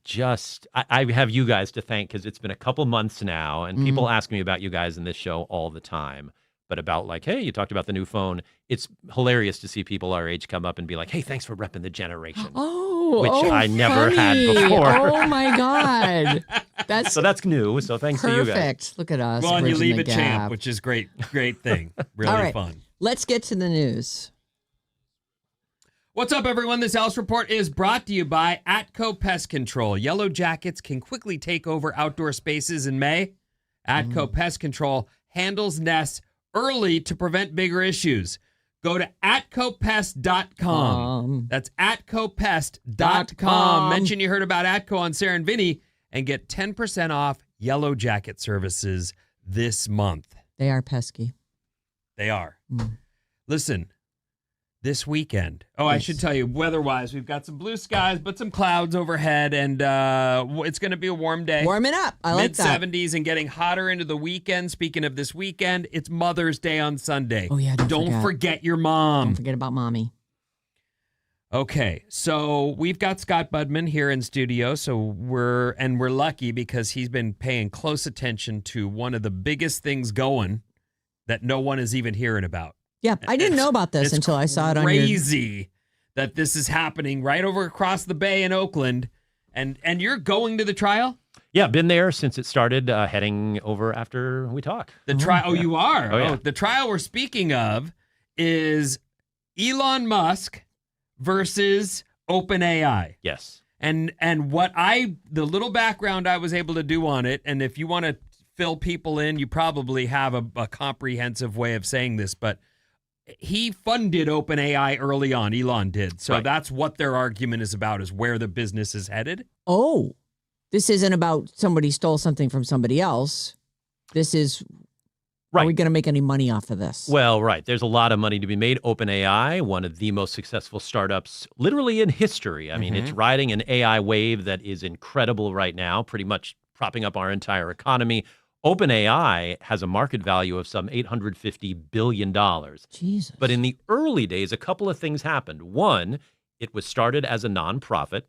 have you guys to thank because it's been a couple months now, and people ask me about you guys in this show all the time. But about like, hey, you talked about the new phone. It's hilarious to see people our age come up and be like, hey, thanks for repping the generation. Which I never had before. Oh my God. That's new. So thanks to you guys. Perfect. Look at us. Well, and you leave a a champ, which is great thing. Really all right, fun. Let's get to the news. What's up, everyone? This Alice Report is brought to you by Atco Pest Control. Yellow jackets can quickly take over outdoor spaces in May. Atco Pest Control handles nests early to prevent bigger issues. Go to atcopest.com. That's atcopest.com. Mention you heard about Atco on Sarah and Vinnie and get 10% off Yellow Jacket services this month. They are pesky. They are. Listen, this weekend. Oh, yes. I should tell you, weather-wise, we've got some blue skies, but some clouds overhead, and it's going to be a warm day. Warming up. I like that. Mid-70s and getting hotter into the weekend. Speaking of this weekend, it's Mother's Day on Sunday. Oh, yeah, don't forget your mom. Don't forget about mommy. Okay, so we've got Scott Budman here in studio, so we're lucky because he's been paying close attention to one of the biggest things going that no one is even hearing about. Yeah, I didn't know about this until I saw it on your... Crazy that this is happening right over across the bay in Oakland, and you're going to the trial? Yeah, been there since it started, heading over after we talk. The trial? Oh, you are? Oh, yeah. The trial we're speaking of is Elon Musk versus OpenAI. Yes. And the little background I was able to do on it, and if you want to fill people in, you probably have a comprehensive way of saying this, but he funded OpenAI early on. Elon did. So That's what their argument is about, is where the business is headed. Oh, this isn't about somebody stole something from somebody else. This is, are we going to make any money off of this? Well, right. There's a lot of money to be made. OpenAI, one of the most successful startups literally in history. I mean, it's riding an AI wave that is incredible right now, pretty much propping up our entire economy. OpenAI has a market value of some $850 billion. Jesus. But in the early days, a couple of things happened. One, it was started as a nonprofit.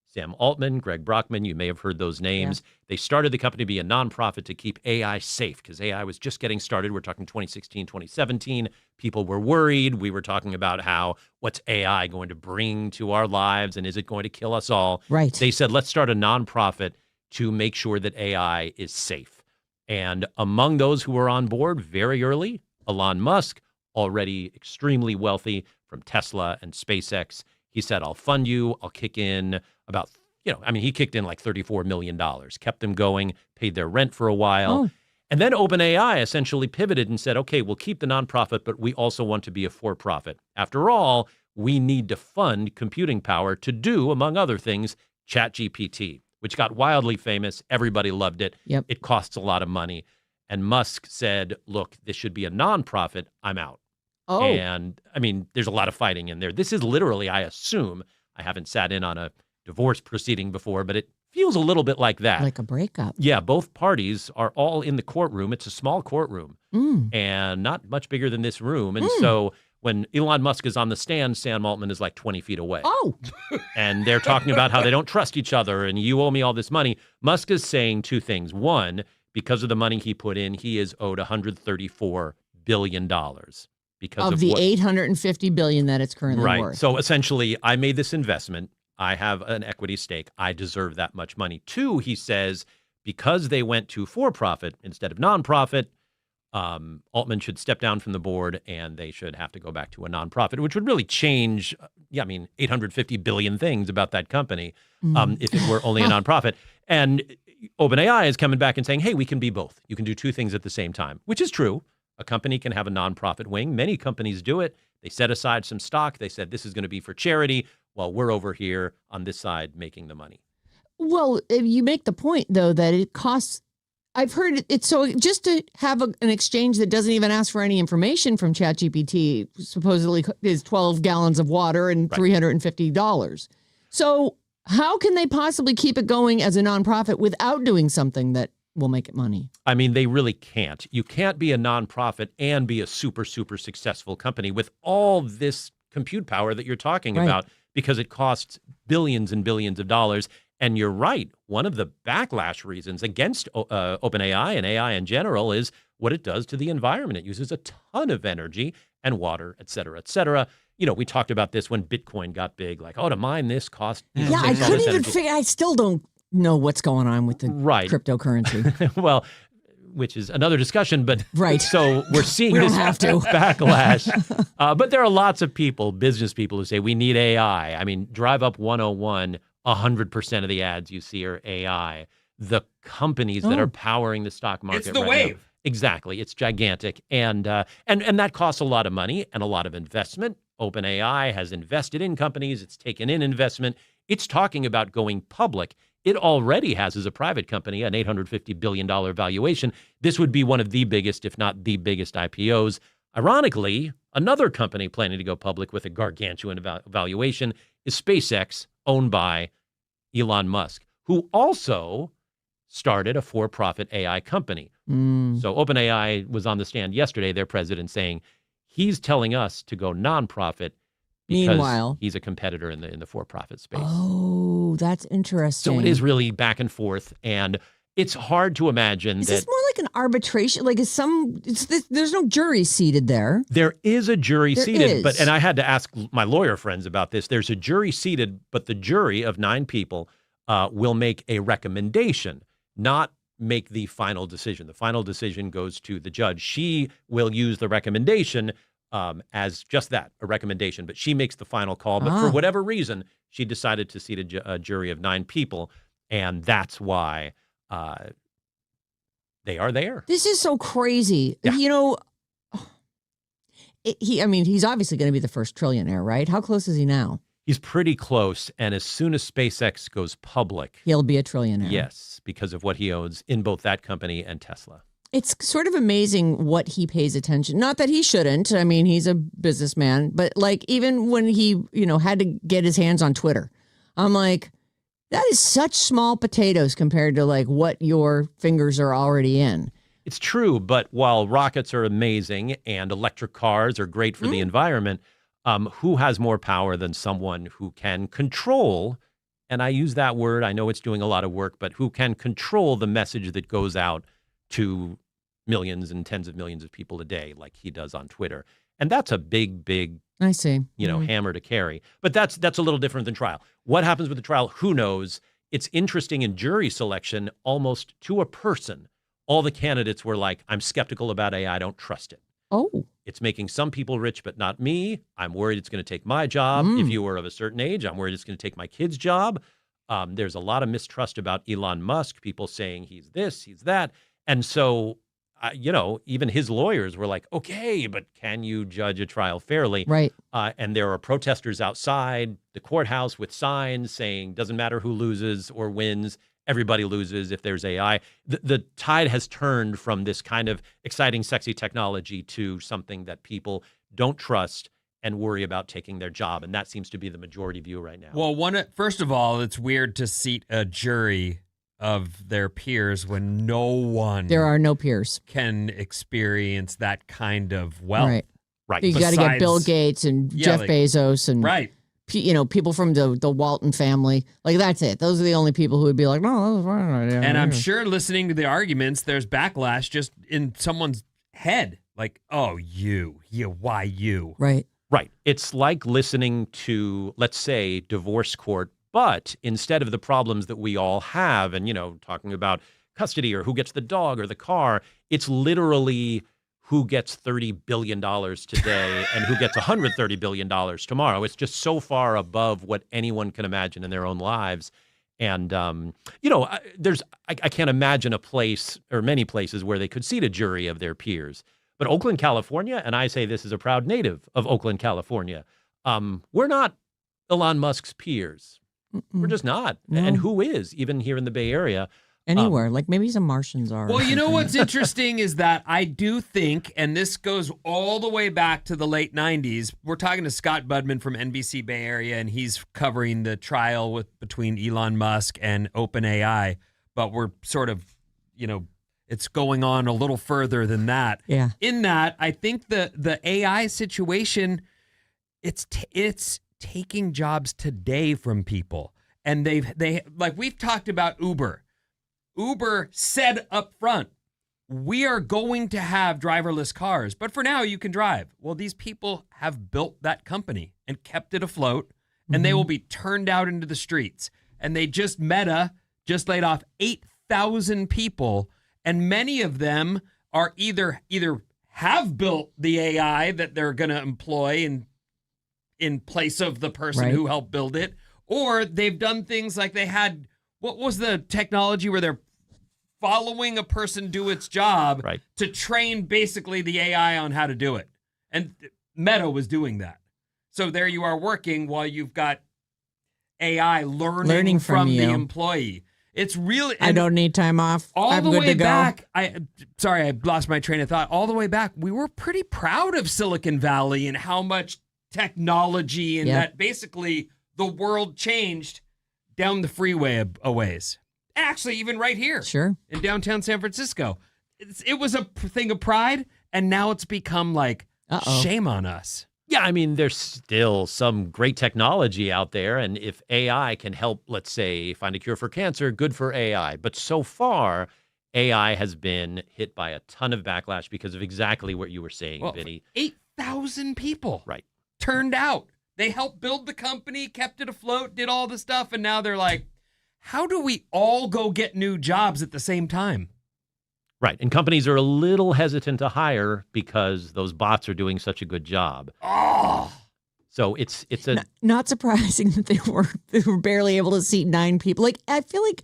Sam Altman, Greg Brockman, you may have heard those names. Yeah. They started the company to be a nonprofit to keep AI safe because AI was just getting started. We're talking 2016, 2017. People were worried. We were talking about what's AI going to bring to our lives and is it going to kill us all? Right. They said, let's start a nonprofit to make sure that AI is safe. And among those who were on board very early, Elon Musk, already extremely wealthy from Tesla and SpaceX. He said, I'll fund you. I'll kick in about, he kicked in like $34 million, kept them going, paid their rent for a while. Oh. And then OpenAI essentially pivoted and said, okay, we'll keep the nonprofit, but we also want to be a for-profit. After all, we need to fund computing power to do, among other things, ChatGPT, which got wildly famous. Everybody loved it. Yep. It costs a lot of money. And Musk said, look, this should be a nonprofit. I'm out. Oh. And there's a lot of fighting in there. This is literally, I assume, I haven't sat in on a divorce proceeding before, but it feels a little bit like that. Like a breakup. Yeah, both parties are all in the courtroom. It's a small courtroom and not much bigger than this room. And so when Elon Musk is on the stand, Sam Altman is like 20 feet away. Oh. And they're talking about how they don't trust each other and you owe me all this money. Musk is saying two things. One, because of the money he put in, he is owed $134 billion. Because of the $850 billion that it's currently worth. Right. So essentially, I made this investment. I have an equity stake. I deserve that much money. Two, he says, because they went to for-profit instead of nonprofit, Altman should step down from the board and they should have to go back to a nonprofit, which would really change, 850 billion things about that company if it were only a nonprofit. And OpenAI is coming back and saying, hey, we can be both. You can do two things at the same time, which is true. A company can have a nonprofit wing. Many companies do it. They set aside some stock. They said, this is going to be for charity while we're over here on this side making the money. Well, you make the point, though, that it costs I've heard it. So just to have an exchange that doesn't even ask for any information from ChatGPT supposedly is 12 gallons of water and $350. So how can they possibly keep it going as a nonprofit without doing something that will make it money? I mean, they really can't. You can't be a nonprofit and be a super, super successful company with all this compute power that you're talking about, because it costs billions and billions of dollars. And you're right. One of the backlash reasons against OpenAI and AI in general is what it does to the environment. It uses a ton of energy and water, et cetera, et cetera. You know, we talked about this when Bitcoin got big, like, to mine this cost. Yeah, I couldn't even figure. I still don't know what's going on with the cryptocurrency. Well, which is another discussion, but right. So we're seeing this backlash. But there are lots of people, business people, who say we need AI. I mean, Drive Up 101, 100% of the ads you see are AI. The companies that are powering the stock market. It's the wave. Now, exactly. It's gigantic. And that costs a lot of money and a lot of investment. OpenAI has invested in companies. It's taken in investment. It's talking about going public. It already has, as a private company, an $850 billion valuation. This would be one of the biggest, if not the biggest IPOs. Ironically, another company planning to go public with a gargantuan valuation is SpaceX, owned by Elon Musk, who also started a for-profit AI company. So OpenAI was on the stand yesterday, their president, saying he's telling us to go nonprofit because meanwhile, he's a competitor in the for-profit space. Oh, that's interesting. So it is really back and forth, and it's hard to imagine is this more like an arbitration? Like, there's no jury seated there. There is a jury seated, is. and I had to ask my lawyer friends about this. There's a jury seated, but the jury of 9 people will make a recommendation, not make the final decision. The final decision goes to the judge. She will use the recommendation as just that, a recommendation, but she makes the final call. But for whatever reason, she decided to seat a jury of 9 people, and that's why they are there. This is so crazy. Yeah. You know, he's obviously going to be the first trillionaire, right? How close is he now? He's pretty close, and as soon as SpaceX goes public, he'll be a trillionaire. Yes, because of what he owns in both that company and Tesla. It's sort of amazing what he pays attention. Not that he shouldn't. I mean, he's a businessman, but like even when he, had to get his hands on Twitter, I'm like, that is such small potatoes compared to like what your fingers are already in. It's true, but while rockets are amazing and electric cars are great for the environment, who has more power than someone who can control, and I use that word, I know it's doing a lot of work, but who can control the message that goes out to millions and tens of millions of people a day, like he does on Twitter. And that's a big, I see, hammer to carry. But that's a little different than trial. What happens with the trial? Who knows? It's interesting in jury selection, almost to a person. All the candidates were like, I'm skeptical about AI. I don't trust it. Oh. It's making some people rich, but not me. I'm worried it's going to take my job. If you were of a certain age, I'm worried it's going to take my kid's job. There's a lot of mistrust about Elon Musk, people saying he's this, he's that. And so, even his lawyers were like, okay, but can you judge a trial fairly? Right. And there are protesters outside the courthouse with signs saying, doesn't matter who loses or wins, everybody loses if there's AI. The tide has turned from this kind of exciting, sexy technology to something that people don't trust and worry about taking their job. And that seems to be the majority view right now. Well, first of all, it's weird to seat a jury of their peers when there are no peers, can experience that kind of wealth. Right. You got to get Bill Gates and Jeff Bezos and people from the Walton family. Like, that's it. Those are the only people who would be like, no, that was fine. Yeah, and I'm sure listening to the arguments, there's backlash just in someone's head. Like, why you? Right. Right. It's like listening to, let's say, divorce court, but instead of the problems that we all have and, talking about custody or who gets the dog or the car, it's literally who gets $30 billion today and who gets $130 billion tomorrow. It's just so far above what anyone can imagine in their own lives. And, I can't imagine a place or many places where they could seat a jury of their peers. But Oakland, California, and I say this as a proud native of Oakland, California, we're not Elon Musk's peers. We're just not. No. And who is, even here in the Bay Area? Anywhere. Like maybe some Martians are. Well, you know what's interesting is that I do think, and this goes all the way back to the late 90s, we're talking to Scott Budman from NBC Bay Area, and he's covering the trial between Elon Musk and OpenAI, but we're sort of, it's going on a little further than that. Yeah. In that, I think the AI situation, it's taking jobs today from people. And they like we've talked about Uber. Uber said up front, we are going to have driverless cars, but for now you can drive. Well, these people have built that company and kept it afloat, and they will be turned out into the streets. And Meta just laid off 8,000 people, and many of them are either have built the AI that they're going to employ in place of the person who helped build it, or they've done things like they had, what was the technology where they're following a person do its job to train basically the AI on how to do it. And Meta was doing that. So there you are working while you've got AI learning from the employee. It's really... I don't need time off. I'm good to go. Back, I lost my train of thought. All the way back, we were pretty proud of Silicon Valley and how much technology and that basically the world changed down the freeway a ways. Actually, even right here. Sure. In downtown San Francisco. It was a thing of pride, and now it's become like, shame on us. Yeah, I mean, there's still some great technology out there, and if AI can help, let's say, find a cure for cancer, good for AI. But so far, AI has been hit by a ton of backlash because of exactly what you were saying, Vinny. 8,000 people turned out. They helped build the company, kept it afloat, did all the stuff, and now they're like, how do we all go get new jobs at the same time? Right. And companies are a little hesitant to hire because those bots are doing such a good job. Oh. So it's not surprising that they were barely able to seat 9 people. Like, I feel like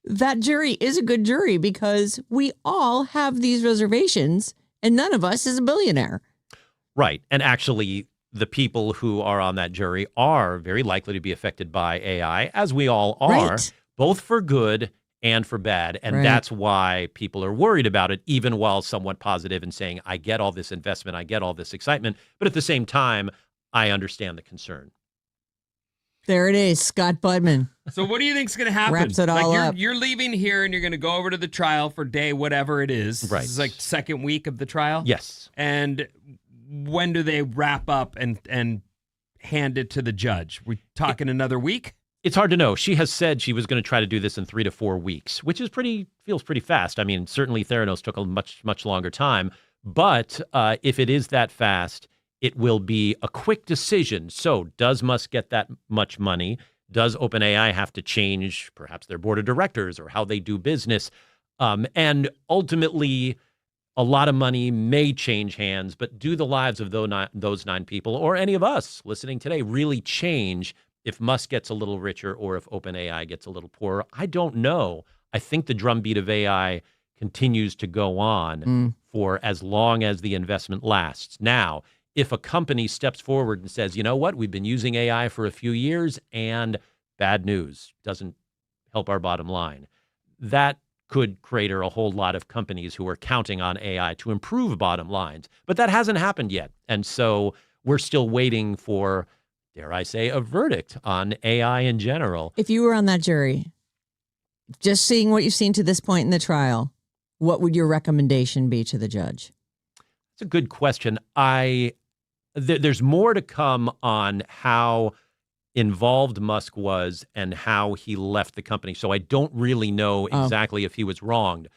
that jury is a good jury because we all have these reservations and none of us is a billionaire. Right. And actually, the people who are on that jury are very likely to be affected by AI, as we all are, both for good and for bad. And that's why people are worried about it, even while somewhat positive and saying, I get all this investment, I get all this excitement. But at the same time, I understand the concern. There it is, Scott Budman. So what do you think's going to happen? Wraps it all up. You're leaving here and you're going to go over to the trial for day whatever it is. Right. This is like second week of the trial? Yes. And when do they wrap up and hand it to the judge? We talking another week? It's hard to know. She has said she was going to try to do this in 3 to 4 weeks, which is feels pretty fast. I mean, certainly Theranos took a much longer time. But if it is that fast, it will be a quick decision. So does Musk get that much money? Does OpenAI have to change perhaps their board of directors or how they do business? And ultimately, a lot of money may change hands, but do the lives of those 9 people or any of us listening today really change if Musk gets a little richer or if OpenAI gets a little poorer? I don't know. I think the drumbeat of AI continues to go on for as long as the investment lasts. Now, if a company steps forward and says, you know what, we've been using AI for a few years and bad news, doesn't help our bottom line, that could crater a whole lot of companies who are counting on AI to improve bottom lines. But that hasn't happened yet. And so we're still waiting for, dare I say, a verdict on AI in general. If you were on that jury, just seeing what you've seen to this point in the trial, what would your recommendation be to the judge? It's a good question. There's more to come on how involved Musk was and how he left the company. So I don't really know exactly if he was wronged.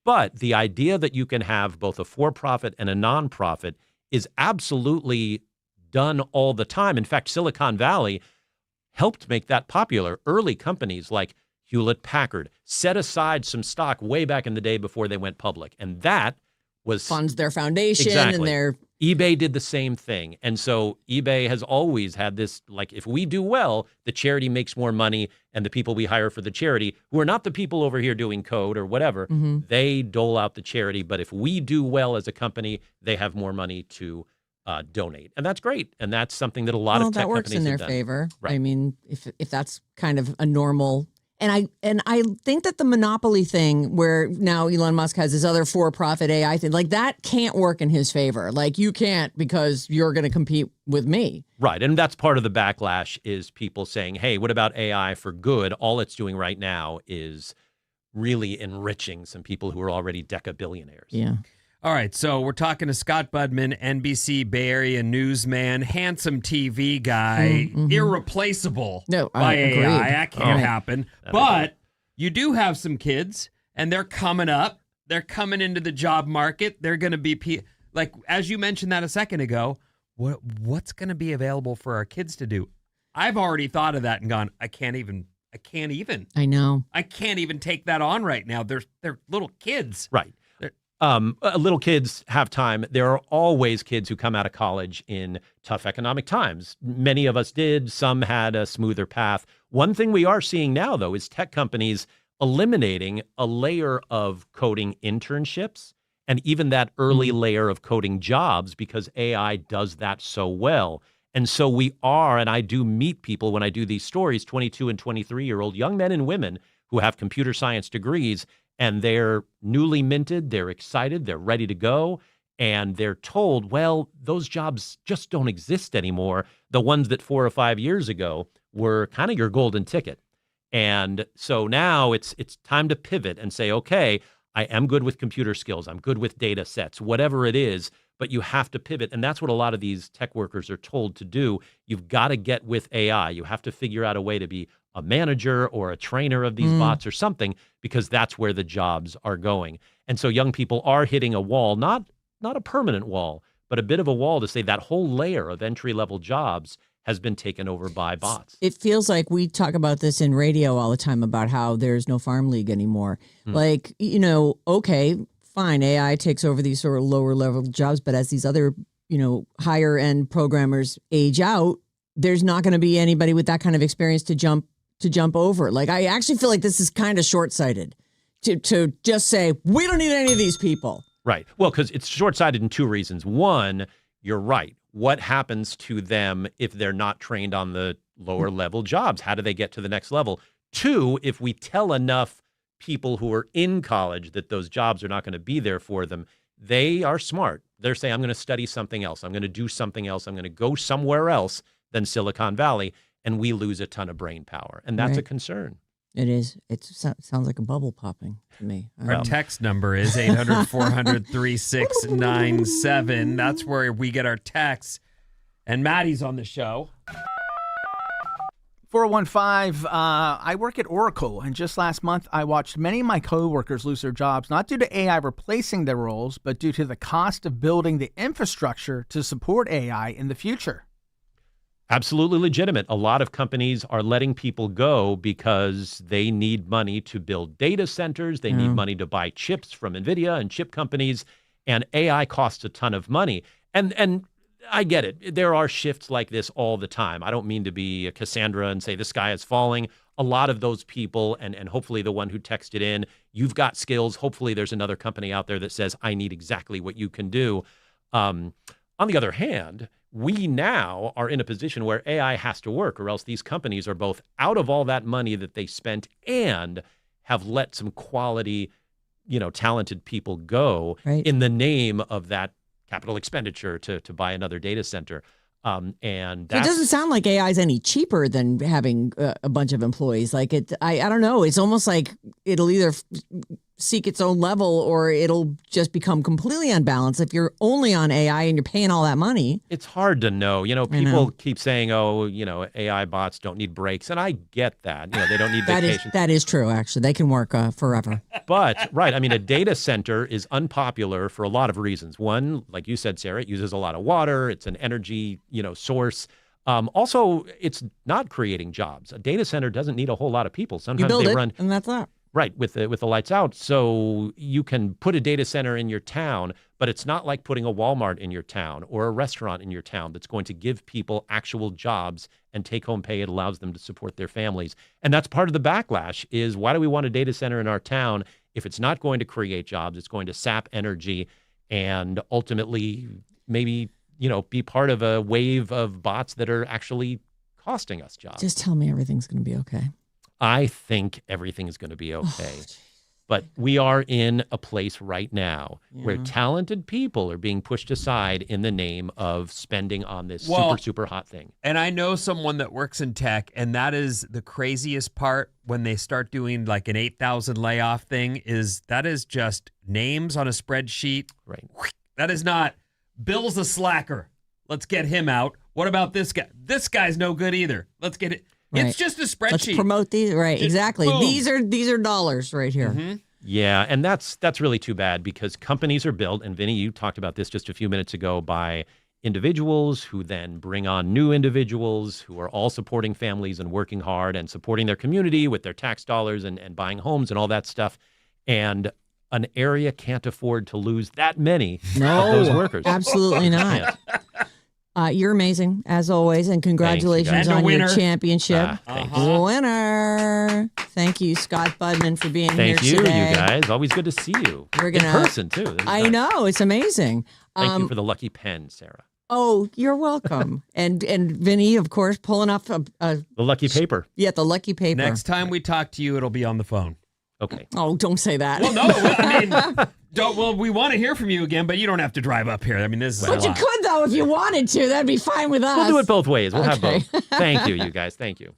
But the idea that you can have both a for-profit and a nonprofit is absolutely done all the time. In fact, Silicon Valley helped make that popular. Early companies like Hewlett-Packard set aside some stock way back in the day before they went public. And that was funds their foundation and their... eBay did the same thing. And so eBay has always had this, like, if we do well, the charity makes more money and the people we hire for the charity, who are not the people over here doing code or whatever, they dole out the charity. But if we do well as a company, they have more money to donate. And that's great. And that's something that a lot of tech that works companies in their have done. favor. Right. I mean, if that's kind of a normal... And I think that the monopoly thing where now Elon Musk has his other for-profit AI thing, like that can't work in his favor. Like you can't because you're going to compete with me. Right. And that's part of the backlash is people saying, hey, what about AI for good? All it's doing right now is really enriching some people who are already decabillionaires. Yeah. All right, so we're talking to Scott Budman, NBC Bay Area newsman, handsome TV guy, irreplaceable by AI. That can't happen. But you do have some kids, and they're coming up. They're coming into the job market. They're going to be, like, as you mentioned that a second ago, what's going to be available for our kids to do? I've already thought of that and gone, I can't even. I know. I can't even take that on right now. They're little kids. Right. Little kids have time. There are always kids who come out of college in tough economic times. Many of us did. Some had a smoother path. One thing we are seeing now, though, is tech companies eliminating a layer of coding internships and even that early layer of coding jobs because AI does that so well. And so we are, and I do meet people when I do these stories, 22 and 23-year-old young men and women who have computer science degrees, and they're newly minted, they're excited, they're ready to go, and they're told, well, those jobs just don't exist anymore. The ones that 4 or 5 years ago were kind of your golden ticket. And so now it's time to pivot and say, okay, I am good with computer skills, I'm good with data sets, whatever it is, but you have to pivot. And that's what a lot of these tech workers are told to do. You've got to get with AI. You have to figure out a way to be a manager or a trainer of these bots or something, because that's where the jobs are going. And so young people are hitting a wall, not a permanent wall, but a bit of a wall to say that whole layer of entry-level jobs has been taken over by bots. It feels like we talk about this in radio all the time about how there's no farm league anymore. Like, okay, fine, AI takes over these sort of lower level jobs, but as these other, higher end programmers age out, there's not going to be anybody with that kind of experience to jump over. Like, I actually feel like this is kind of short-sighted to just say, we don't need any of these people. Right. Well, because it's short-sighted in two reasons. One, you're right. What happens to them if they're not trained on the lower level jobs? How do they get to the next level? Two, if we tell enough people who are in college that those jobs are not going to be there for them, they are smart. They're saying, I'm going to study something else. I'm going to do something else. I'm going to go somewhere else than Silicon Valley. And we lose a ton of brain power. And that's a concern. It is. It sounds like a bubble popping to me. Our text number is 800-400-3697. That's where we get our texts. And Maddie's on the show. 415, I work at Oracle, and just last month I watched many of my coworkers lose their jobs, not due to AI replacing their roles, but due to the cost of building the infrastructure to support AI in the future. Absolutely legitimate. A lot of companies are letting people go because they need money to build data centers. They need money to buy chips from NVIDIA and chip companies, and AI costs a ton of money. And I get it. There are shifts like this all the time. I don't mean to be a Cassandra and say the sky is falling. A lot of those people, and hopefully the one who texted in, you've got skills. Hopefully there's another company out there that says, I need exactly what you can do. On the other hand, we now are in a position where AI has to work, or else these companies are both out of all that money that they spent and have let some quality, talented people go in the name of that capital expenditure to buy another data center. And it doesn't sound like AI is any cheaper than having a bunch of employees. Like I don't know. It's almost like it'll either seek its own level or it'll just become completely unbalanced if you're only on AI and you're paying all that money. It's hard to know. People keep saying, AI bots don't need breaks. And I get that. They don't need vacations. That is true, actually. They can work forever. But, right, a data center is unpopular for a lot of reasons. One, like you said, Sarah, it uses a lot of water. It's an energy, source. Also, it's not creating jobs. A data center doesn't need a whole lot of people. Sometimes they run, and that's that. Right, with the lights out. So you can put a data center in your town, but it's not like putting a Walmart in your town or a restaurant in your town that's going to give people actual jobs and take-home pay. It allows them to support their families. And that's part of the backlash is, why do we want a data center in our town if it's not going to create jobs? It's going to sap energy and ultimately maybe, be part of a wave of bots that are actually costing us jobs. Just tell me everything's going to be okay. I think everything is going to be okay. But we are in a place right now where talented people are being pushed aside in the name of spending on this super hot thing. And I know someone that works in tech, and that is the craziest part when they start doing like an 8,000 layoff thing that is just names on a spreadsheet. Right. That is not Bill's a slacker. Let's get him out. What about this guy? This guy's no good either. Let's get it. Right. It's just a spreadsheet. Let's promote these. Right, Just exactly. boom. These are dollars right here. Mm-hmm. Yeah, and that's really too bad because companies are built, and Vinny, you talked about this just a few minutes ago, by individuals who then bring on new individuals who are all supporting families and working hard and supporting their community with their tax dollars and buying homes and all that stuff. And an area can't afford to lose that many of those workers. Absolutely not. You're amazing, as always, and congratulations on your championship. Winner. Thank you, Scott Budman, for being here today. Thank you, you guys. Always good to see you. In person, too. I know. It's amazing. Thank you for the lucky pen, Sarah. Oh, you're welcome. and Vinny, of course, pulling off the lucky paper. Yeah, the lucky paper. Next time we talk to you, it'll be on the phone. Okay. Oh, don't say that. Well, no. I mean, we want to hear from you again, but you don't have to drive up here. I mean, this is But you could, though, if you wanted to. That'd be fine with us. We'll do it both ways. We'll have both. Thank you, you guys. Thank you.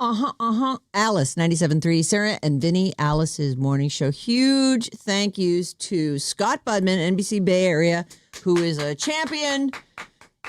Alice, 97.3. Sarah and Vinnie, Alice's morning show. Huge thank yous to Scott Budman, NBC Bay Area, who is a champion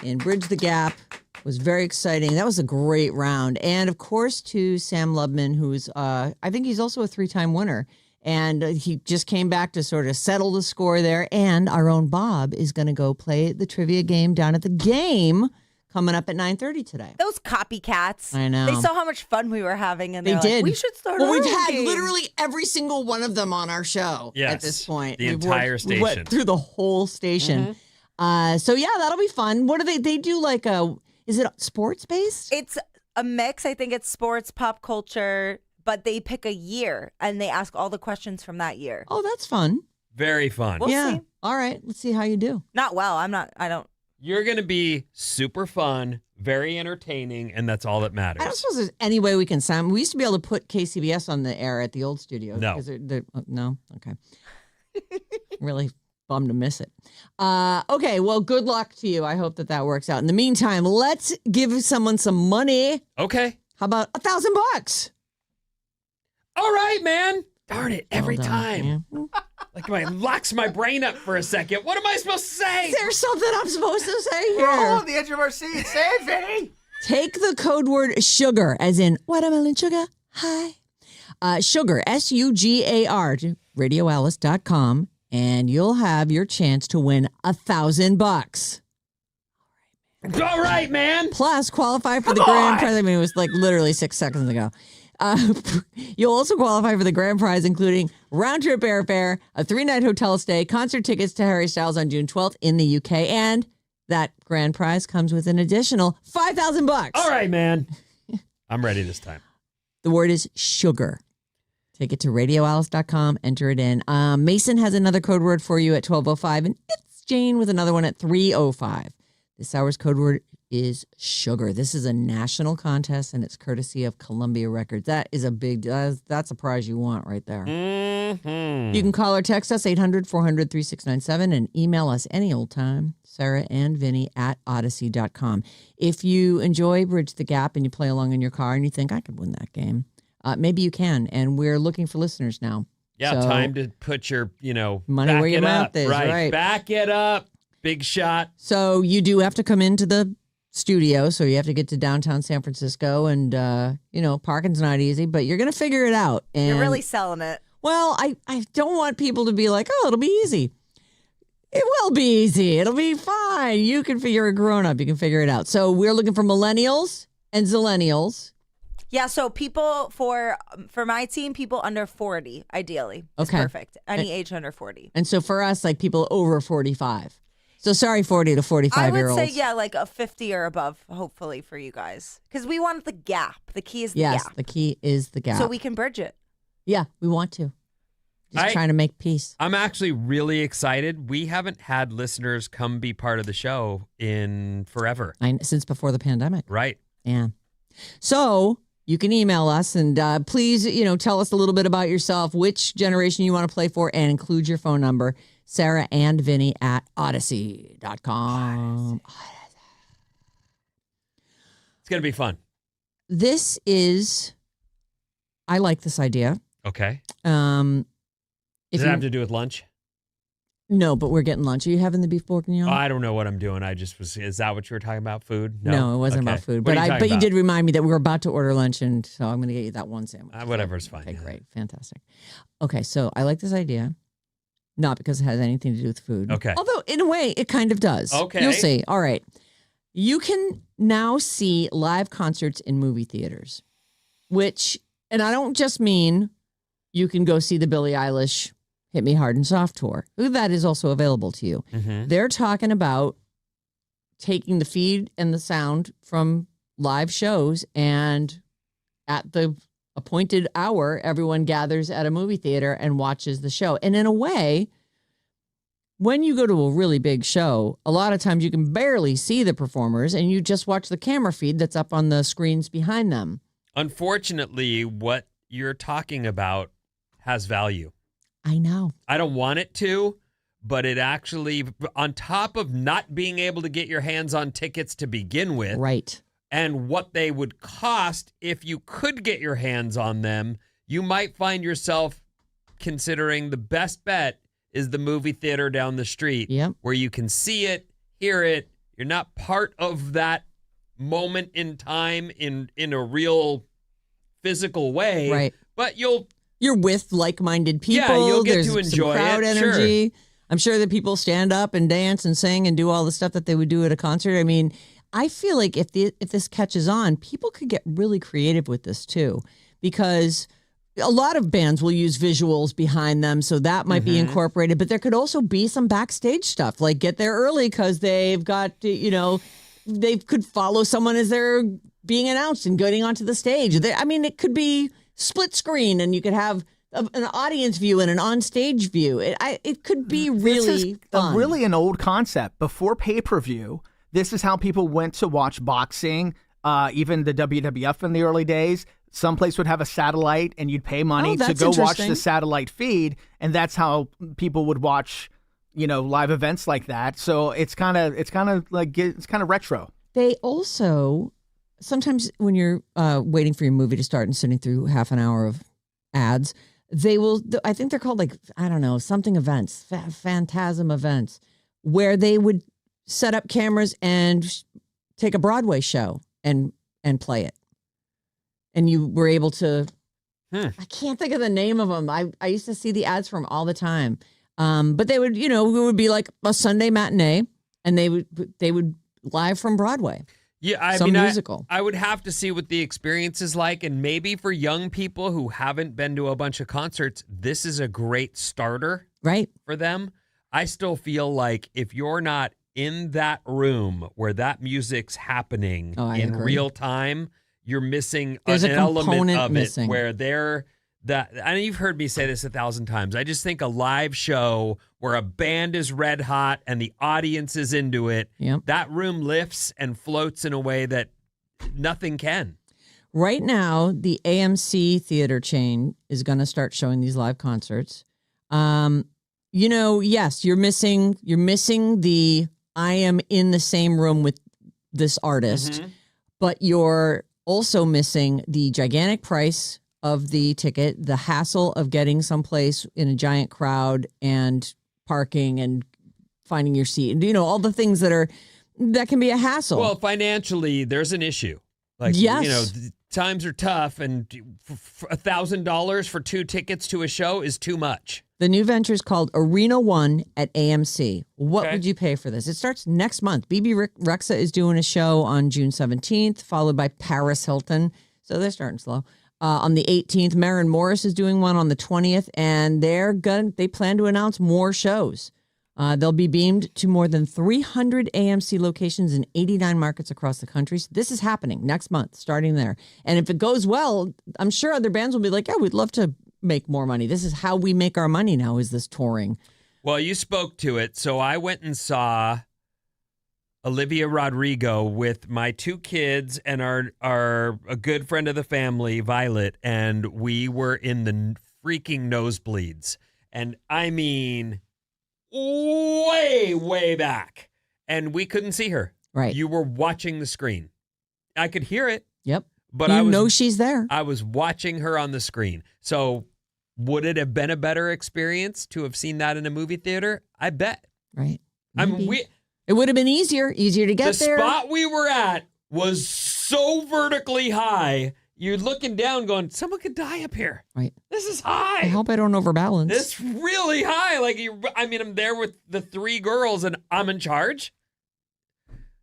in Bridge the Gap. It was very exciting. That was a great round. And, of course, to Sam Lubman, who's, I think he's also a 3-time winner. And he just came back to sort of settle the score there. And our own Bob is going to go play the trivia game down at the game coming up at 9:30 today. Those copycats. I know. They saw how much fun we were having, and they did. Like, we should start. Well, we've own had game. literally every single one of them on our show at this point. The entire station. We went through the whole station. So yeah, that'll be fun. What do they do? Like is it sports based? It's a mix. I think it's sports, pop culture, but they pick a year and they ask all the questions from that year. Oh, that's fun. Very fun. We'll see. All right. Let's see how you do. Not well. I don't. You're going to be super fun, very entertaining, and that's all that matters. I don't suppose there's any way we can sound. We used to be able to put KCBS on the air at the old studio. No. No? Okay. Really bummed to miss it. Okay, well, good luck to you. I hope that works out. In the meantime, let's give someone some money. Okay. How about $1,000? All right, man. Darn it, every time. Yeah. Like it locks my brain up for a second. What am I supposed to say? Is there something I'm supposed to say here? We're all on the edge of our seats. Say it, Vinny. Take the code word sugar, as in watermelon sugar. Hi. Sugar, SUGAR, to radioalice.com, and you'll have your chance to win $1,000. All right, man. Plus, qualify for the grand prize. I mean, it was like literally 6 seconds ago. You'll also qualify for the grand prize, including round-trip airfare, a 3-night hotel stay, concert tickets to Harry Styles on June 12th in the UK, and that grand prize comes with an additional $5,000. All right, man. I'm ready this time. The word is sugar. Take it to radioalice.com, enter it in. Mason has another code word for you at 12:05, and it's Jane with another one at 3:05. This hour's code word is sugar. This is a national contest, and it's courtesy of Columbia Records. That is a big, that's a prize you want right there. Mm-hmm. You can call or text us 800-400-3697 and email us any old time, Sarah and Vinnie at odyssey.com. If you enjoy Bridge the Gap and you play along in your car and you think, I could win that game, maybe you can. And we're looking for listeners now. Yeah, so, time to put your, money where your mouth is. Right. Back it up. Big shot. So you do have to come into the studio, so you have to get to downtown San Francisco, and parking's not easy, but you're gonna figure it out. And you're really selling it. Well, I don't want people to be like, oh, it'll be easy. It will be easy. It'll be fine. You can figure a grown up. You can figure it out. So we're looking for millennials and zillennials. Yeah, so people for my team, people under 40, ideally. Okay. Is perfect. Any age under 40. And so for us, like people over 45. So sorry, 40 to 45-year-olds. I would say, yeah, like a 50 or above, hopefully, for you guys. Because we want the gap. The key is the gap. Yes, the key is the gap. So we can bridge it. Yeah, we want to. Just trying to make peace. I'm actually really excited. We haven't had listeners come be part of the show in forever. Since before the pandemic. Right. Yeah. So you can email us and please, tell us a little bit about yourself, which generation you want to play for, and include your phone number. Sarah and Vinnie at odyssey.com. It's going to be fun. I like this idea. Okay. Does it have to do with lunch? No, but we're getting lunch. Are you having the beef bourguignon? I don't know what I'm doing. Is that what you were talking about? Food? No, it wasn't about food. But you did remind me that we were about to order lunch, and so I'm going to get you that one sandwich. Whatever's fine. Okay, great. Fantastic. Okay, so I like this idea. Not because it has anything to do with food. Okay. Although, in a way, it kind of does. Okay. You'll see. All right. You can now see live concerts in movie theaters, and I don't just mean you can go see the Billie Eilish Hit Me Hard and Soft tour. That is also available to you. Mm-hmm. They're talking about taking the feed and the sound from live shows, and at the appointed hour, everyone gathers at a movie theater and watches the show. And in a way, when you go to a really big show, a lot of times you can barely see the performers and you just watch the camera feed that's up on the screens behind them. Unfortunately, what you're talking about has value. I know. I don't want it to, but it actually, on top of not being able to get your hands on tickets to begin with, right, and what they would cost if you could get your hands on them, you might find yourself considering the best bet is the movie theater down the street, where you can see it, hear it. You're not part of that moment in time in a real physical way, right? But you're with like-minded people. Yeah, you'll get There's to enjoy some crowd it. energy. Sure. I'm sure that people stand up and dance and sing and do all the stuff that they would do at a concert. I mean, I feel like if this catches on, people could get really creative with this too, because a lot of bands will use visuals behind them, so that might be incorporated. But there could also be some backstage stuff, like get there early because they've got, they could follow someone as they're being announced and getting onto the stage. It could be split screen, and you could have an audience view and an on-stage view. It could be really fun. Really an old concept. Before pay-per-view, this is how people went to watch boxing, even the WWF in the early days. Someplace would have a satellite, and you'd pay money to go watch the satellite feed, and that's how people would watch, live events like that. So it's kind of retro. They also sometimes when you're waiting for your movie to start and sitting through half an hour of ads, they will. I think they're called something events, phantasm events, where they would set up cameras and take a Broadway show and play it. And you were able to, I can't think of the name of them. I used to see the ads for them all the time. But they would, it would be like a Sunday matinee, and they would live from Broadway. Yeah, musical. I would have to see what the experience is like. And maybe for young people who haven't been to a bunch of concerts, this is a great starter for them. I still feel like if you're not in that room where that music's happening in real time, you're missing an element of it where and you've heard me say this 1,000 times. I just think a live show where a band is red hot and the audience is into it, that room lifts and floats in a way that nothing can. Right now, the AMC theater chain is going to start showing these live concerts. Yes, you're missing the I am in the same room with this artist, but you're also missing the gigantic price of the ticket, the hassle of getting someplace in a giant crowd and parking and finding your seat, and all the things that can be a hassle. Well, financially, there's an issue. Times are tough, and $1,000 for 2 tickets to a show is too much. The new venture is called Arena One at AMC. What would you pay for this? It starts next month. BB Rexa is doing a show on June 17th, followed by Paris Hilton. So they're starting slow. On the 18th, Maren Morris is doing one on the 20th, and they plan to announce more shows. They'll be beamed to more than 300 AMC locations in 89 markets across the country. So this is happening next month, starting there. And if it goes well, I'm sure other bands will be like, we'd love to make more money. This is how we make our money now, is this touring. Well, you spoke to it. So I went and saw Olivia Rodrigo with my 2 kids and our a good friend of the family, Violet, and we were in the freaking nosebleeds. And I mean, way, way back. And we couldn't see her. Right. You were watching the screen. I could hear it. Yep. But you know she's there. I was watching her on the screen. So would it have been a better experience to have seen that in a movie theater? I bet. Right. It would have been easier to get there. The spot we were at was so vertically high. You're looking down going, someone could die up here. Right. This is high. I hope I don't overbalance. It's really high. I'm there with the 3 girls and I'm in charge.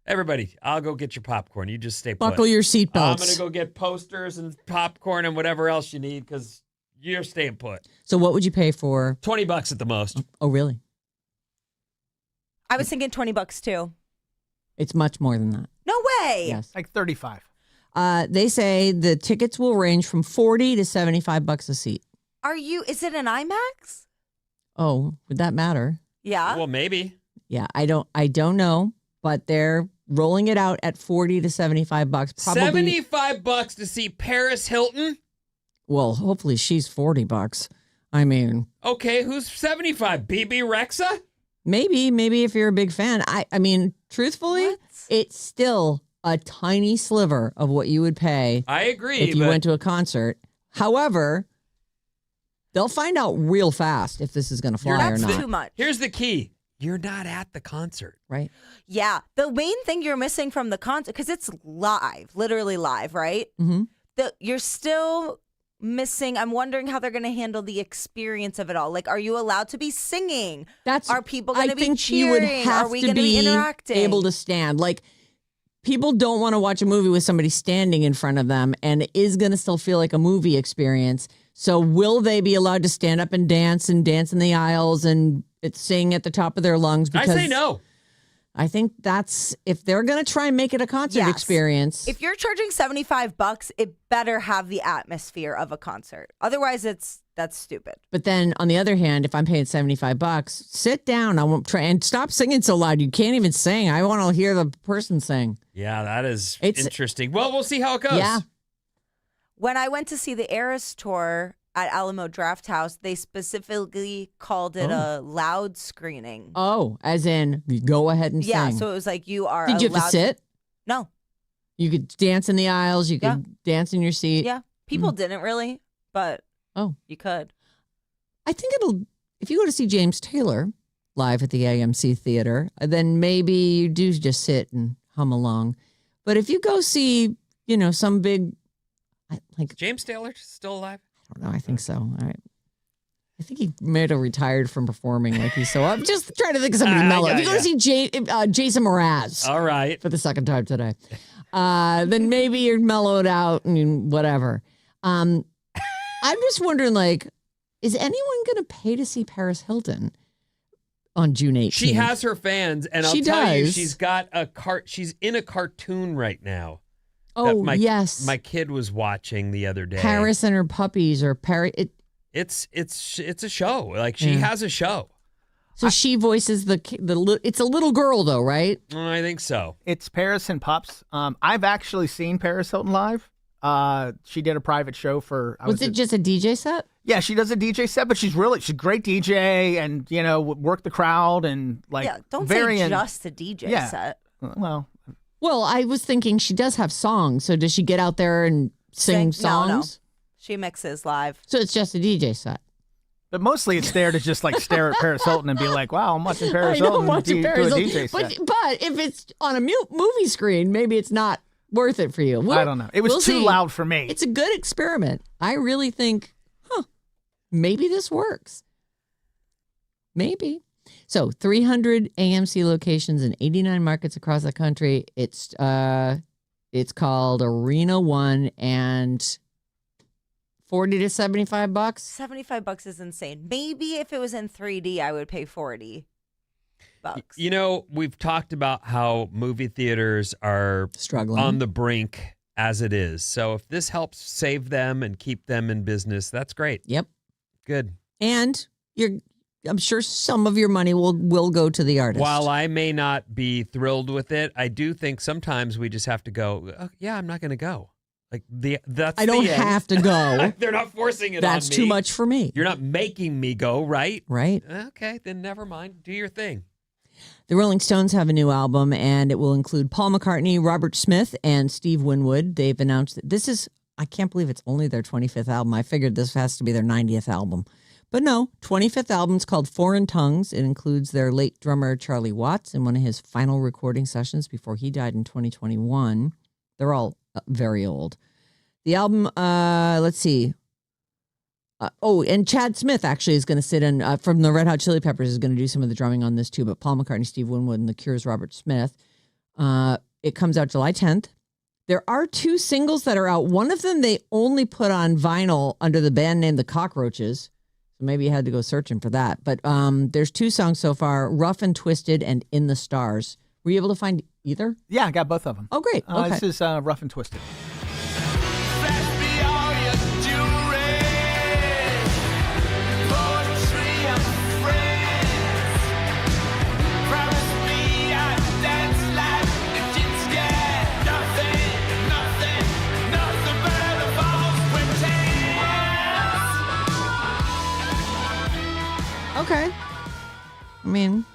Everybody, I'll go get your popcorn. You just stay put. Buckle your seatbelts. I'm going to go get posters and popcorn and whatever else you need because you're staying put. So what would you pay for? $20 at the most. Oh, really? I was thinking $20 too. It's much more than that. No way. Yes. Like 35. They say the tickets will range from $40 to $75 a seat. Is it an IMAX? Oh, would that matter? Yeah. Well, maybe. Yeah, I don't know, but they're rolling it out at $40 to $75. Probably $75 to see Paris Hilton? Well, hopefully she's $40. I mean, okay, who's 75? BB Rexa? Maybe if you're a big fan. I mean, truthfully, it's still a tiny sliver of what you would pay. I agree. If you went to a concert. However, they'll find out real fast if this is going to fly or not. That's too much. Here's the key. You're not at the concert. Right. Yeah. The main thing you're missing from the concert, because it's live, literally live, right? Mm-hmm. You're still missing. I'm wondering how they're going to handle the experience of it all. Like, are you allowed to be singing? Are people going to be cheering? You would have are we to going to be interacting? Able to stand. Like, people don't want to watch a movie with somebody standing in front of them, and it is going to still feel like a movie experience. So will they be allowed to stand up and dance in the aisles and sing at the top of their lungs? Because I say no. I think that's, if they're going to try and make it a concert experience. If you're charging $75, it better have the atmosphere of a concert. Otherwise, that's stupid. But then on the other hand, if I'm paying $75, sit down. I won't try and stop singing so loud. You can't even sing. I want to hear the person sing. Yeah, that is interesting. Well, we'll see how it goes. Yeah. When I went to see the Eras tour at Alamo Drafthouse, they specifically called it a loud screening. Oh, as in, you go ahead and sing. Yeah, so it was like you are Did you have to sit? No. You could dance in the aisles. You could dance in your seat. Yeah. People didn't really, but you could. I think if you go to see James Taylor live at the AMC Theater, then maybe you do just sit and hum along. But if you go see, some big, like James Taylor still alive? I don't know. I think so. All right. I think he might have retired from performing. I'm just trying to think of somebody mellow. If you go to see Jason Mraz, all right, for the second time today, then maybe you're mellowed out and whatever. I'm just wondering, is anyone going to pay to see Paris Hilton on June 18th? She has her fans, and I'll tell you, she's got she's in a cartoon right now. Oh, yes. My kid was watching the other day. Paris and her puppies, or Paris. It's a show. Like, she has a show. So she voices it's a little girl though, right? I think so. It's Paris and Pups. I've actually seen Paris Hilton live. She did a private show for. Was it just a DJ set? Yeah, she does a DJ set, but she's a great DJ, and work the crowd and don't say just a DJ set. Well, I was thinking she does have songs. So does she get out there and sing songs? No. She mixes live. So it's just a DJ set. But mostly it's there to just stare at Paris Hilton and be like, wow, I'm watching Paris Hilton do a DJ set. But if it's on a movie screen, maybe it's not worth it for you. I don't know. It was too loud for me. It's a good experiment. I really think, maybe this works. Maybe. So 300 AMC locations in 89 markets across the country. It's called Arena One, and $40 to $75. $75 is insane. Maybe if it was in 3D, I would pay $40. We've talked about how movie theaters are struggling on the brink as it is. So if this helps save them and keep them in business, that's great. Yep. Good. And I'm sure some of your money will go to the artist. While I may not be thrilled with it, I do think sometimes we just have to go, I'm not going to go. I don't have to go. They're not forcing it on me. That's too much for me. You're not making me go, right? Right. Okay, then never mind. Do your thing. The Rolling Stones have a new album, and it will include Paul McCartney, Robert Smith, and Steve Winwood. They've announced that I can't believe it's only their 25th album. I figured this has to be their 90th album. But no, 25th album's called Foreign Tongues. It includes their late drummer Charlie Watts in one of his final recording sessions before he died in 2021. They're all very old. The album, let's see. And Chad Smith actually is going to sit in, from the Red Hot Chili Peppers, is going to do some of the drumming on this too. But Paul McCartney, Steve Winwood, and The Cure's Robert Smith. It comes out July 10th. There are 2 singles that are out. One of them they only put on vinyl under the band name The Cockroaches. So maybe you had to go searching for that. But there's 2 songs so far, Rough and Twisted and In the Stars. Were you able to find either? Yeah, I got both of them. Oh, great. Okay. This is Rough and Twisted. Okay. I mean,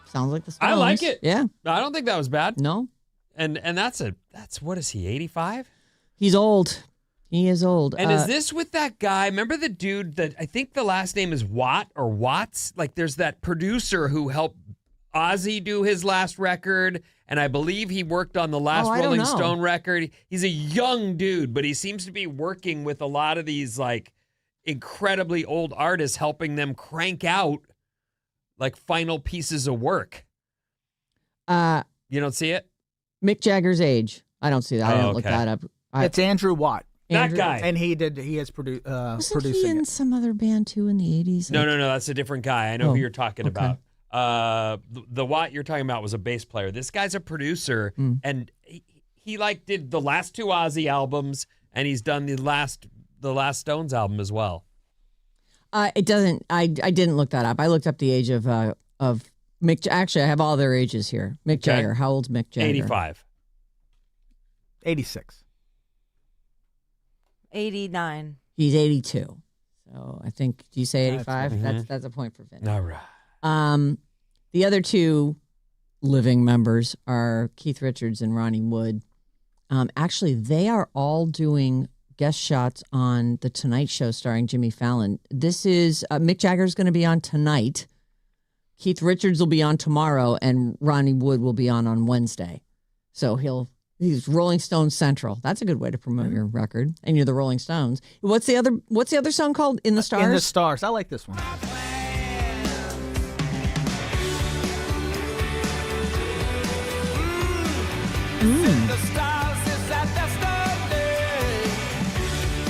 sounds like the Stones. I like it. Yeah. I don't think that was bad. No. And that's what is he, 85? He's old. He is old. And is this with that guy? Remember the dude that I think the last name is Watt or Watts? Like there's that producer who helped Ozzy do his last record, and I believe he worked on the last Rolling Stone record. He's a young dude, but he seems to be working with a lot of these like incredibly old artists, helping them crank out like final pieces of work. You don't see it? Mick Jagger's age. I don't see that. I didn't look that up. It's Andrew Watt. That guy. And he is producing he in some other band too in the 80s? No, that's a different guy. I know who you're talking about. The Watt you're talking about was a bass player. This guy's a producer, and he like did the last 2 Ozzy albums, and he's done the last Stones album as well. It doesn't. I didn't look that up. I looked up the age of Mick. Actually, I have all their ages here. Mick Jagger. How old's Mick Jagger? 85. 86. 89. He's 82. So I think, do you say 85? That's a point for Vinny. All right. The other 2 living members are Keith Richards and Ronnie Wood. Actually, they are all doing guest shots on The Tonight Show starring Jimmy Fallon. This is, Mick Jagger's going to be on tonight. Keith Richards will be on tomorrow, and Ronnie Wood will be on Wednesday. So he's Rolling Stones Central. That's a good way to promote your record. And you're the Rolling Stones. What's the other song called? In the Stars? In the Stars. I like this one. Mm.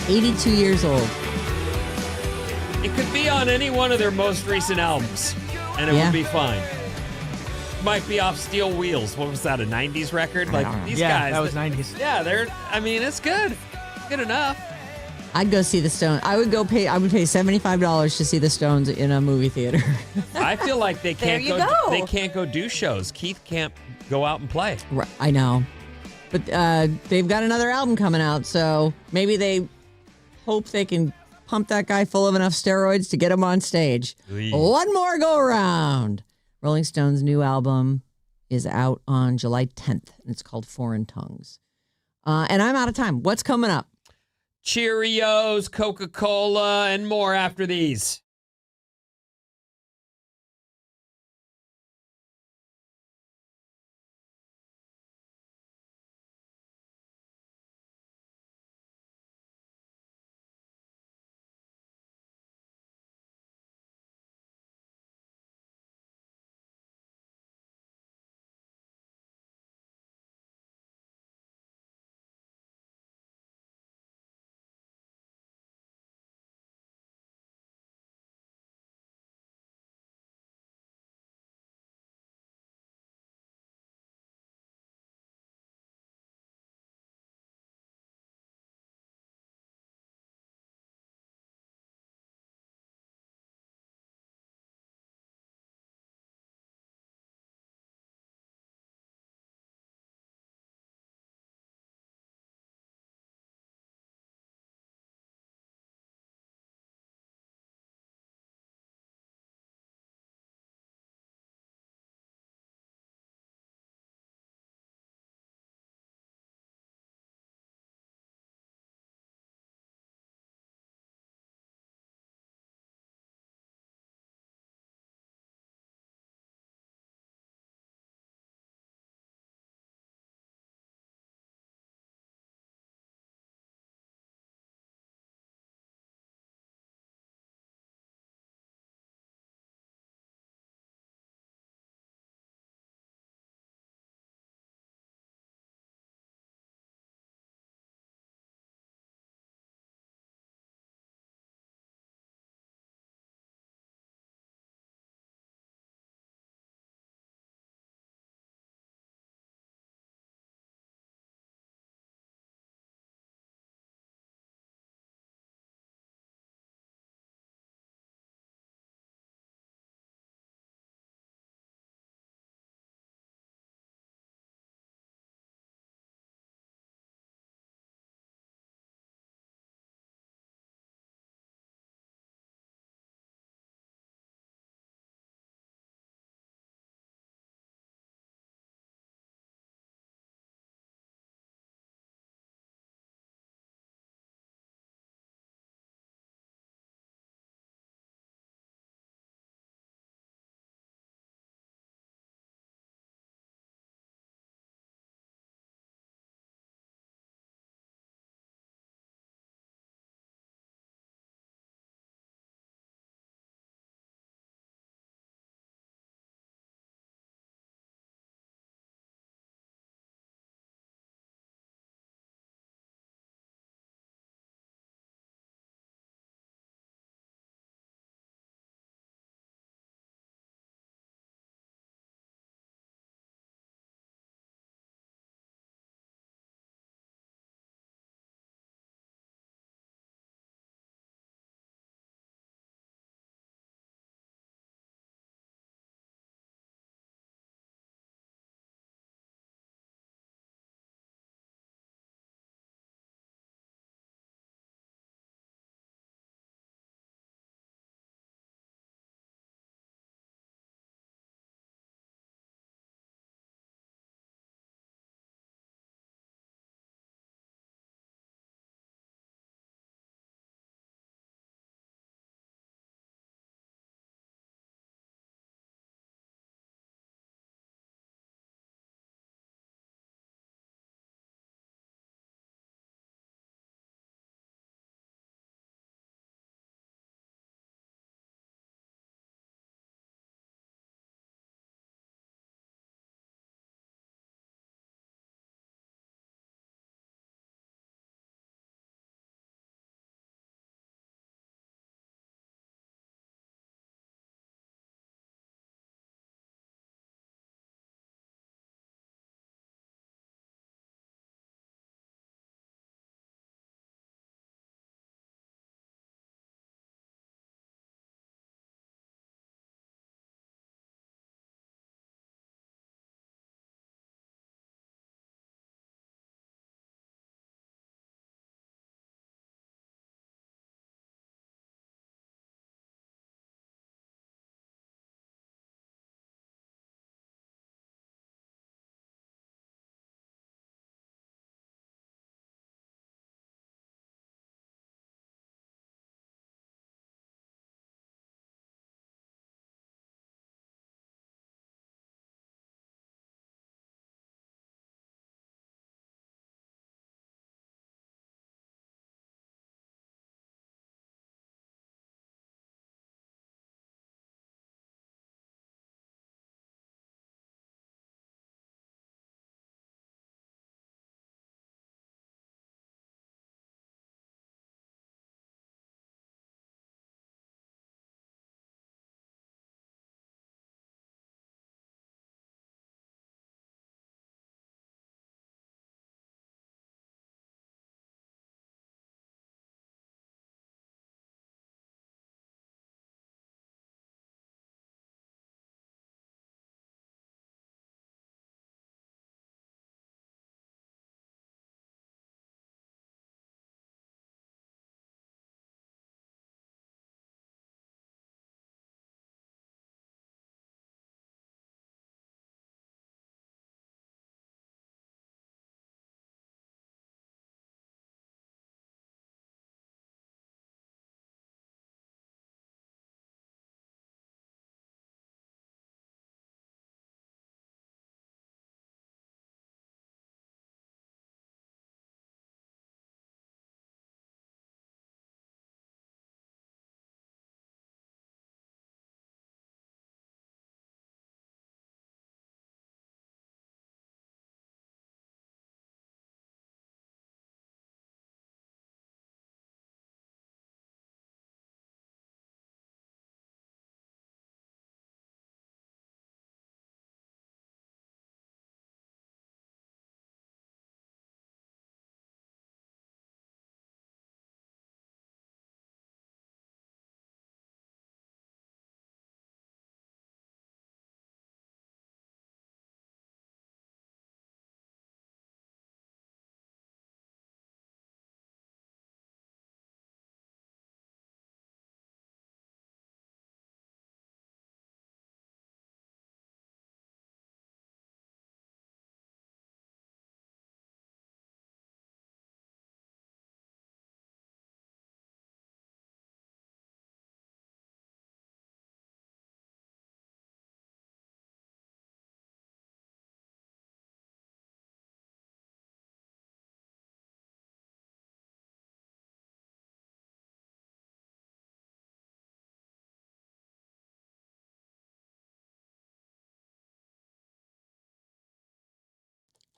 82 years old. It could be on any one of their most recent albums, and it would be fine. Might be off Steel Wheels. What was that, a 90s record? Like these guys. That was 90s. Yeah, it's good. Good enough. I'd go see the Stones. I would pay $75 to see the Stones in a movie theater. I feel like they can't they can't go do shows. Keith can't go out and play. Right, I know. But they've got another album coming out, so maybe they hope they can pump that guy full of enough steroids to get him on stage. One more go around. Rolling Stones' new album is out on July 10th, and it's called Foreign Tongues. And I'm out of time. What's coming up? Cheerios, Coca-Cola, and more after these.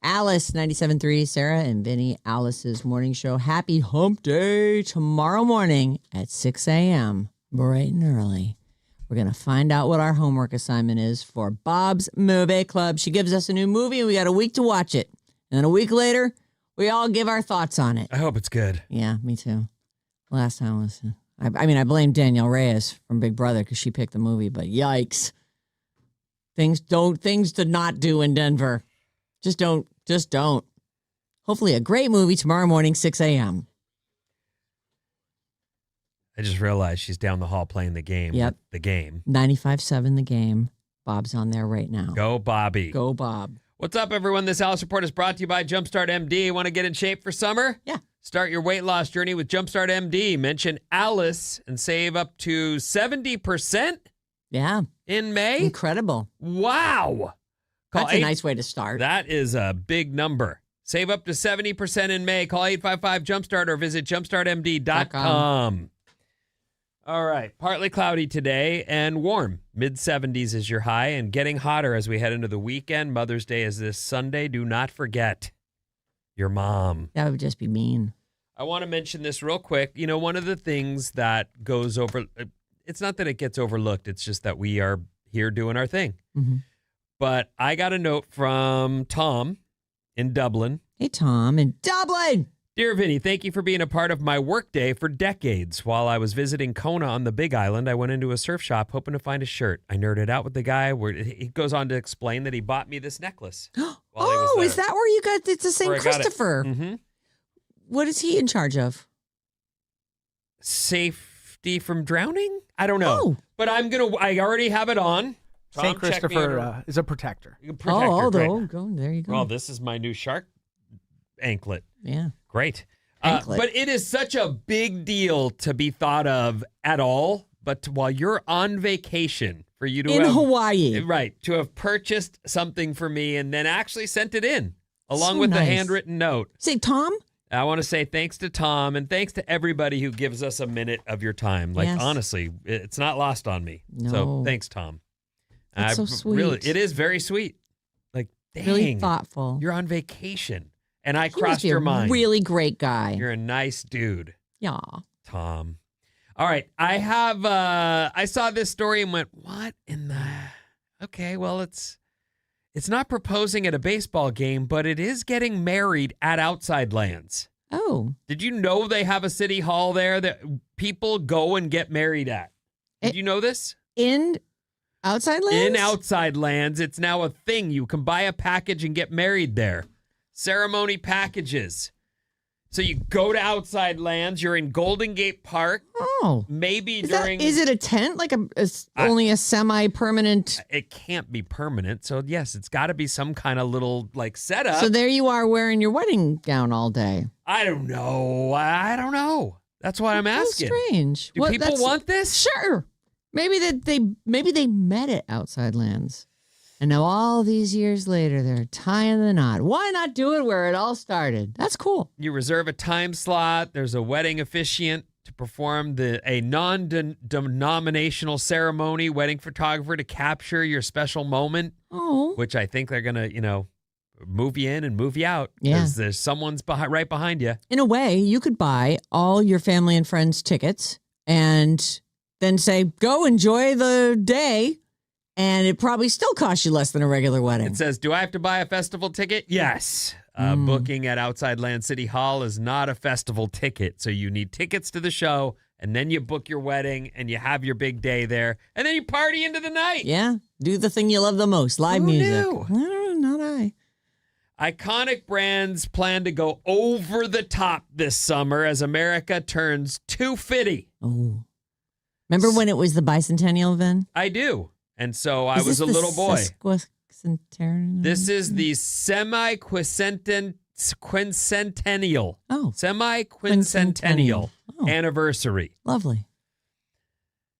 Alice, 97.3, Sarah and Vinnie, Alice's morning show. Happy hump day tomorrow morning at 6 a.m., bright and early. We're going to find out what our homework assignment is for Bob's Movie Club. She gives us a new movie, and we got a week to watch it. And then a week later, we all give our thoughts on it. I hope it's good. Yeah, me too. Last time was... I blame Danielle Reyes from Big Brother because she picked the movie, but yikes. Things to not do in Denver. Just don't. Hopefully a great movie tomorrow morning, 6 a.m. I just realized she's down the hall playing the game. Yep. The game. 95.7 The Game. Bob's on there right now. Go, Bobby. Go, Bob. What's up, everyone? This Alice Report is brought to you by Jumpstart MD. Want to get in shape for summer? Yeah. Start your weight loss journey with Jumpstart MD. Mention Alice and save up to 70%. Yeah. In May? Incredible. Wow. That's a nice way to start. That is a big number. Save up to 70% in May. Call 855-JUMPSTART or visit jumpstartmd.com. All right. Partly cloudy today and warm. Mid-70s is your high and getting hotter as we head into the weekend. Mother's Day is this Sunday. Do not forget your mom. That would just be mean. I want to mention this real quick. You know, one of the things that goes over, it's not that it gets overlooked. It's just that we are here doing our thing. Mm-hmm. But I got a note from Tom in Dublin. Hey, Tom in Dublin. Dear Vinny, thank you for being a part of my workday for decades. While I was visiting Kona on the Big Island, I went into a surf shop hoping to find a shirt. I nerded out with the guy where he goes on to explain that he bought me this necklace. Oh, is that where you got it's the same Christopher? Mm-hmm. What is he in charge of? Safety from drowning? I don't know. Oh. But I already have it on. Tom, St. Christopher is a protector. There you go. Well, this is my new shark anklet. Yeah. Great. But it is such a big deal to be thought of at all. But while you're on vacation, for you to Hawaii. Right. To have purchased something for me and then actually sent it in along with a handwritten note. Say, Tom? I want to say thanks to Tom and thanks to everybody who gives us a minute of your time. Like, honestly, it's not lost on me. No. So thanks, Tom. That's so sweet. Really, it is very sweet. Like, dang. Really thoughtful. You're on vacation. And I crossed your mind. Really great guy. You're a nice dude. Yeah. Tom. All right. I saw this story and went, what in the... Okay, well, it's not proposing at a baseball game, but it is getting married at Outside Lands. Oh. Did you know they have a city hall there that people go and get married at? Did you know this? In Outside Lands? In Outside Lands, it's now a thing. You can buy a package and get married there. Ceremony packages. So you go to Outside Lands. You're in Golden Gate Park. Oh. Maybe is it a tent? Like only a semi-permanent? It can't be permanent. So yes, it's got to be some kind of little like setup. So there you are wearing your wedding gown all day. I don't know. That's why I'm asking. Strange. Do people want this? Sure. Maybe they met at Outside Lands. And now all these years later, they're tying the knot. Why not do it where it all started? That's cool. You reserve a time slot. There's a wedding officiant to perform a non-denominational ceremony, wedding photographer to capture your special moment. Oh. Which I think they're going to, move you in and move you out. Yeah. Because there's someone's right behind you. In a way, you could buy all your family and friends tickets and then say, go enjoy the day. And it probably still costs you less than a regular wedding. It says, do I have to buy a festival ticket? Yes. Booking at Outside Land City Hall is not a festival ticket. So you need tickets to the show, and then you book your wedding, and you have your big day there, and then you party into the night. Yeah. Do the thing you love the most, live music. Knew? No, not I. Iconic brands plan to go over the top this summer as America turns 250. Oh. Remember when it was the bicentennial, Vin? I do. And so I was a little boy. This is the semi-quincentennial. Oh. Semi-quincentennial anniversary. Lovely.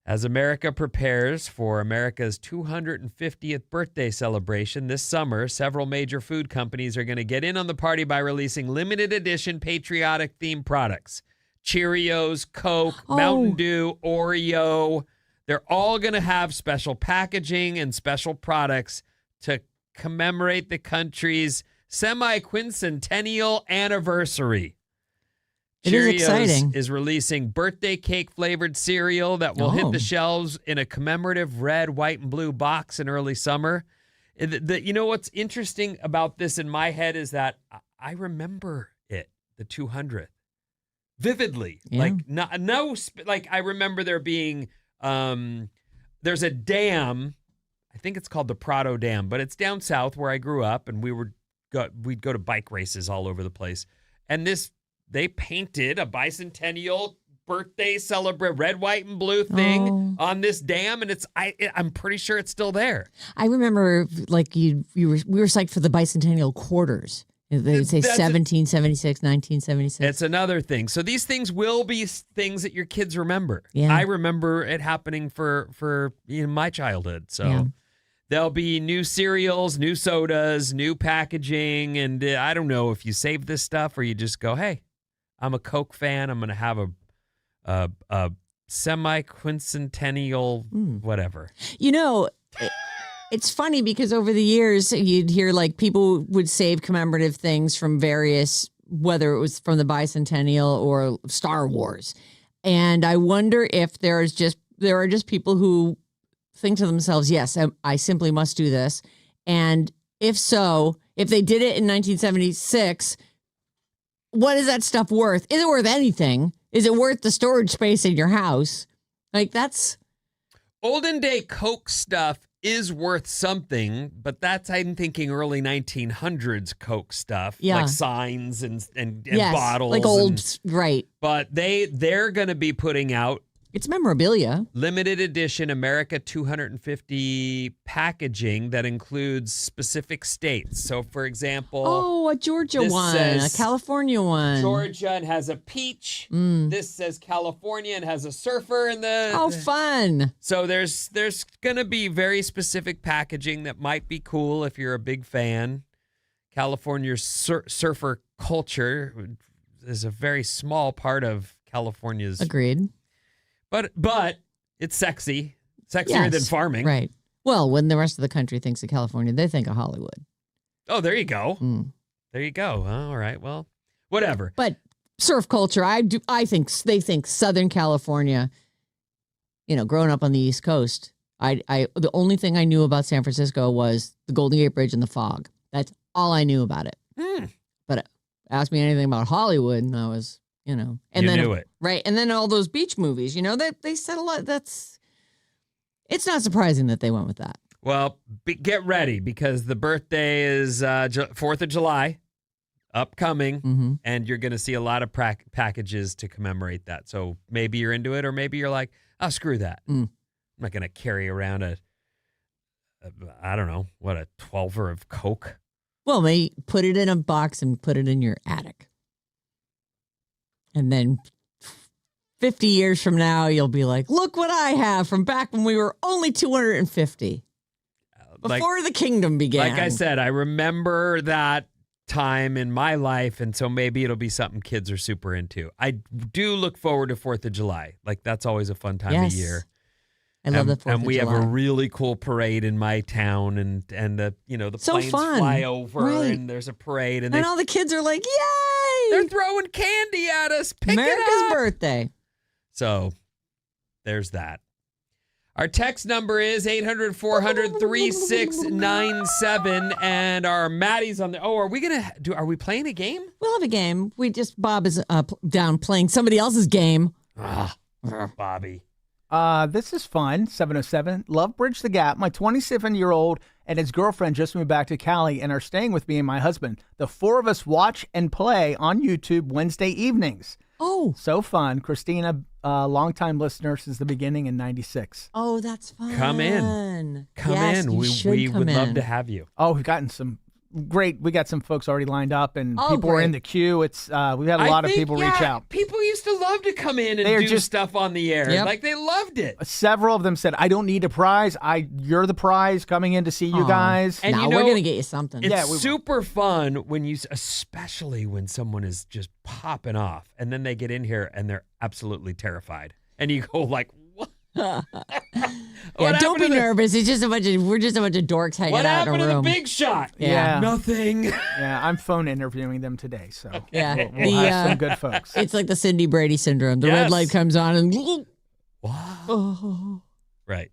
As America prepares for America's 250th birthday celebration this summer, several major food companies are going to get in on the party by releasing limited edition patriotic themed products. Cheerios, Coke, Mountain Dew, Oreo. They're all going to have special packaging and special products to commemorate the country's semi-quincentennial anniversary. It is Cheerios exciting. is releasing birthday cake flavored cereal that will hit the shelves in a commemorative red, white, and blue box in early summer. You know what's interesting about this in my head is that I remember it, the 200th, vividly. Yeah. Like I remember there being there's a dam. I think it's called the Prado Dam, but it's down south where I grew up, and we'd go to bike races all over the place, and they painted a bicentennial birthday celebrate red, white, and blue thing on this dam, and I'm pretty sure it's still there. I remember like we were psyched for the bicentennial quarters. They would say 1776, 1976. It's another thing. So these things will be things that your kids remember. Yeah. I remember it happening for my childhood. So there'll be new cereals, new sodas, new packaging, and I don't know if you save this stuff or you just go, hey, I'm a Coke fan. I'm going to have a semi-quincentennial whatever. You know, it's funny because over the years, you'd hear like people would save commemorative things from various, whether it was from the bicentennial or Star Wars. And I wonder if there are just people who think to themselves, yes, I simply must do this. And if so, if they did it in 1976, what is that stuff worth? Is it worth anything? Is it worth the storage space in your house? Like that's olden day Coke stuff is worth something, but that's, I'm thinking, early 1900s Coke stuff, like signs and bottles, like old, right? But they're going to be putting out it's memorabilia, limited edition America 250 packaging that includes specific states. So, for example, a Georgia one, a California one, Georgia, and has a peach. This says California and has a surfer in the. Oh, fun! So there's going to be very specific packaging that might be cool if you're a big fan. California's surfer culture is a very small part of California's. Agreed. But it's sexier than farming. Right. Well, when the rest of the country thinks of California, they think of Hollywood. Oh, there you go. There you go. All right. Well, whatever. But surf culture, I think they think Southern California, growing up on the East Coast, the only thing I knew about San Francisco was the Golden Gate Bridge and the fog. That's all I knew about it. But ask me anything about Hollywood, and I was, and you then knew it. Right. And then all those beach movies, they said a lot. It's not surprising that they went with that. Well, get ready because the birthday is 4th of July upcoming, and you're going to see a lot of packages to commemorate that. So maybe you're into it, or maybe you're like, oh, screw that. I'm not going to carry around a 12er of Coke. Well, they put it in a box and put it in your attic. And then 50 years from now, you'll be like, look what I have from back when we were only 250. Before the kingdom began. Like I said, I remember that time in my life, and so maybe it'll be something kids are super into. I do look forward to 4th of July. Like, that's always a fun time of year. I love the 4th of July. And we have a really cool parade in my town, and the so planes fun. fly over, right. and there's a parade. And all the kids are like, yay! They're throwing candy at us. Pick America's it up. birthday. So there's that. Our text number is 800-400-3697, and our Maddie's on the. Oh, are we playing a game? We'll have a game. Bob is down playing somebody else's game. Bobby. This is fun. 707. Love Bridge the Gap. My 27-year-old and his girlfriend just moved back to Cali and are staying with me and my husband. The four of us watch and play on YouTube Wednesday evenings. Oh. So fun. Christina, longtime listener since the beginning in 96. Oh, that's fun. Come in. Yes, we would love to have you. Oh, we've gotten some great. We got some folks already lined up, and people are in the queue. It's we've had a lot of people reach out. People used to love to come in and do stuff on the air. Yep. Like, they loved it. Several of them said, "I don't need a prize. You're the prize coming in to see you guys." And now we're gonna get you something. It's super fun especially when someone is just popping off, and then they get in here and they're absolutely terrified, and you go like, "What? Yeah, don't be nervous. It's just we're just a bunch of dorks hanging out in a room. What happened to the big shot? Yeah. Nothing. Yeah, I'm phone interviewing them today, so Yeah. we'll have some good folks. It's like the Cindy Brady syndrome. The red light comes on and Right.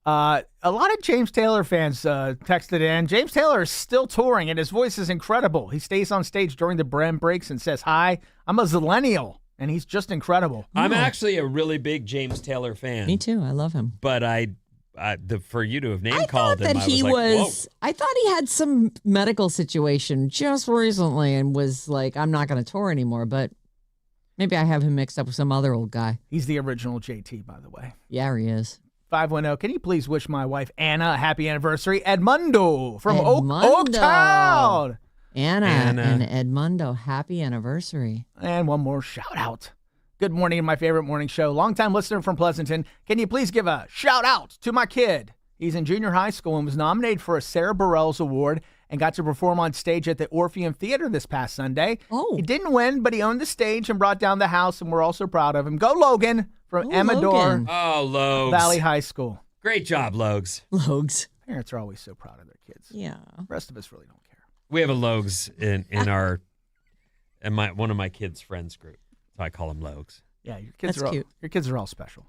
A lot of James Taylor fans texted in. James Taylor is still touring, and his voice is incredible. He stays on stage during the brand breaks and says, "Hi, I'm a zillennial," and he's just incredible. I'm actually a really big James Taylor fan. Me too. I love him. But for you to have name called him, I thought he had some medical situation just recently and was like, I'm not going to tour anymore, but maybe I have him mixed up with some other old guy. He's the original JT, by the way. Yeah, he is. 510, can you please wish my wife Anna a happy anniversary? Edmundo from Oaktown. Anna and Edmundo, happy anniversary. And one more shout out. Good morning, my favorite morning show. Longtime listener from Pleasanton. Can you please give a shout out to my kid? He's in junior high school and was nominated for a Sarah Bareilles Award and got to perform on stage at the Orpheum Theater this past Sunday. Oh. He didn't win, but he owned the stage and brought down the house, and we're all so proud of him. Go Logan from Amador Logs. Valley High School. Great job, Logs. Logs. Parents are always so proud of their kids. Yeah. The rest of us really don't care. We have a Logs in our one of my kids' friends group. So I call them Logs. Yeah, your kids That's cute. Your kids are all special.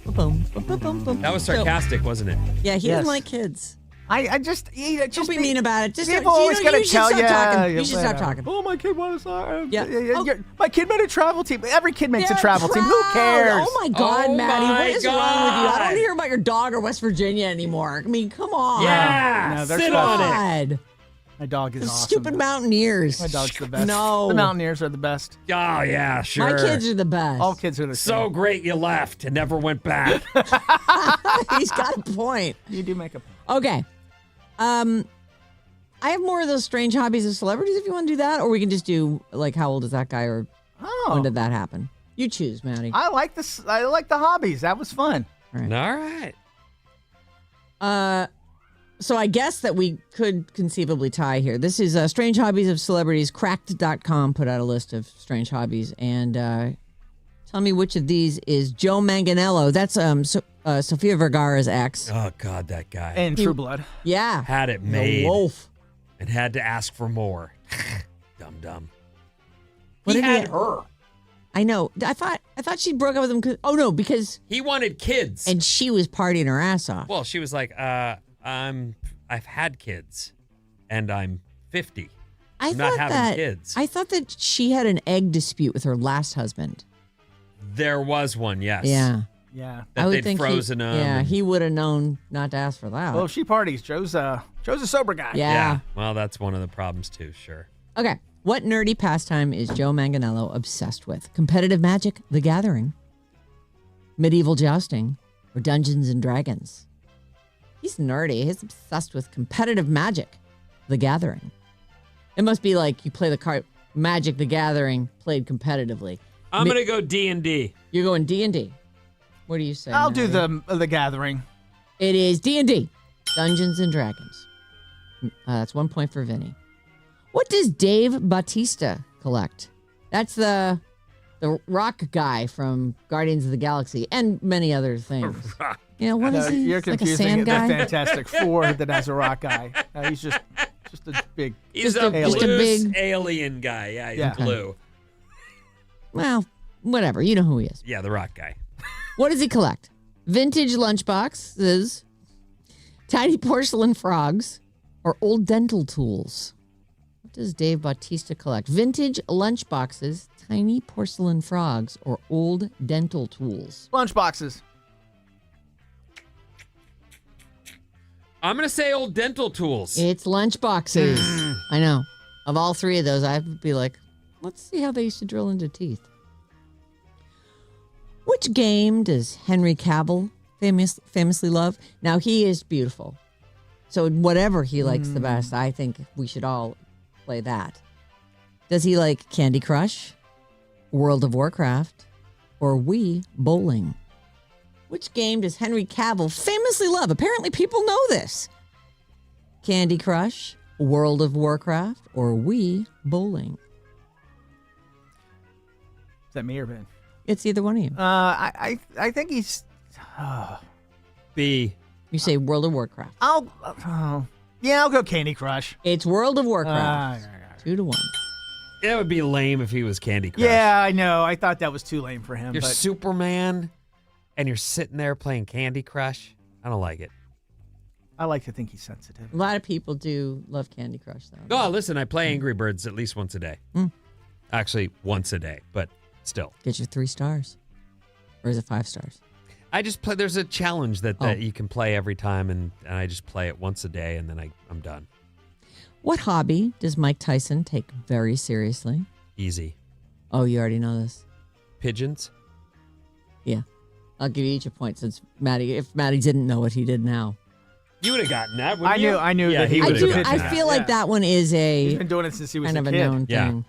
That was sarcastic, wasn't it? Yeah, he doesn't like kids. I just don't be mean about it. Just people always gotta tell you. You should stop talking. Oh, my kid wants to. Yeah. My kid made a travel team. Every kid makes a travel team. Who cares? Oh my God, Maddie, what is wrong with you? I don't want to hear about your dog or West Virginia anymore. I mean, come on. Yeah, no, they're sit special. on it. My dog is The awesome. stupid Mountaineers. My dog's the best. No. The Mountaineers are the best. Oh, yeah, sure. My kids are the best. All kids are the same. So great you left and never went back. He's got a point. You do make a point. Okay. I have more of those strange hobbies of celebrities if you want to do that, or we can just do like how old is that guy or when did that happen? You choose, Maddie. I like this. I like the hobbies. That was fun. All right. So I guess that we could conceivably tie here. This is Strange Hobbies of Celebrities. Cracked.com put out a list of strange hobbies. And tell me which of these is Joe Manganiello. That's Sofia Vergara's ex. Oh, God, that guy. And True Blood. Yeah. Had it made. The wolf. And had to ask for more. Dumb. What He did had her. I know. I thought she broke up with him because He wanted kids. and she was partying her ass off. Well, she was like, I've had kids, and I'm 50. I'm not having kids. I thought that she had an egg dispute with her last husband. There was one, yes. Yeah. Yeah. That I would they'd think frozen him. Yeah, and- he would have known not to ask for that. Well, if she parties, Joe's a sober guy. Yeah. Well, that's one of the problems, too, sure. Okay. What nerdy pastime is Joe Manganiello obsessed with? Competitive Magic, The Gathering, medieval jousting, or Dungeons and Dragons? He's nerdy. He's obsessed with competitive Magic, The Gathering. It must be like you play the card Magic, The Gathering, played competitively. I'm going to go D&D. You're going D&D. What do you say? I'll do Maddie? the Gathering. It is D&D, Dungeons and Dragons. That's 1 point for Vinny. What does Dave Bautista collect? That's the rock guy from Guardians of the Galaxy and many other things. You know, what is he? You're It's like a confusing sand the guy? Fantastic Four that has a rock guy. He's just a big. He's Just a a blue big- alien guy. Yeah, he's blue. Well, whatever. You know who he is. Yeah, the rock guy. What does he collect? Vintage lunchboxes, tiny porcelain frogs, or old dental tools? What does Dave Bautista collect? Vintage lunchboxes, tiny porcelain frogs, or old dental tools? Lunchboxes. I'm going to say old dental tools. It's lunchboxes. I know. Of all three of those, I would be like, let's see how they used to drill into teeth. Which game does Henry Cavill famously love? Now, he is beautiful. So whatever he likes the best, I think we should all play that. Does he like Candy Crush, World of Warcraft, or Wii bowling? Which game does Henry Cavill famously love? Apparently people know this. Candy Crush, World of Warcraft, or Wii bowling? Is that me or Ben? It's either one of you. I think he's. B. You say World of Warcraft. I'll go Candy Crush. It's World of Warcraft. 2-1. It would be lame if he was Candy Crush. Yeah, I know. I thought that was too lame for him. You're but Superman, and you're sitting there playing Candy Crush. I don't like it. I like to think he's sensitive. A lot of people do love Candy Crush, though. Oh, listen, I play Angry Birds at least once a day. Actually, once a day, but still. Get your 3 stars. Or is it 5 stars? I just play. There's a challenge that you can play every time, and I just play it once a day, and then I'm done. What hobby does Mike Tyson take very seriously? Easy. Oh, you already know this. Pigeons? Yeah. I'll give you each a point since if Maddie didn't know what he did now. You would have gotten that, wouldn't you? I knew yeah, that he would was have a gotten pigeon. that. I feel like that one is He's been doing it since he was kind a of kid. a known thing.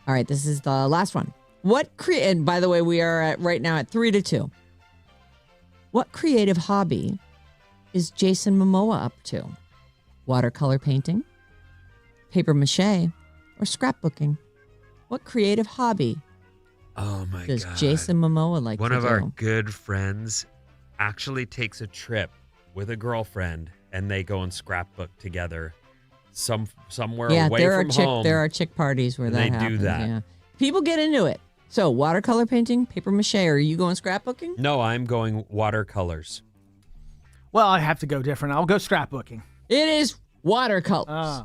All right, this is the last one. And by the way, we are right now at 3-2. What creative hobby is Jason Momoa up to? Watercolor painting, paper mache, or scrapbooking? What creative hobby Oh my does God. Jason Momoa like One to of do? our good friends actually takes a trip with a girlfriend, and they go and scrapbook together somewhere away from home. There are chick parties where and that they do happens. that. Yeah. People get into it. So watercolor painting, paper mache, are you going scrapbooking? No, I'm going watercolors. Well, I have to go different. I'll go scrapbooking. It is watercolors.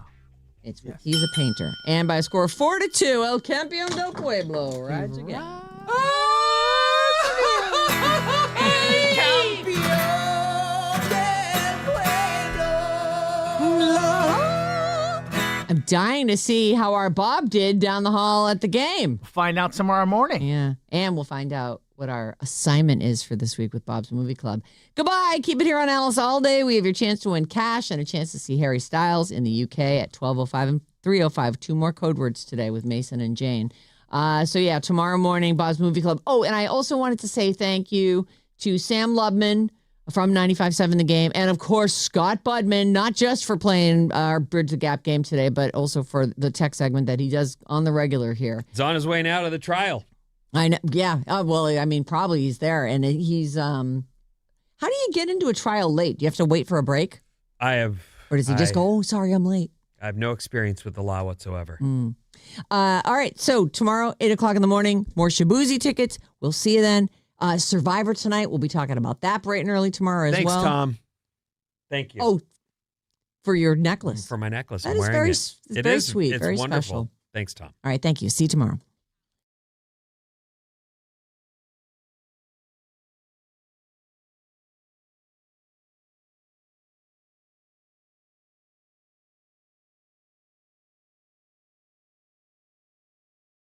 He's a painter. And by a score of 4-2, El Campeón del Pueblo rides again. I'm dying to see how our Bob did down the hall at the game. We'll find out tomorrow morning. Yeah. And we'll find out what our assignment is for this week with Bob's Movie Club. Goodbye. Keep it here on Alice All Day. We have your chance to win cash and a chance to see Harry Styles in the UK at 12:05 and 3:05. 2 more code words today with Mason and Jane. Tomorrow morning, Bob's Movie Club. Oh, and I also wanted to say thank you to Sam Lubman from 95.7 The Game, and of course, Scott Budman, not just for playing our Bridge the Gap game today, but also for the tech segment that he does on the regular here. He's on his way now to the trial. I know. Yeah. Probably he's there. And he's, how do you get into a trial late? Do you have to wait for a break? Or does he just go, oh, sorry, I'm late? I have no experience with the law whatsoever. All right. So tomorrow, 8 o'clock in the morning, more Shabuzi tickets. We'll see you then. Survivor tonight. We'll be talking about that bright and early tomorrow as well. Thanks, Tom. Thank you. Oh, for your necklace. For my necklace. That I'm is wearing very, it. very sweet. It's very wonderful. special. Thanks, Tom. All right. Thank you. See you tomorrow.